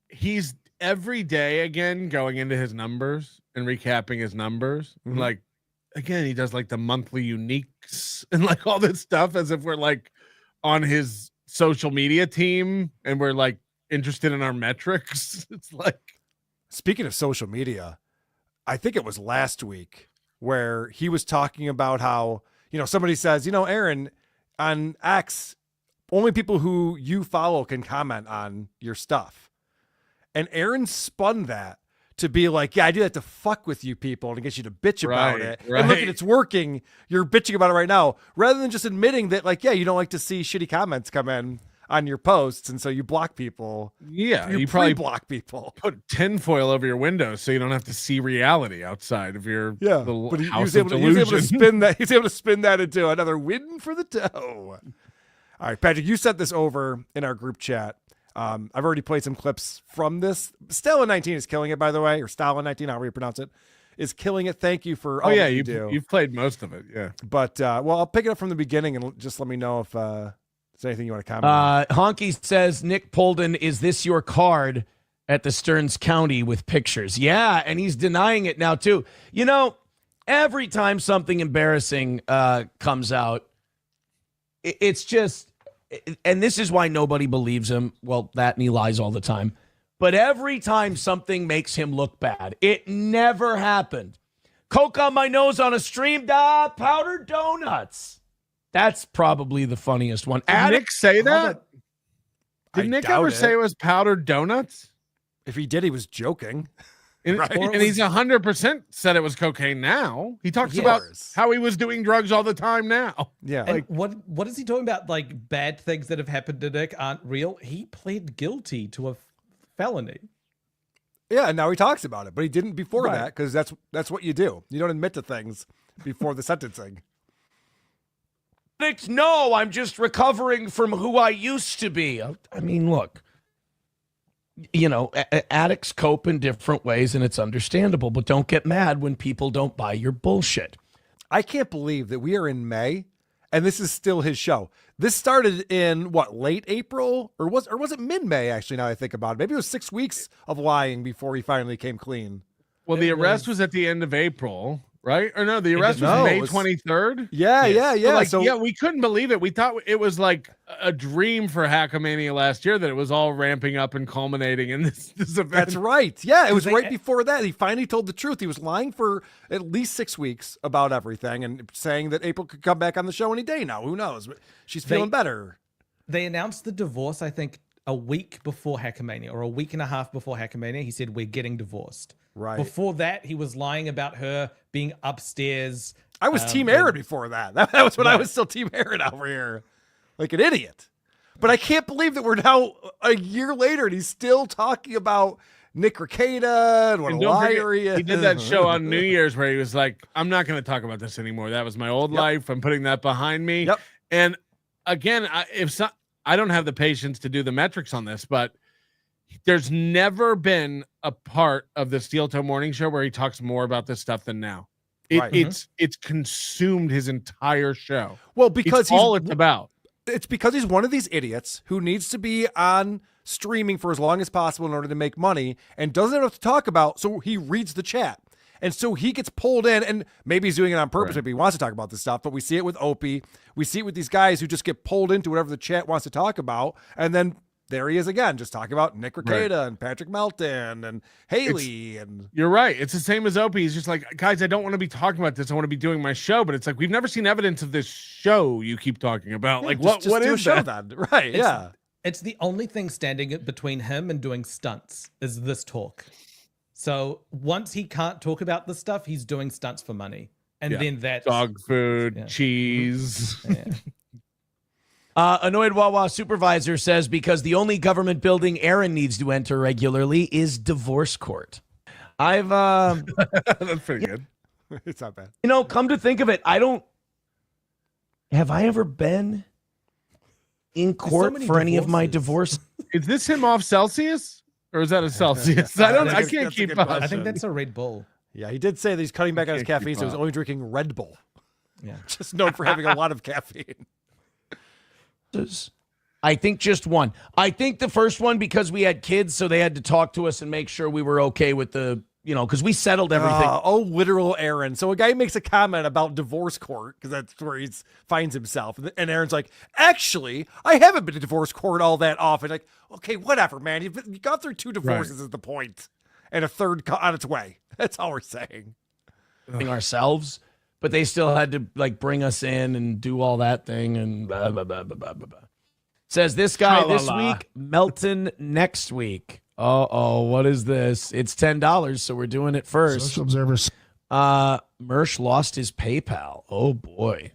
he's every day again going into his numbers and recapping his numbers. Mhm. Like, again, he does like the monthly uniques and like all this stuff as if we're like on his social media team and we're like interested in our metrics. It's like, Speaking of social media, I think it was last week where he was talking about how, somebody says, Aaron, on X, only people who you follow can comment on your stuff. And Aaron spun that to be like, yeah, I do that to fuck with you people and get you to bitch about it. And look, right. it's working. You're bitching about it right now. Rather than just admitting that, like, yeah, you don't like to see shitty comments come in on your posts, and so you block people. yeah, You probably block people. put tinfoil over your window so you don't have to see reality outside of your little But he house was of able to delusion. spin that. He's able to spin that into another win for the toe. All right, Patrick, you sent this over in our group chat. I've already played some clips from this. Stella 19 is killing it, by the way, or Stalin 19, however you pronounce it, is killing it. Thank you for all that you do. You've played most of it, yeah. But well, I'll pick it up from the beginning and just let me know if there's anything you want to comment on. Honky says, Nick Polden, is this your card at the Stearns County with pictures? Yeah, and he's denying it now, too. Every time something embarrassing comes out, it's just, and this is why nobody believes him. Well, that and he lies all the time. But every time something makes him look bad, it never happened. Coke on my nose on a stream, powdered donuts. That's probably the funniest one. Did Nick say that? I Did Nick doubt ever it. say it was powdered donuts? If he did, he was joking. And, Right. and he's 100% said it was cocaine now. He talks Of about course. how he was doing drugs all the time now. Yeah. And what is he talking about? Like bad things that have happened to Nick aren't real. He pled guilty to a felony. Yeah, and now he talks about it, but he didn't before Right. that because that's what you do. You don't admit to things before the sentencing. No, I'm just recovering from who I used to be. I mean, look, addicts cope in different ways, and it's understandable, but don't get mad when people don't buy your bullshit. I can't believe that we are in May and this is still his show. This started in late April or was it mid-May actually, now I think about it. Maybe it was 6 weeks of lying before he finally came clean. Well, the arrest was at the end of April, right? Or no, the arrest was May 23rd. Yeah. So, we couldn't believe it. We thought it was like a dream for Hackamania last year that it was all ramping up and culminating in this event. That's right. Yeah, it was right before that. He finally told the truth. He was lying for at least 6 weeks about everything and saying that April could come back on the show any day now. Who knows? She's feeling better. They announced the divorce, I think, a week before Hackamania or a week and a half before Hackamania. He said, we're getting divorced. Right. Before that, he was lying about her being upstairs. I was Team Aaron before that. That was when I was still Team Aaron over here. Like an idiot. But I can't believe that we're now a year later and he's still talking about Nick Rekieta and what a liar he is. He did that show on New Year's where he was like, I'm not going to talk about this anymore. That was my old life. I'm putting that behind me. Yep. And again, I don't have the patience to do the metrics on this, but there's never been a part of the Steel Toe Morning Show where he talks more about this stuff than now. It's consumed his entire show. Well, because it's all it's about. It's because he's one of these idiots who needs to be on streaming for as long as possible in order to make money and doesn't have enough to talk about, so he reads the chat. And so he gets pulled in, and maybe he's doing it on purpose. Maybe he wants to talk about this stuff, but we see it with Opie. We see it with these guys who just get pulled into whatever the chat wants to talk about, and then there he is again, just talking about Nick Rekieta and Patrick Melton and Haley. You're right. It's the same as Opie. He's just like, guys, I don't want to be talking about this. I want to be doing my show. But it's like, we've never seen evidence of this show you keep talking about. Yeah, like, just what do a is show that? then? Right, yeah. It's the only thing standing between him and doing stunts is this talk. So once he can't talk about this stuff, he's doing stunts for money. And then that's dog food, cheese. Annoyed Wawa supervisor says because the only government building Aaron needs to enter regularly is divorce court. I've That's pretty good. It's not bad. You know, come to think of it, have I ever been in court for any of my divorce? Is this him off Celsius? Or is that a Celsius? I can't keep up. I think that's a Red Bull. Yeah, he did say that he's cutting back on his can't caffeine, keep so he's up. only drinking Red Bull. Yeah. Just known for having a lot of caffeine. I think just one. I think the first one because we had kids, so they had to talk to us and make sure we were okay with the, because we settled everything. Literal Aaron. So a guy makes a comment about divorce court because that's where he finds himself. And Aaron's like, actually, I haven't been to divorce court all that often. Like, okay, whatever, man. You've gone through 2 divorces is the point. And a third on its way. That's all we're saying. Ourselves, but they still had to like bring us in and do all that thing and blah, blah, blah, blah, blah, blah. Says this guy this week, Melton next week. What is this? It's $10, so we're doing it first. Social observers. Mersh lost his PayPal. Oh boy.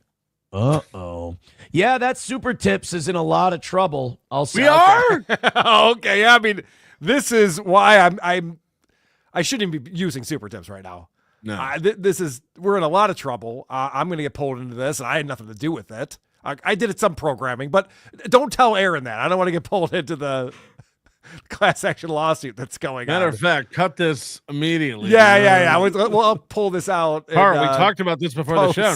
Yeah, that Supertips is in a lot of trouble. I'll say. We are? Okay, yeah, I mean, this is why I shouldn't be using Supertips right now. No. We're in a lot of trouble. I'm going to get pulled into this, and I had nothing to do with it. I did some programming, but don't tell Aaron that. I don't want to get pulled into the class action lawsuit that's going on. Matter of fact, cut this immediately. Yeah. I'll pull this out. We talked about this before the show.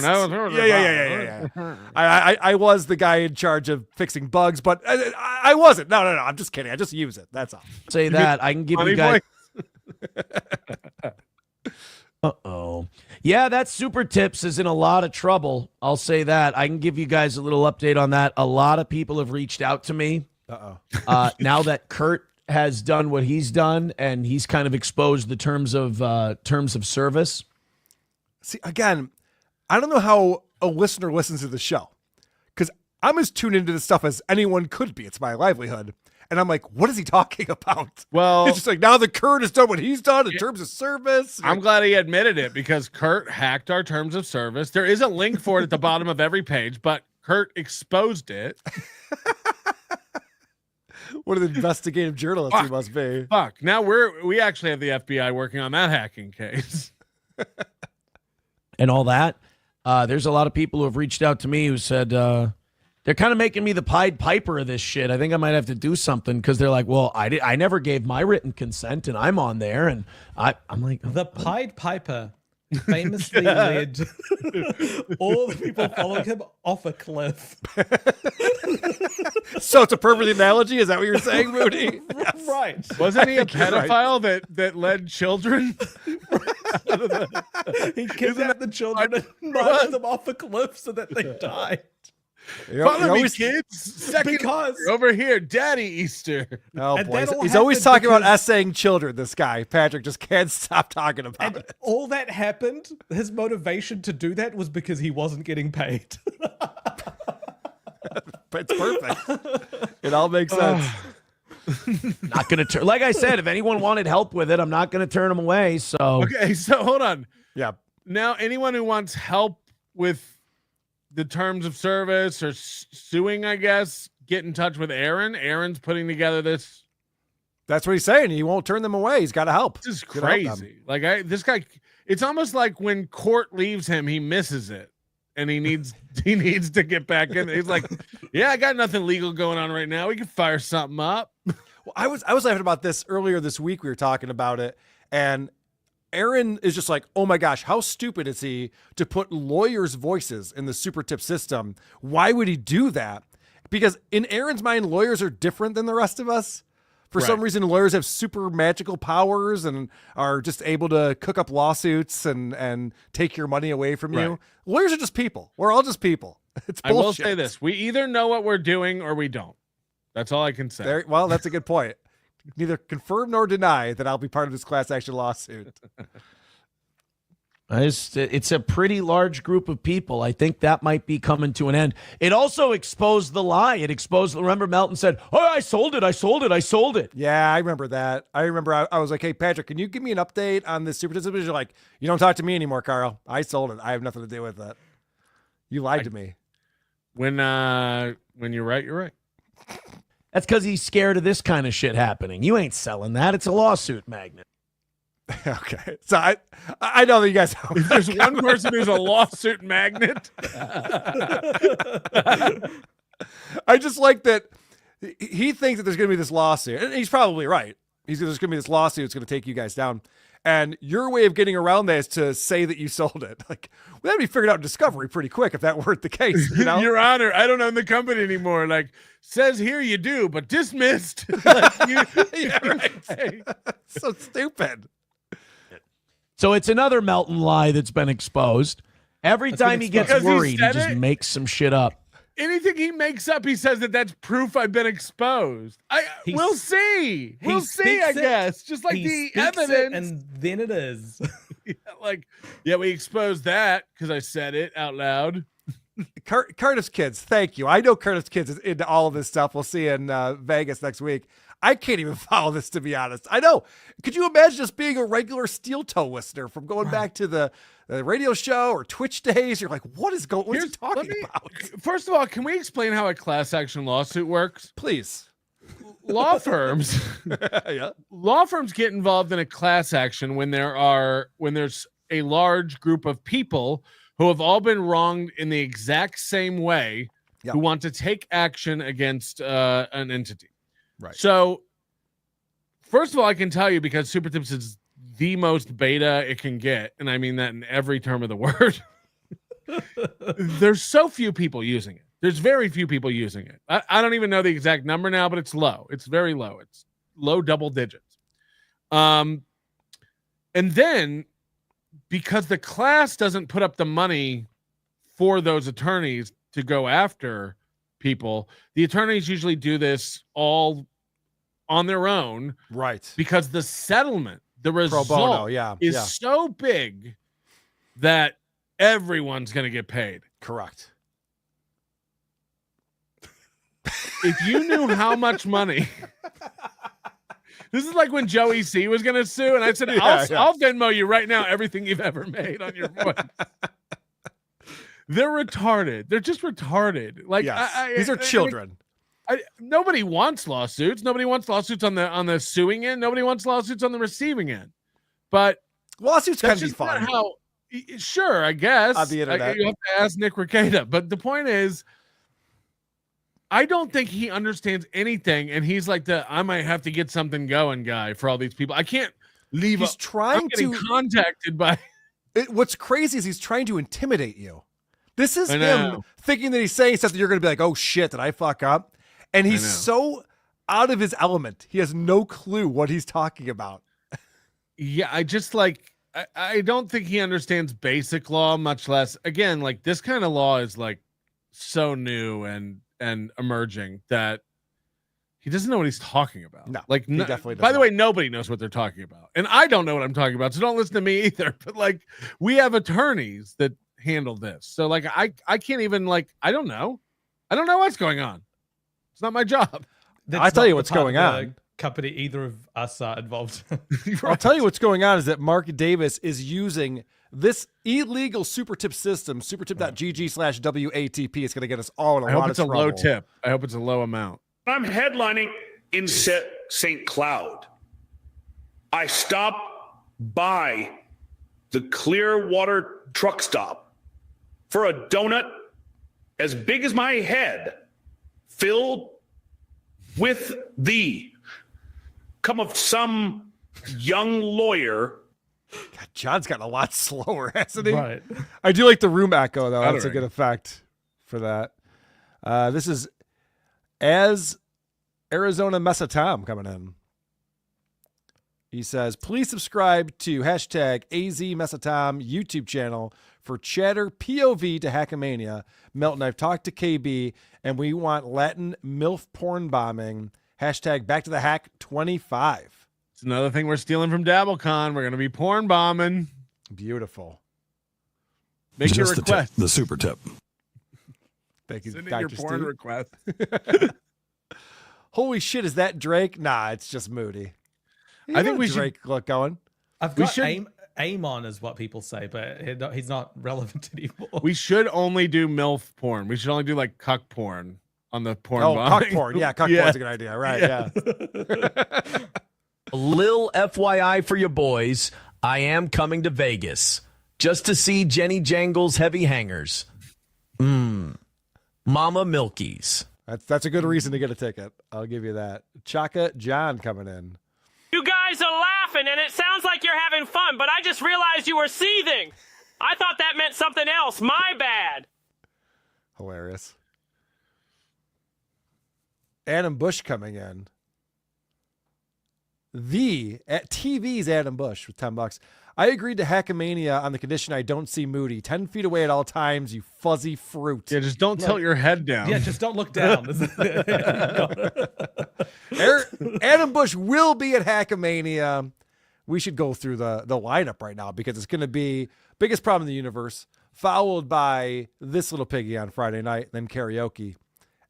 Yeah. I was the guy in charge of fixing bugs, but I wasn't. No. I'm just kidding. I just use it. That's all. Say that. I can give you guys. Yeah, that Supertips is in a lot of trouble. I'll say that. I can give you guys a little update on that. A lot of people have reached out to me. Now that Kurt has done what he's done and he's kind of exposed the terms of service. See, again, I don't know how a listener listens to the show because I'm as tuned into this stuff as anyone could be. It's my livelihood. And I'm like, what is he talking about? Well, it's just like now that Kurt has done what he's done in terms of service. I'm glad he admitted it because Kurt hacked our terms of service. There is a link for it at the bottom of every page, but Kurt exposed it. What an investigative journalist he must be. Fuck. Now we actually have the FBI working on that hacking case. And all that. There's a lot of people who have reached out to me who said they're kind of making me the Pied Piper of this shit. I think I might have to do something because they're like, well, I never gave my written consent and I'm on there. And I'm like, the Pied Piper famously led all the people following him off a cliff. So it's a perfect analogy. Is that what you're saying, Moody? Yes. Right. Wasn't he a pedophile that led children? He kidnapped the children and marched them off a cliff so that they died. Follow me, kids. Because over here, Daddy Easter. Oh boy, he's always talking about essaying children. This guy, Patrick, just can't stop talking about it. All that happened. His motivation to do that was because he wasn't getting paid. It's perfect. It all makes sense. Not gonna turn. Like I said, if anyone wanted help with it, I'm not gonna turn them away. So okay, so hold on. Yeah. Now, anyone who wants help with the terms of service or suing, I guess, get in touch with Aaron. Aaron's putting together this. That's what he's saying. He won't turn them away. He's got to help. This is crazy. Like this guy, it's almost like when court leaves him, he misses it and he needs to get back in. He's like, yeah, I got nothing legal going on right now. We can fire something up. Well, I was laughing about this earlier this week. We were talking about it, and Aaron is just like, oh my gosh, how stupid is he to put lawyers' voices in the Supertip system? Why would he do that? Because in Aaron's mind, lawyers are different than the rest of us. For some reason, lawyers have super magical powers and are just able to cook up lawsuits and take your money away from you. Lawyers are just people. We're all just people. It's bullshit. I will say this. We either know what we're doing or we don't. That's all I can say. Well, that's a good point. Neither confirm nor deny that I'll be part of this class action lawsuit. It's a pretty large group of people. I think that might be coming to an end. It also exposed the lie. It exposed, remember Melton said, oh, I sold it. Yeah, I remember that. I remember I was like, hey, Patrick, can you give me an update on this Supertip? You're like, you don't talk to me anymore, Carl. I sold it. I have nothing to do with that. You lied to me. When you're right, you're right. That's because he's scared of this kind of shit happening. You ain't selling that. It's a lawsuit magnet. Okay. So I know that you guys. If there's one person who's a lawsuit magnet. I just like that he thinks that there's going to be this lawsuit, and he's probably right. There's going to be this lawsuit that's going to take you guys down. And your way of getting around that is to say that you sold it. Like, well, that'd be figured out in discovery pretty quick if that weren't the case. You know? Your Honor, I don't own the company anymore. Like, says here you do, but dismissed. Like, yeah, right. So stupid. So it's another Melton lie that's been exposed. Every time he gets worried, he just makes some shit up. Anything he makes up, he says that that's proof I've been exposed. We'll see. We'll see, I guess. Just like the evidence. And then it is. We exposed that because I said it out loud. Curtis Kids, thank you. I know Curtis Kids is into all of this stuff. We'll see in Vegas next week. I can't even follow this, to be honest. I know. Could you imagine just being a regular steel toe listener from going back to the radio show or Twitch days? You're like, what is he talking about? First of all, can we explain how a class action lawsuit works? Please. Law firms, law firms get involved in a class action when there's a large group of people who have all been wronged in the exact same way, who want to take action against an entity. Right. So, first of all, I can tell you, because Supertips is the most beta it can get, and I mean that in every term of the word. There's so few people using it. There's very few people using it. I don't even know the exact number now, but it's low. It's very low. It's low double digits. And then, because the class doesn't put up the money for those attorneys to go after people, the attorneys usually do this all on their own, right? Because the settlement, the result, pro bono, is so big that everyone's going to get paid. Correct. If you knew how much money, this is like when Joey C was going to sue, and I said, I'll Venmo you right now everything you've ever made on your voice. They're retarded. They're just retarded. Like, these are children. Nobody wants lawsuits. Nobody wants lawsuits on the suing end. Nobody wants lawsuits on the receiving end. But lawsuits can be fun. Sure, I guess. On the internet. You have to ask Nick Requeta. But the point is, I don't think he understands anything, and he's like I might have to get something going guy for all these people. I can't leave. He's trying to contacted by. What's crazy is he's trying to intimidate you. This is him thinking that he's saying something you're going to be like, oh shit, did I fuck up? And he's so out of his element. He has no clue what he's talking about. Yeah, I don't think he understands basic law, much less, again, like this kind of law is like so new and emerging that he doesn't know what he's talking about. No, like he definitely doesn't. By the way, nobody knows what they're talking about. And I don't know what I'm talking about, so don't listen to me either. But like, we have attorneys that handle this. So like, I can't even I don't know what's going on. It's not my job. I'll tell you what's going on. Company either of us are involved. I'll tell you what's going on is that Mark Davis is using this illegal Supertip system, supertip.gg/WATP. It's going to get us all in a lot of trouble. I hope it's a low tip. I hope it's a low amount. I'm headlining in St. Cloud. I stop by the Clearwater truck stop for a donut as big as my head, filled with the come of some young lawyer. God, John's gotten a lot slower, hasn't he? Right. I do like the room echo, though. That's a good effect for that. This is as Arizona Mesatom coming in. He says, please subscribe to hashtag AZMesatom YouTube channel for chatter POV to Hackamania. Melton, I've talked to KB, and we want Latin MILF porn bombing. Hashtag back to the hack 25. It's another thing we're stealing from DabbleCon. We're going to be porn bombing. Beautiful. Make your request. The super tip. Thank you, Send in Dr. your porn Steve. request. Holy shit, is that Drake? Nah, it's just Moody. I think we Drake look going. I've got aim on, is what people say, but he's not relevant anymore. We should only do MILF porn. We should only do like cuck porn on the porn. Oh, bombing. cuck porn. Yeah, cuck porn's a good idea. Right. Yeah. A lil FYI for you boys, I am coming to Vegas just to see Jenny Jangle's heavy hangers. Mama Milky's. That's a good reason to get a ticket. I'll give you that. Chaka John coming in. You guys are laughing, and it sounds like you're having fun, but I just realized you were seething. I thought that meant something else. My bad. Hilarious. Adam Bush coming in. At TV's Adam Bush with $10. I agreed to Hackamania on the condition I don't see Moody 10 feet away at all times, you fuzzy fruit. Yeah, just don't tilt your head down. Yeah, just don't look down. Adam Bush will be at Hackamania. We should go through the lineup right now because it's going to be biggest problem in the universe, followed by this little piggy on Friday night, then karaoke.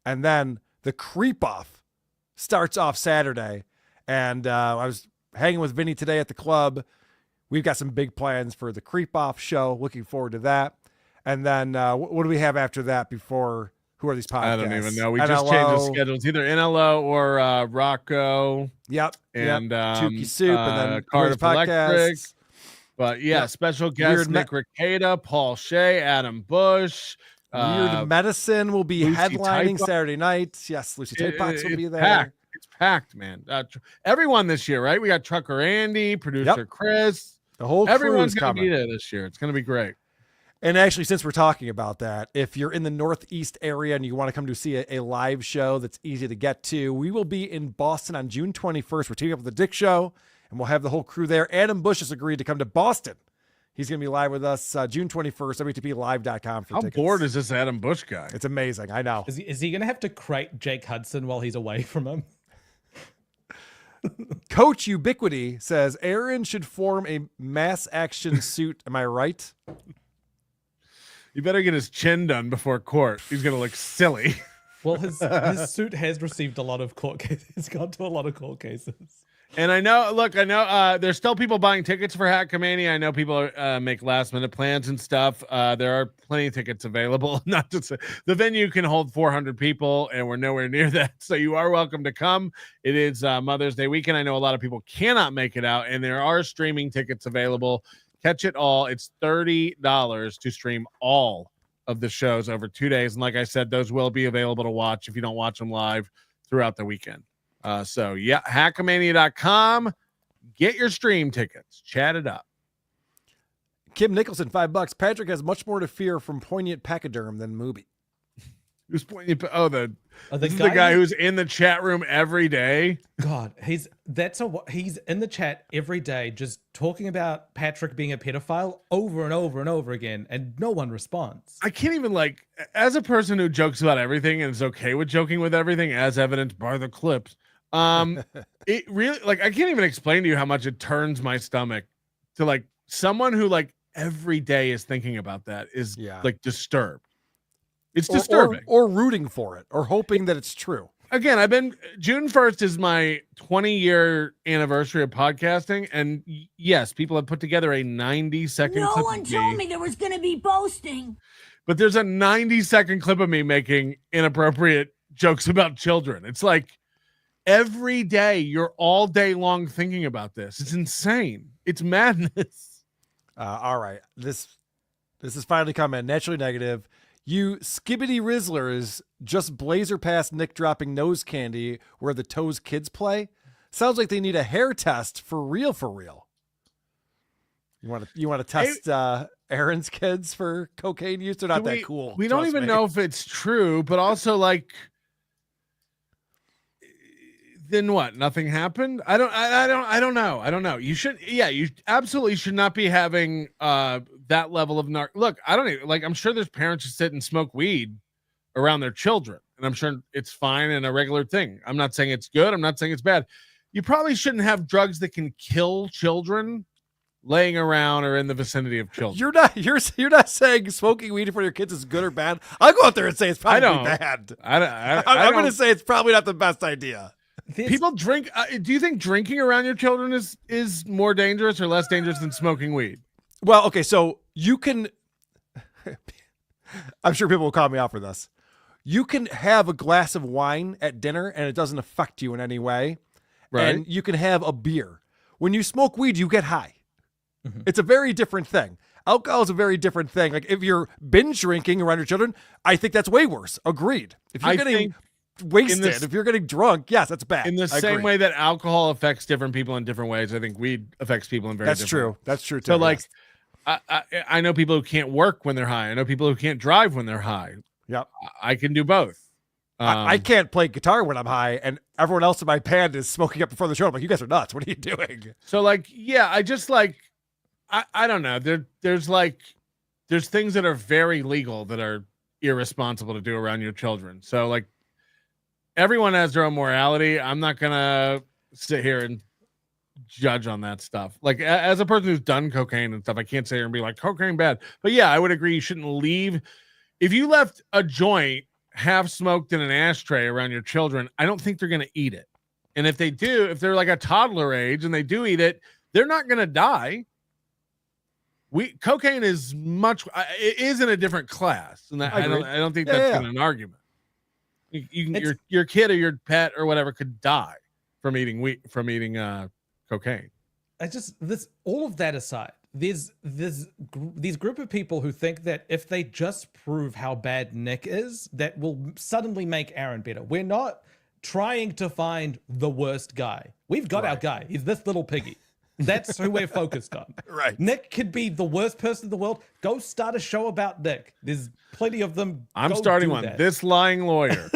And then the creep off starts off Saturday. And I was hanging with Vinny today at the club. We've got some big plans for the creep off show. Looking forward to that. And then what do we have after that before? Who are these podcasts? I don't even know. We NLO. just changed the schedule. It's either NLO or Rocco. Yep. And Tukey Soup and then Cardiff Electric. But yeah, Yep. special guests Nick Ricada, Paul Shea, Adam Bush. Weird Medicine will be Lucy headlining Type- Saturday night. Yes, Lucy Tapebox will be there. Packed. It's packed, man. Everyone this year, right? We got Trucker Andy, producer Chris. The whole Everyone's crew's going to coming. be there this year. It's going to be great. And actually, since we're talking about that, if you're in the Northeast area and you want to come to see a live show that's easy to get to, we will be in Boston on June 21st. We're teaming up with the Dick Show, and we'll have the whole crew there. Adam Bush has agreed to come to Boston. He's going to be live with us June 21st, WTPlive.com for tickets. How bored is this Adam Bush guy? It's amazing. I know. Is he going to have to crate Jake Hudson while he's away from him? Coach Ubiquity says Aaron should form a mass action suit. Am I right? You better get his chin done before court. He's going to look silly. Well, his suit has received a lot of court cases. He's gone to a lot of court cases. And I know there's still people buying tickets for Hackamania. I know people make last minute plans and stuff. There are plenty of tickets available. Not to say the venue can hold 400 people, and we're nowhere near that. So you are welcome to come. It is Mother's Day weekend. I know a lot of people cannot make it out, and there are streaming tickets available. Catch it all. It's $30 to stream all of the shows over 2 days. And like I said, those will be available to watch if you don't watch them live throughout the weekend. So yeah, Hackamania.com. Get your stream tickets. Chat it up. Kim Nicholson, $5. Patrick has much more to fear from poignant pachyderm than Mooby. Who's poignant? Oh, this is the guy who's in the chat room every day. God, he's in the chat every day, just talking about Patrick being a pedophile over and over and over again, and no one responds. I can't even as a person who jokes about everything and is okay with joking with everything, as evidenced by the clips. It really I can't even explain to you how much it turns my stomach to someone who every day is thinking about that is disturbed. It's disturbing. Or rooting for it or hoping that it's true. Again, June 1st is my 20-year anniversary of podcasting. And yes, people have put together a 90-second No clip one of told me there was going to be boasting. But there's a 90-second clip of me making inappropriate jokes about children. It's every day you're all day long thinking about this. It's insane. It's madness. All right. This is finally coming. Naturally negative. You skibbity rizzlers just blazer past Nick dropping nose candy where the Toes kids play. Sounds like they need a hair test for real. You want to test Aaron's kids for cocaine use? They're not that cool. We don't even know if it's true, but also then what? Nothing happened? I don't know. You absolutely should not be having that level of look, I don't even I'm sure there's parents who sit and smoke weed around their children, and I'm sure it's fine and a regular thing. I'm not saying it's good. I'm not saying it's bad. You probably shouldn't have drugs that can kill children laying around or in the vicinity of children. You're not saying smoking weed in front of your kids is good or bad. I'll go out there and say it's probably bad. I'm going to say it's probably not the best idea. People drink. Do you think drinking around your children is more dangerous or less dangerous than smoking weed? Well, okay, so you can. I'm sure people will call me out for this. You can have a glass of wine at dinner and it doesn't affect you in any way. Right. And you can have a beer. When you smoke weed, you get high. It's a very different thing. Alcohol is a very different thing. Like if you're binge drinking around your children, I think that's way worse. Agreed. If you're getting wasted, if you're getting drunk, yes, that's bad. In the same way that alcohol affects different people in different ways, I think weed affects people in very different ways. That's true too. So like, I know people who can't work when they're high. I know people who can't drive when they're high. Yep. I can do both. I can't play guitar when I'm high, and everyone else in my band is smoking up before the show. I'm like, you guys are nuts. What are you doing? So like, yeah, I just like, I don't know. There's things that are very legal that are irresponsible to do around your children. So like, everyone has their own morality. I'm not gonna sit here and judge on that stuff. Like as a person who's done cocaine and stuff, I can't sit here and be like cocaine bad. But yeah, I would agree. You shouldn't leave. If you left a joint half smoked in an ashtray around your children, I don't think they're going to eat it. And if they do, if they're like a toddler age and they do eat it, they're not going to die. Cocaine is it is in a different class. And I don't think that's an argument. Your kid or your pet or whatever could die from eating cocaine. All of that aside, there's these group of people who think that if they just prove how bad Nick is, that will suddenly make Aaron better. We're not trying to find the worst guy. We've got our guy. He's this little piggy. That's who we're focused on. Right. Nick could be the worst person in the world. Go start a show about Nick. There's plenty of them. I'm Go starting do one. that. This lying lawyer.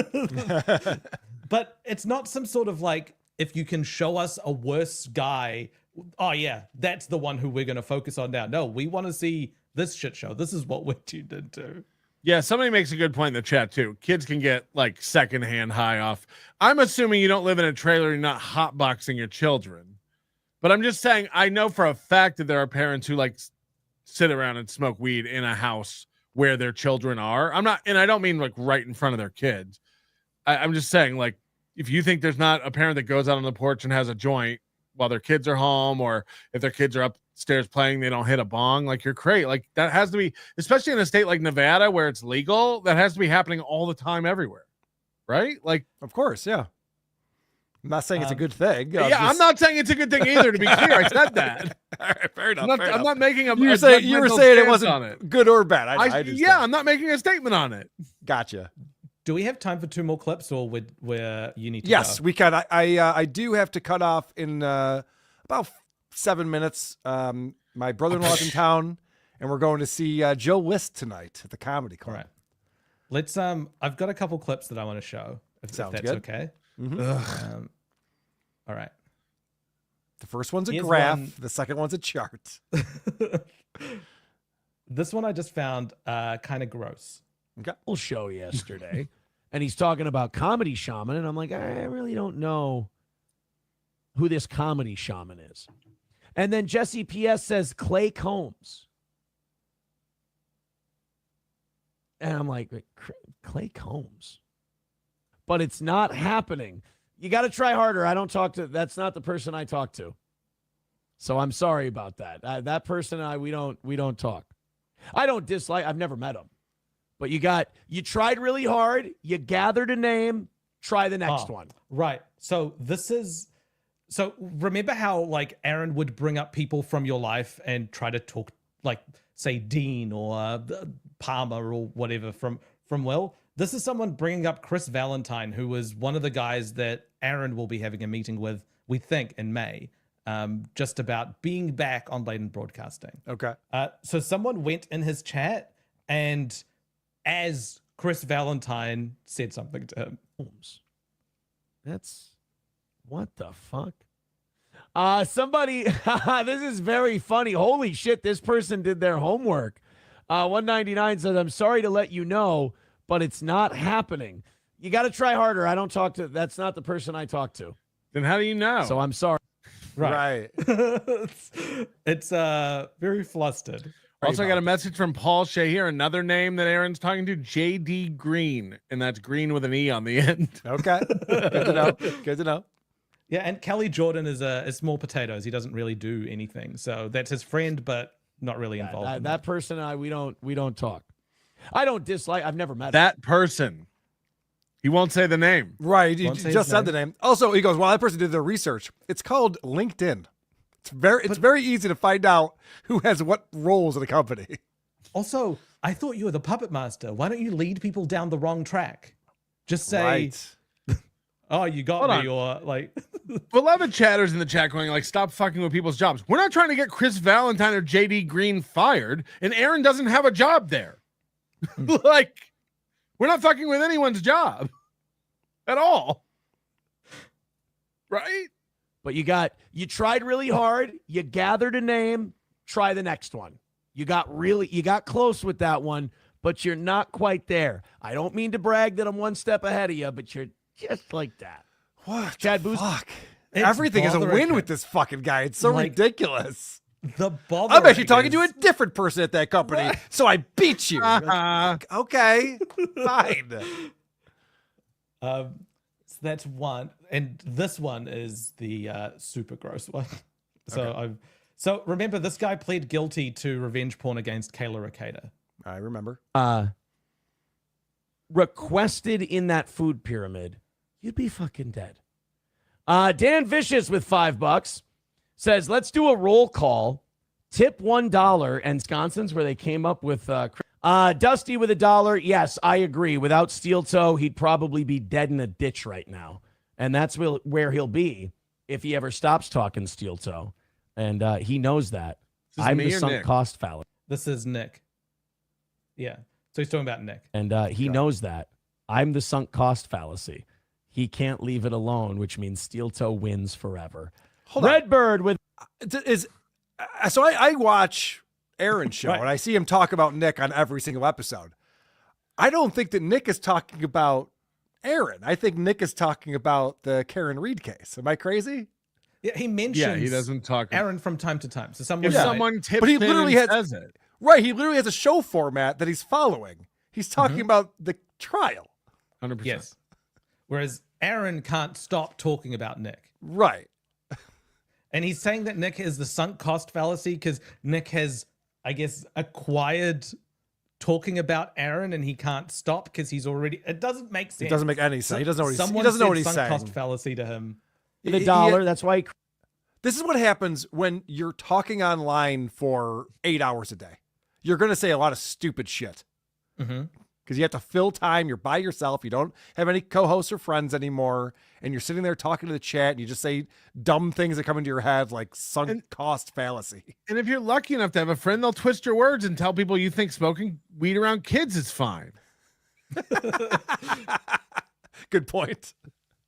But it's not some sort of like, if you can show us a worse guy, oh yeah, that's the one who we're going to focus on now. No, we want to see this shit show. This is what we're tuned into. Yeah, somebody makes a good point in the chat too. Kids can get like secondhand high off. I'm assuming you don't live in a trailer, you're not hotboxing your children. But I'm just saying, I know for a fact that there are parents who like sit around and smoke weed in a house where their children are. I'm not, and I don't mean like right in front of their kids. I'm just saying, like, if you think there's not a parent that goes out on the porch and has a joint while their kids are home, or if their kids are upstairs playing, they don't hit a bong, like you're crazy. Like that has to be, especially in a state like Nevada where it's legal, that has to be happening all the time everywhere. Right? Like, of course. Yeah. I'm not saying it's a good thing. I'm not saying it's a good thing either, to be clear. I said that. All right, fair enough. I'm not making a you were saying it wasn't good or bad. I'm not making a statement on it. Gotcha. Do we have time for 2 more clips, or where you need to Yes, go? we can. I do have to cut off in about 7 minutes. My brother-in-law's in town, and we're going to see Joe List tonight at the Comedy Club. All right. Let's I've got a couple clips that I want to show. If Sounds that's good. Okay. Mhm. All right. The first one's a Here's graph. one. The second one's a chart. This one I just found kind of gross. Okay. Whole show yesterday, and he's talking about comedy shaman, and I'm like, I really don't know who this comedy shaman is. And then Jesse PS says Clay Combs, and I'm like, Clay Combs, but it's not happening. You got to try harder. I don't talk to. That's not the person I talk to. So I'm sorry about that. That person and I, we don't talk. I don't dislike. I've never met him. But you tried really hard. You gathered a name. Try the next one. Right. So remember how like Aaron would bring up people from your life and try to talk, like say Dean or Palmer or whatever from Will. This is someone bringing up Chris Valentine, who was one of the guys that Aaron will be having a meeting with, we think, in May, just about being back on Blatant Broadcasting. Okay. So someone went in his chat, and as Chris Valentine said something to him. That's what the fuck? Somebody, this is very funny. Holy shit, this person did their homework. 199 says, I'm sorry to let you know, but it's not happening. You got to try harder. I don't talk to, that's not the person I talk to. Then how do you know? So I'm sorry. Right. It's very flustered. Also, I got a message from Paul Shea here. Another name that Aaron's talking to, JD Green, and that's Green with an E on the end. Okay. Good to know. Good to know. Yeah, and Kelly Jordan is small potatoes. He doesn't really do anything. So that's his friend, but not really involved. in That person and I, we don't talk. I don't dislike. I've never met that person. He won't say the name. Right. You just said the name. Also, he goes, well, that person did their research. It's called LinkedIn. It's very easy to find out who has what roles in a company. Also, I thought you were the puppet master. Why don't you lead people down the wrong track? Just say, Right. "Oh, you got Hold me," or like. Beloved chatters in the chat going like, stop fucking with people's jobs. We're not trying to get Chris Valentine or JD Green fired, and Aaron doesn't have a job there. Like, we're not fucking with anyone's job at all. Right? But you tried really hard. You gathered a name. Try the next one. You got close with that one, but you're not quite there. I don't mean to brag that I'm one step ahead of you, but you're just like that. What? Chad Booth? Fuck. Everything is a win with this fucking guy. It's so ridiculous. The bother. I'm actually talking to a different person at that company, so I beat you. Okay, fine. So that's one, and this one is the super gross one. So remember, this guy pled guilty to revenge porn against Kayla Ricada. I remember. Requested in that food pyramid, you'd be fucking dead. Dan Vicious with $5 says, let's do a roll call. Tip $1 and Wisconsin's where they came up with Dusty with $1. Yes, I agree. Without steel toe, he'd probably be dead in a ditch right now. And that's where he'll be if he ever stops talking steel toe. And he knows that. I'm the sunk cost fallacy. This is Nick. Yeah. So he's talking about Nick. And he knows that. I'm the sunk cost fallacy. He can't leave it alone, which means steel toe wins forever. Redbird with so I watch Aaron's show and I see him talk about Nick on every single episode. I don't think that Nick is talking about Aaron. I think Nick is talking about the Karen Reed case. Am I crazy? Yeah, he mentions. Yeah, he doesn't talk Aaron from time to time. So if someone tips but he in literally and has says it. Right, he literally has a show format that he's following. He's talking about the trial. 100%. Yes. Whereas Aaron can't stop talking about Nick. Right. And he's saying that Nick is the sunk cost fallacy because Nick has, I guess, acquired talking about Aaron and he can't stop because he's already. It doesn't make sense. It doesn't make any sense. He doesn't know what he's, Someone he doesn't know what said he's sunk saying. cost fallacy to him. $1. That's why. This is what happens when you're talking online for 8 hours a day. You're going to say a lot of stupid shit. Because you have to fill time. You're by yourself. You don't have any co-hosts or friends anymore. And you're sitting there talking to the chat and you just say dumb things that come into your head like sunk cost fallacy. And if you're lucky enough to have a friend, they'll twist your words and tell people you think smoking weed around kids is fine. Good point.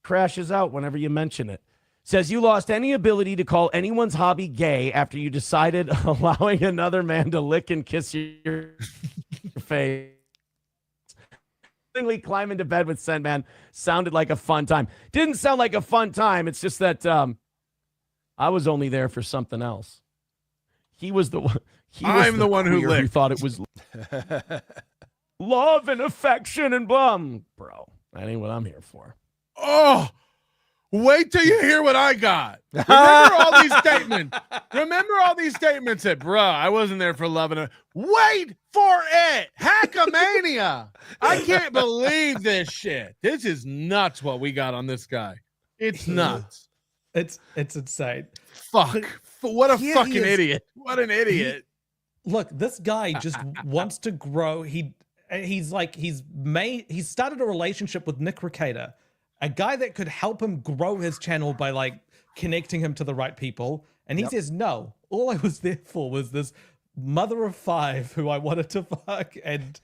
Crashes out whenever you mention it. Says you lost any ability to call anyone's hobby gay after you decided allowing another man to lick and kiss your face. Climb into bed with Sandman sounded like a fun time. Didn't sound like a fun time. It's just that I was only there for something else. He was the one. I'm the one who licked. Who thought it was love and affection and bum, bro. That ain't what I'm here for. Oh, wait till you hear what I got. Remember all these statements. Remember all these statements that, bro, I wasn't there for loving it. Wait for it. Hackamania. I can't believe this shit. This is nuts what we got on this guy. It's nuts. It's insane. Fuck. What a Yeah, fucking he is- idiot. What an idiot. Look, this guy just wants to grow. He's started a relationship with Nick Ricada, a guy that could help him grow his channel by like connecting him to the right people. And he says, no, all I was there for was this mother of five who I wanted to fuck and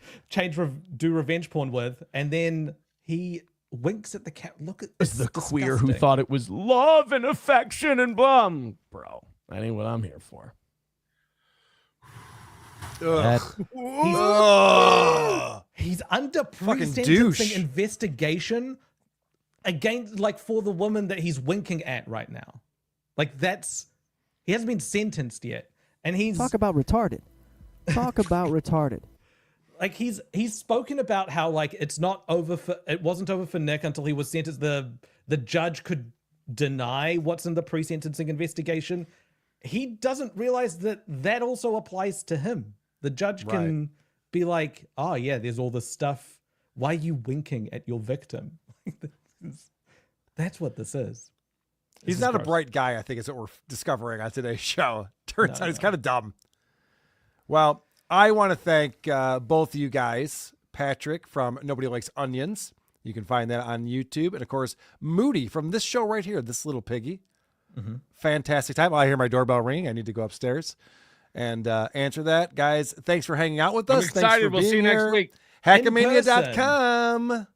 do revenge porn with. And then he winks at the cat. Look at It's the queer who thought it was love and affection and bum, bro. That ain't what I'm here for. He's under Fucking pre-sentencing douche. investigation against, like, for the woman that he's winking at right now. Like, he hasn't been sentenced yet, and he's Talk about retarded. Talk about retarded. like he's spoken about how like it wasn't over for Nick until he was sentenced. The judge could deny what's in the pre-sentencing investigation, he doesn't realize that that also applies to him. The judge can be like, oh yeah, there's all this stuff. Why are you winking at your victim? That's what this is. He's not a bright guy, I think, is what we're discovering on today's show. Turns out he's kind of dumb. Well, I want to thank both of you guys. Patrick from Nobody Likes Onions. You can find that on YouTube. And, of course, Moody from this show right here, This Little Piggy. Fantastic time. I hear my doorbell ringing. I need to go upstairs and answer that. Guys, thanks for hanging out with us. I'm excited. Thanks for we'll being see you here. next week. Hackamania.com.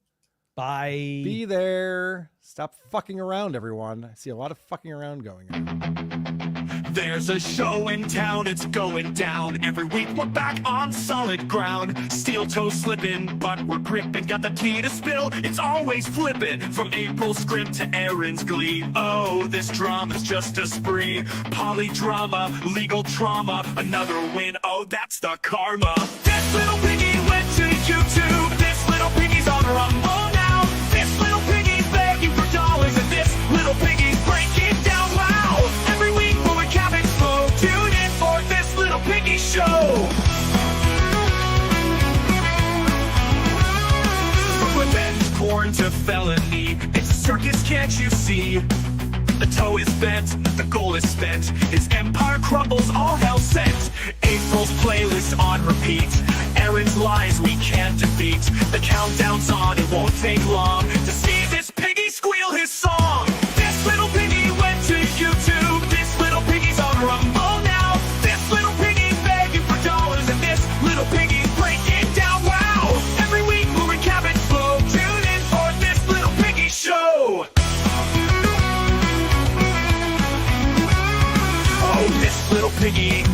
Bye. Be there. Stop fucking around, everyone. I see a lot of fucking around going on. There's a show in town, it's going down. Every week we're back on solid ground. Steel toe slipping, but we're gripping. Got the tea to spill, it's always flipping. From April's script to Aaron's glee. Oh, this drama's just a spree. Polydrama, legal trauma. Another win, oh, that's the karma. This little piggy went to YouTube. This little piggy's on Rumble now. This little piggy's begging for dollars. And this little piggy's breaking down loud. Every week we'll recap it slow. Tune in for This Little Piggy Show. From revenge porn to felony, it's a circus, can't you see? The toe is bent, the goal is spent. His empire crumbles, all hell sent. April's playlist on repeat. Aaron's lies we can't defeat. The countdown's on, it won't take long to see this piggy squeal his song. This little piggy went to YouTube. This little piggy's on Rumble now. This little piggy's begging for dollars. And this little piggy's breaking down, wow. Every week we'll recap it slow. Tune in for This Little Piggy Show. Oh, this little piggy.